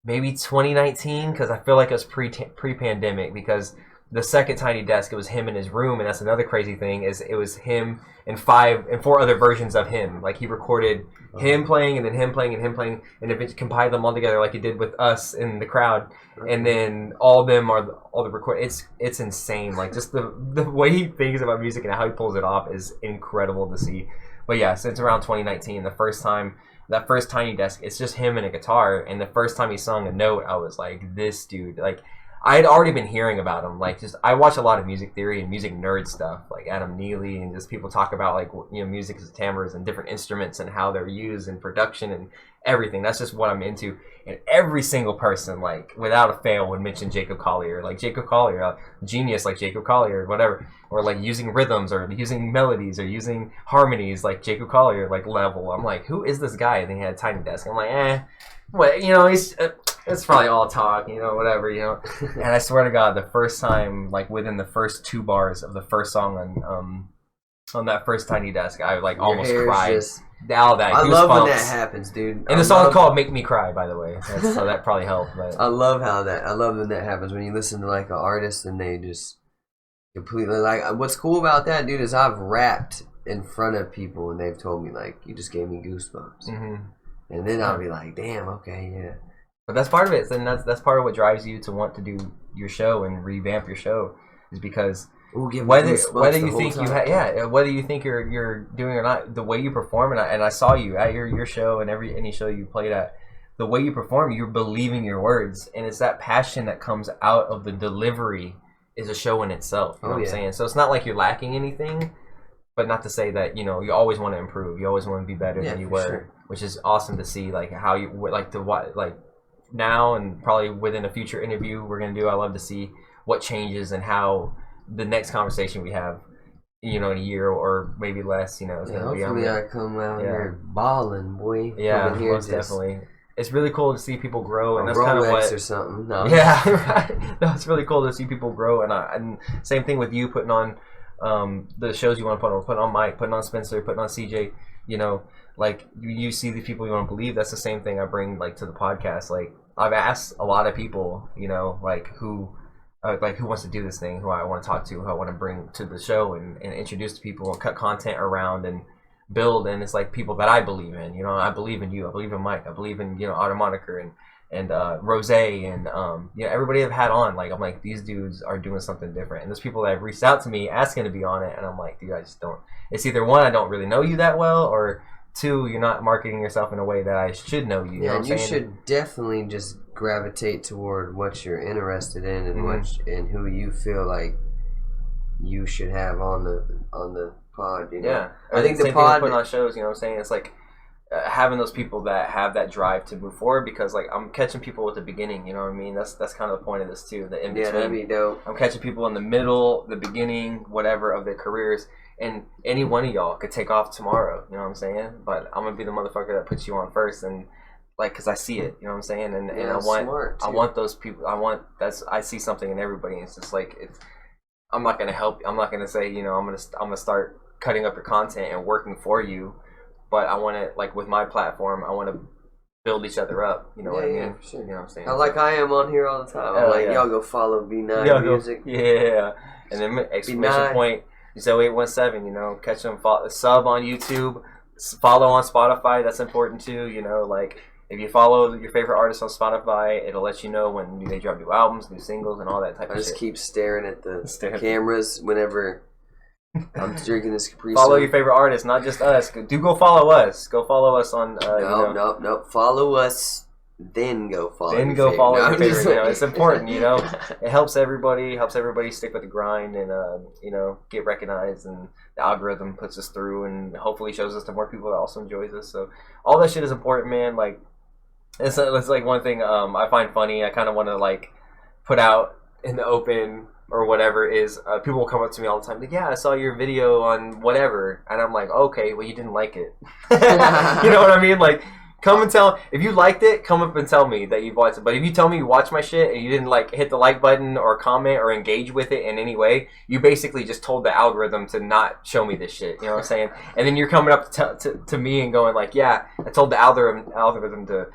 maybe 2019 because I feel like it was pre-pandemic because. The second tiny desk, it was him in his room, and that's another crazy thing is it was him and 4 other versions of him. Like he recorded him playing and then him playing and him playing, and eventually compiled them all together like he did with us in the crowd. And then all of them are all the record. It's insane. Like just the way he thinks about music and how he pulls it off is incredible to see. But yeah, since around 2019, the first time. That first tiny desk, it's just him and a guitar, and the first time he sung a note, I was like, this dude, like. I had already been hearing about him. Like, just I watch a lot of music theory and music nerd stuff, like Adam Neely, and just people talk about like music as timbres and different instruments and how they're used in production and everything. That's just what I'm into. And every single person, like without a fail, would mention Jacob Collier, like Jacob Collier, genius, like Jacob Collier, whatever, or like using rhythms or using melodies or using harmonies, like Jacob Collier, like level. I'm like, who is this guy? And then he had a tiny desk. I'm like, what? He's. It's probably all talk, whatever, And I swear to God, the first time, like within the first 2 bars of the first song on that first tiny desk, I like almost cried. All that. I love when that happens, dude. And the song's called "Make Me Cry," by the way, so that probably helped. But I love when that happens when you listen to like an artist and they just completely like. What's cool about that, dude, is I've rapped in front of people and they've told me like, "You just gave me goosebumps," and then I'll be like, "Damn, okay, yeah." But that's part of it, and that's part of what drives you to want to do your show and revamp your show, is because whether you think whether you think you're doing or not, the way you perform, and I saw you at your show and any show you played at, the way you perform, you're believing your words, and it's that passion that comes out of the delivery is a show in itself. You know what I'm saying? So it's not like you're lacking anything, but not to say that, you know, you always want to improve. You always want to be better than you were, which is awesome to see, like, how you, like, now and probably within a future interview we're going to do, I love to see what changes and how the next conversation we have, you know, in a year or maybe less, you know, is going to be. Hopefully I come out here balling, boy. Yeah, most definitely. It's really cool to see people grow, and that's Rolex kind of what. Or something. No. Yeah, right. No, it's really cool to see people grow, and same thing with you putting on the shows you want to putting on Mike, putting on Spencer, putting on CJ. You know, like you see the people you want to believe. That's the same thing I bring like to the podcast. Like I've asked a lot of people, you know, like who wants to do this thing, who I want to talk to, who I want to bring to the show and introduce to people and cut content around and build. And it's like people that I believe in, you know, I believe in you, I believe in Mike, I believe in, you know, Auto Moniker and Rose and you know, everybody I've had on, like I'm like, these dudes are doing something different. And there's people that have reached out to me asking to be on it, and I'm like, dude, I just don't. It's either one, I don't really know you that well, or two, you're not marketing yourself in a way that I should know you. You know what I'm saying? Should definitely just gravitate toward what you're interested in and and who you feel like you should have on the pod. You know? Yeah, I think the the pod putting on shows. You know what I'm saying? It's like having those people that have that drive to move forward, because like I'm catching people at the beginning. You know what I mean? That's kind of the point of this too. The in between. Yeah, that'd be dope. I'm catching people in the middle, the beginning, whatever of their careers. And any one of y'all could take off tomorrow, you know what I'm saying? But I'm gonna be the motherfucker that puts you on first, and like, cause I see it, you know what I'm saying? And I want those people. I see something in everybody. And it's just like I'm not gonna help. I'm not gonna say, you know, I'm gonna start cutting up your content and working for you. But I want to, like with my platform, I want to build each other up. You know what I mean? Yeah, for sure. You know what I'm saying? Like I am on here all the time. I'm like, y'all go follow b-nign music. Yeah, and then exclamation point. Zoe 817, you know, catch them, sub on YouTube, follow on Spotify. That's important too. You know, like if you follow your favorite artists on Spotify, it'll let you know when they drop new albums, new singles, and all that type of shit. I just keep staring at the cameras whenever I'm drinking this Capri Follow Sun. your favorite artists, not just us. Go follow us. Go follow us on. No. Follow us. Then go follow. Your favorite. You know, it's important. You know, it helps everybody. Stick with the grind and you know, get recognized, and the algorithm puts us through, and hopefully shows us to more people that also enjoys us. So all that shit is important, man. Like it's like one thing I find funny. I kind of want to like put out in the open or whatever is people will come up to me all the time like, yeah, I saw your video on whatever, and I'm like, okay, well you didn't like it. You know what I mean? Like. Come and tell, if you liked it, come up and tell me that you've watched it. But if you tell me you watched my shit and you didn't like hit the like button or comment or engage with it in any way, you basically just told the algorithm to not show me this shit. You know what I'm saying? And then you're coming up to me and going like, yeah, I told the algorithm to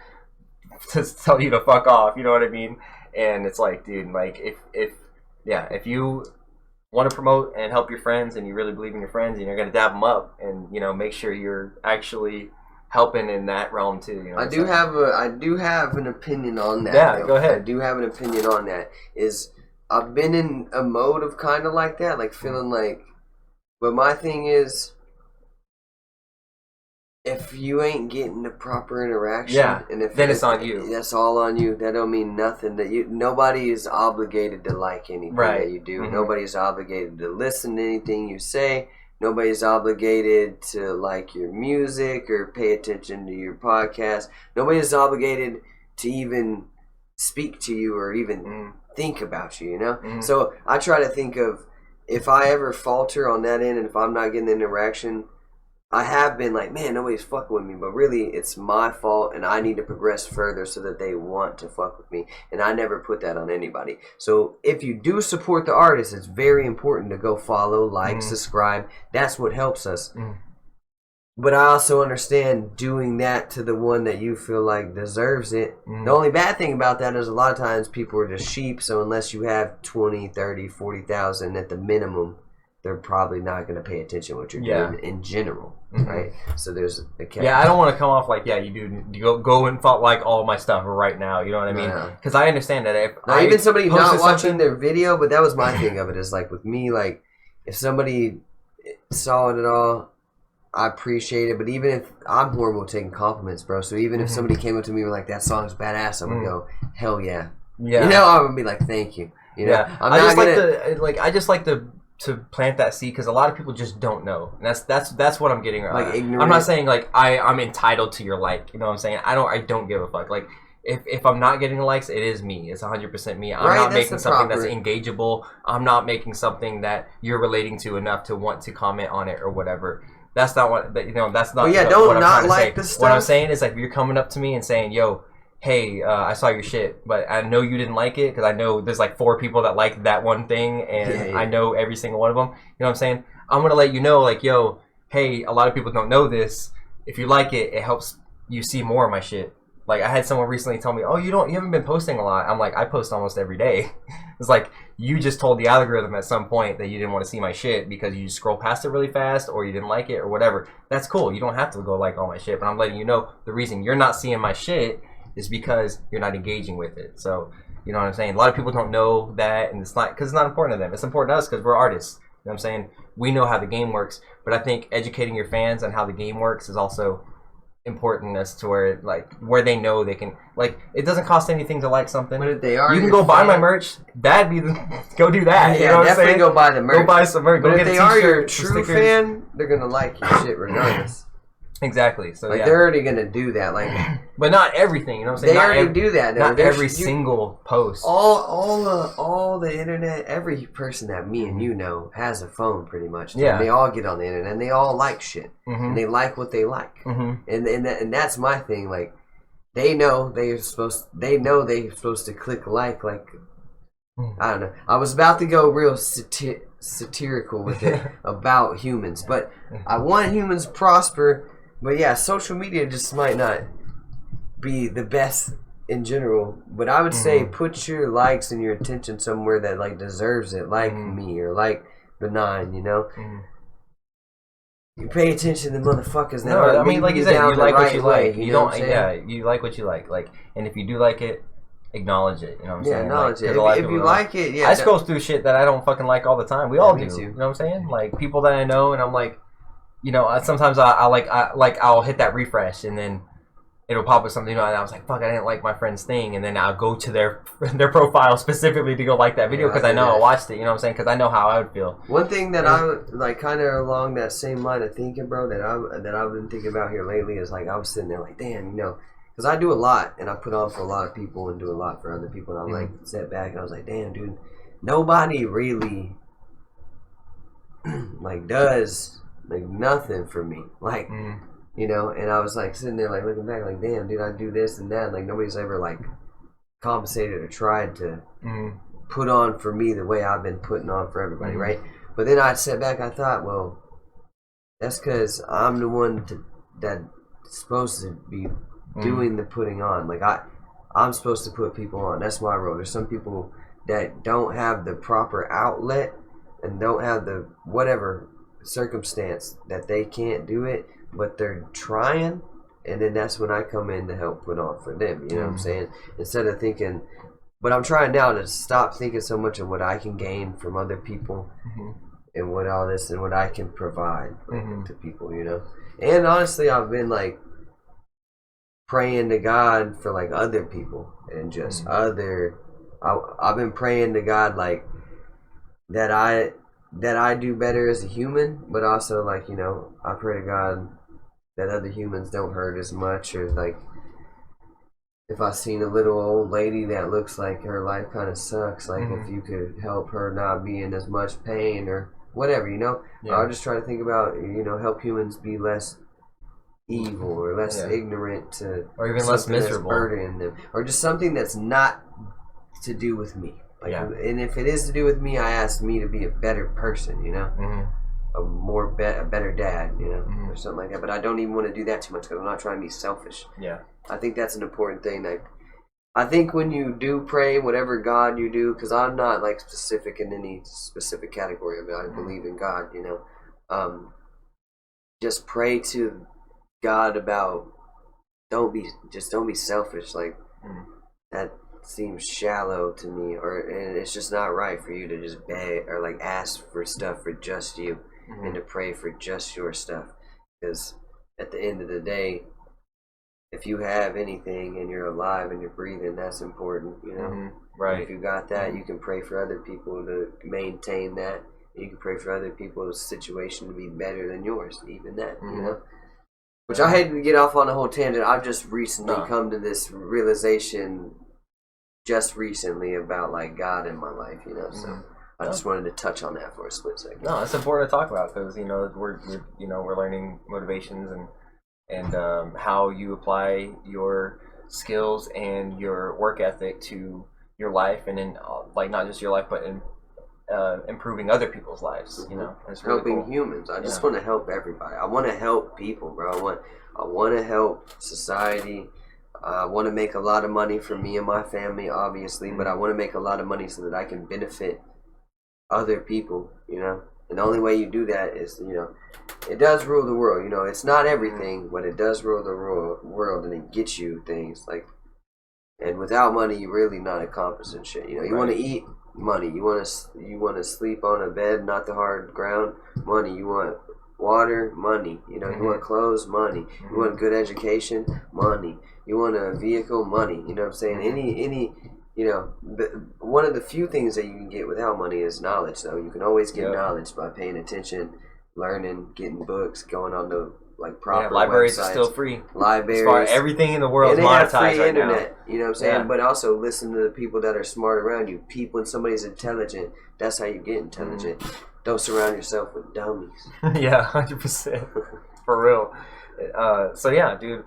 tell you to fuck off. You know what I mean? And it's like, dude, like if you want to promote and help your friends and you really believe in your friends and you're going to dab them up and, you know, make sure you're actually helping in that realm too. You know I do have an opinion on that. Yeah, go ahead. I do have an opinion on that. I've been in a mode of kind of like that, like feeling like, but my thing is, if you ain't getting the proper interaction, and then it's on you. That's all on you. That don't mean nothing. Nobody is obligated to like anything that you do. Mm-hmm. Nobody's obligated to listen to anything you say. Nobody's obligated to like your music or pay attention to your podcast. Nobody's obligated to even speak to you or even think about you, you know? Mm-hmm. So I try to think of, if I ever falter on that end and if I'm not getting the interaction, I have been like, man, nobody's fucking with me, but really it's my fault and I need to progress further so that they want to fuck with me. And I never put that on anybody. So if you do support the artist, it's very important to go follow, like, subscribe. That's what helps us. But I also understand doing that to the one that you feel like deserves it. The only bad thing about that is a lot of times people are just sheep. So unless you have 20, 30, 40,000 at the minimum, they're probably not going to pay attention to what you're doing in general, right? So there's a cap. Yeah, I don't want to come off like, yeah, you do. You go and like all my stuff right now. You know what I mean? Because I understand that if even somebody not watching their video, but that was my thing of it is like with me, like if somebody saw it at all, I appreciate it, but even if I'm horrible at taking compliments, bro. So even if somebody came up to me and were like, "That song's badass," I'm gonna go, "Hell yeah!" Yeah, you know, I'm gonna be like, "Thank you." You know, yeah. I just like to plant that seed because a lot of people just don't know. And that's what I'm getting. Like ignorant. I'm not saying like I'm entitled to your like. You know what I'm saying? I don't give a fuck. Like if I'm not getting the likes, it is me. It's 100% me. I'm not making something that's engageable. I'm not making something that you're relating to enough to want to comment on it or whatever. That's not what that's not. Well, yeah, what I'm not trying like to the say. stuff. What I'm saying is like if you're coming up to me and saying, "Yo, hey, I saw your shit, but I know you didn't like it because I know there's like 4 people that like that one thing, and I know every single one of them." You know what I'm saying? I'm gonna let you know, like, yo, hey, a lot of people don't know this. If you like it, it helps you see more of my shit. Like I had someone recently tell me, "Oh, you haven't been posting a lot." I'm like, I post almost every day. It's like you just told the algorithm at some point that you didn't want to see my shit because you scroll past it really fast or you didn't like it or whatever. That's cool. You don't have to go like all my shit, but I'm letting you know the reason you're not seeing my shit is because you're not engaging with it. So, you know what I'm saying? A lot of people don't know that, and it's not because it's not important to them. It's important to us because we're artists. You know what I'm saying? We know how the game works, but I think educating your fans on how the game works is also important as to where they know they can, like, it doesn't cost anything to like something. But if they are, you can go buy my merch. That'd be go do that. Yeah, you know what definitely I'm saying? go buy the merch. Go buy some merch. But go if get they a are your t-shirt, true stickers. fan, they're gonna like your shit regardless. Exactly. So like yeah. they're already gonna do that. Like, but not everything. You know what I'm saying? They already do that. Though. Not every single post. All the internet. Every person that me and you know has a phone, pretty much. Yeah. And they all get on the internet and they all like shit. Mhm. And they like what they like. Mhm. And that's my thing. Like, they know they're supposed to click like. I don't know. I was about to go real satirical with it about humans, but I want humans to prosper. But yeah, social media just might not be the best in general. But I would say put your likes and your attention somewhere that like deserves it, like me or like b-nign. You know, you pay attention to motherfuckers that are. I mean, like you said, you like what you like. You don't. Yeah, you like what you like. Like, and if you do like it, acknowledge it. You know what I'm saying? Acknowledge it. If you like it, yeah. I scroll through shit that I don't fucking like all the time. We all do. Me too. You know what I'm saying? Like people that I know, and I'm like, you know, sometimes I'll hit that refresh, and then it'll pop up something. You know, and I was like, fuck, I didn't like my friend's thing, and then I'll go to their profile specifically to go like that video because I know I watched it. You know what I'm saying? Because I know how I would feel. One thing that I like, kind of along that same line of thinking, bro, that I've been thinking about here lately is like I was sitting there like, damn, you know. Because I do a lot, and I put on for a lot of people and do a lot for other people, and I'm like, sat back, and I was like, damn, dude, nobody really, like, does, like, nothing for me. Like, you know, and I was, like, sitting there, like, looking back, like, damn, dude, I do this and that, and, like, nobody's ever, like, compensated or tried to put on for me the way I've been putting on for everybody, right? But then I sat back, I thought, well, that's because I'm the one that's supposed to be doing the putting on. Like I'm supposed to put people on. That's my role. There's some people that don't have the proper outlet and don't have the whatever circumstance that they can't do it, but they're trying, and then that's when I come in to help put on for them. You know what I'm saying? Instead of thinking, but I'm trying now to stop thinking so much of what I can gain from other people and what all this and what I can provide to people, you know? And honestly, I've been like praying to God for like other people and just I've been praying to God like that I do better as a human, but also like, you know, I pray to God that other humans don't hurt as much, or like if I seen a little old lady that looks like her life kind of sucks, like if you could help her not be in as much pain or whatever, you know. I'll just try to think about, you know, help humans be less evil or less ignorant to, or even less miserable, burdening them, or just something that's not to do with me. Like, and if it is to do with me, I ask me to be a better person, you know, a better dad, you know, or something like that. But I don't even want to do that too much because I'm not trying to be selfish. Yeah, I think that's an important thing. Like, I think when you do pray, whatever God you do, because I'm not like specific in any specific category of it. I believe in God, you know. Just pray to God about don't be selfish. Like that seems shallow to me, and it's just not right for you to just beg or like ask for stuff for just you and to pray for just your stuff. Because at the end of the day, if you have anything and you're alive and you're breathing, that's important, you know. Right. And if you got that, you can pray for other people to maintain that. You can pray for other people's situation to be better than yours, even that, you know. Which I hate to get off on a whole tangent. I've just recently come to this realization just recently about like God in my life, you know. So I just wanted to touch on that for a split second. No, it's important to talk about because you know we're learning motivations and how you apply your skills and your work ethic to your life, and in like not just your life, but in improving other people's lives. You know, it's really helping cool. humans. I just want to help everybody. I want to help people, bro. I want to help society. I want to make a lot of money for me and my family, obviously, but I want to make a lot of money so that I can benefit other people, you know. And the only way you do that is, you know, it does rule the world. You know, it's not everything, but it does rule the world, and it gets you things like. And without money, you're really not accomplishing shit. You know, you want to eat, money. You want to sleep on a bed, not the hard ground, money. You want water, money. You know, you want clothes, money. You want good education, money. You want a vehicle, money. You know what I'm saying? Any. You know, one of the few things that you can get without money is knowledge, though. You can always get knowledge by paying attention, learning, getting books, going on the like proper libraries websites. are still free. Libraries. Everything in the world is monetized right internet, now. You know what I'm saying? Yeah. But also listen to the people that are smart around you. When somebody's intelligent, that's how you get intelligent. Don't surround yourself with dummies. Yeah, 100%. For real. So yeah, dude.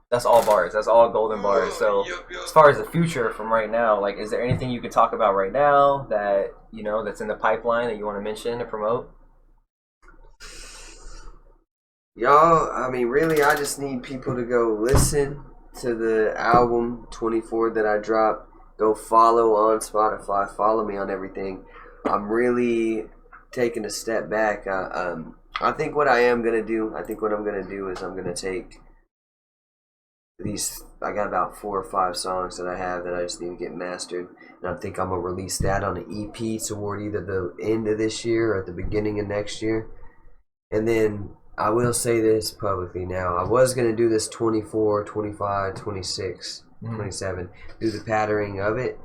That's all bars. That's all golden bars. So as far as the future from right now, like, is there anything you could talk about right now that, you know, that's in the pipeline that you want to mention and promote? Y'all, I mean, really, I just need people to go listen to the album 24 that I dropped. Go follow on Spotify. Follow me on everything. I'm really taking a step back. I think what I'm going to do is I'm going to take I got about 4 or 5 songs that I have that I just need to get mastered, and I think I'm gonna release that on an EP toward either the end of this year or at the beginning of next year. And then I will say this publicly now, I was gonna do this 24, 25, 26, 27, do the patterning of it.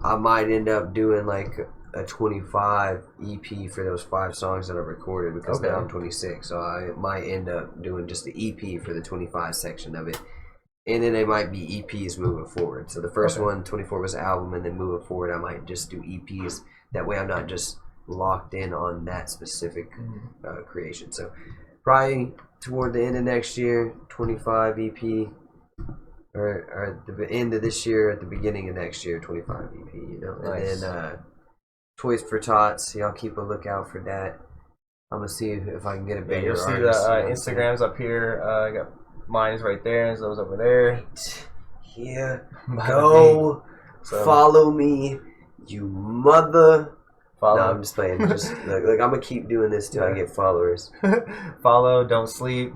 I might end up doing like a 25 EP for those 5 songs that I recorded, because now I'm 26, so I might end up doing just the EP for the 25 section of it. And then they might be EPs moving forward. So the first one, 24, was an album, and then moving forward, I might just do EPs. That way I'm not just locked in on that specific creation. So probably toward the end of next year, 25 EP, or at the end of this year, at the beginning of next year, 25 EP, you know. Nice. And then Toys for Tots, y'all keep a lookout for that. I'm going to see if I can get a bigger artist. You'll see the Instagrams up here. I got mine is right there, and those over there. Yeah. Go follow me, you mother. Follow. No, I'm just playing. Just like I'm gonna keep doing this till I get followers. Follow. Don't sleep.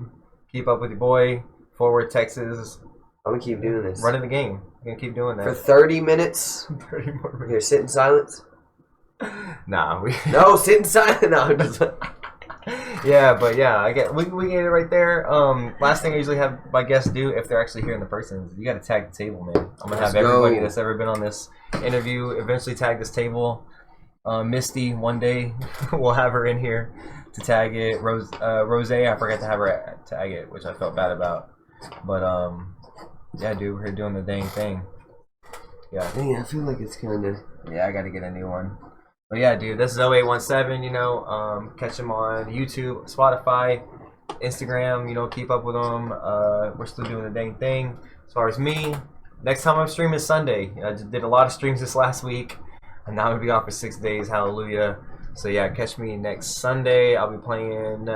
Keep up with your boy. Forward Texas. I'm gonna keep doing this. Running the game. I'm gonna keep doing that for 30 minutes. 30 more minutes. Here, sit in silence. Nah, no, sit in silence. No, I'm just. Yeah, but yeah, we get it right there. Last thing I usually have my guests do, if they're actually here in the person, is you got to tag the table, man. I'm gonna have everybody that's ever been on this interview eventually tag this table. Misty, one day we'll have her in here to tag it. Rose, I forgot to have her tag it, which I felt bad about. But yeah, dude, we're here doing the dang thing. Yeah. Dang, I feel like it's kind of. Yeah, I got to get a new one. But yeah, dude, this is 0817, you know, catch him on YouTube, Spotify, Instagram, you know, keep up with them. We're still doing the dang thing. As far as me, next time I'm streaming is Sunday. I just did a lot of streams this last week, and now I'm going to be off for 6 days, hallelujah. So yeah, catch me next Sunday. I'll be playing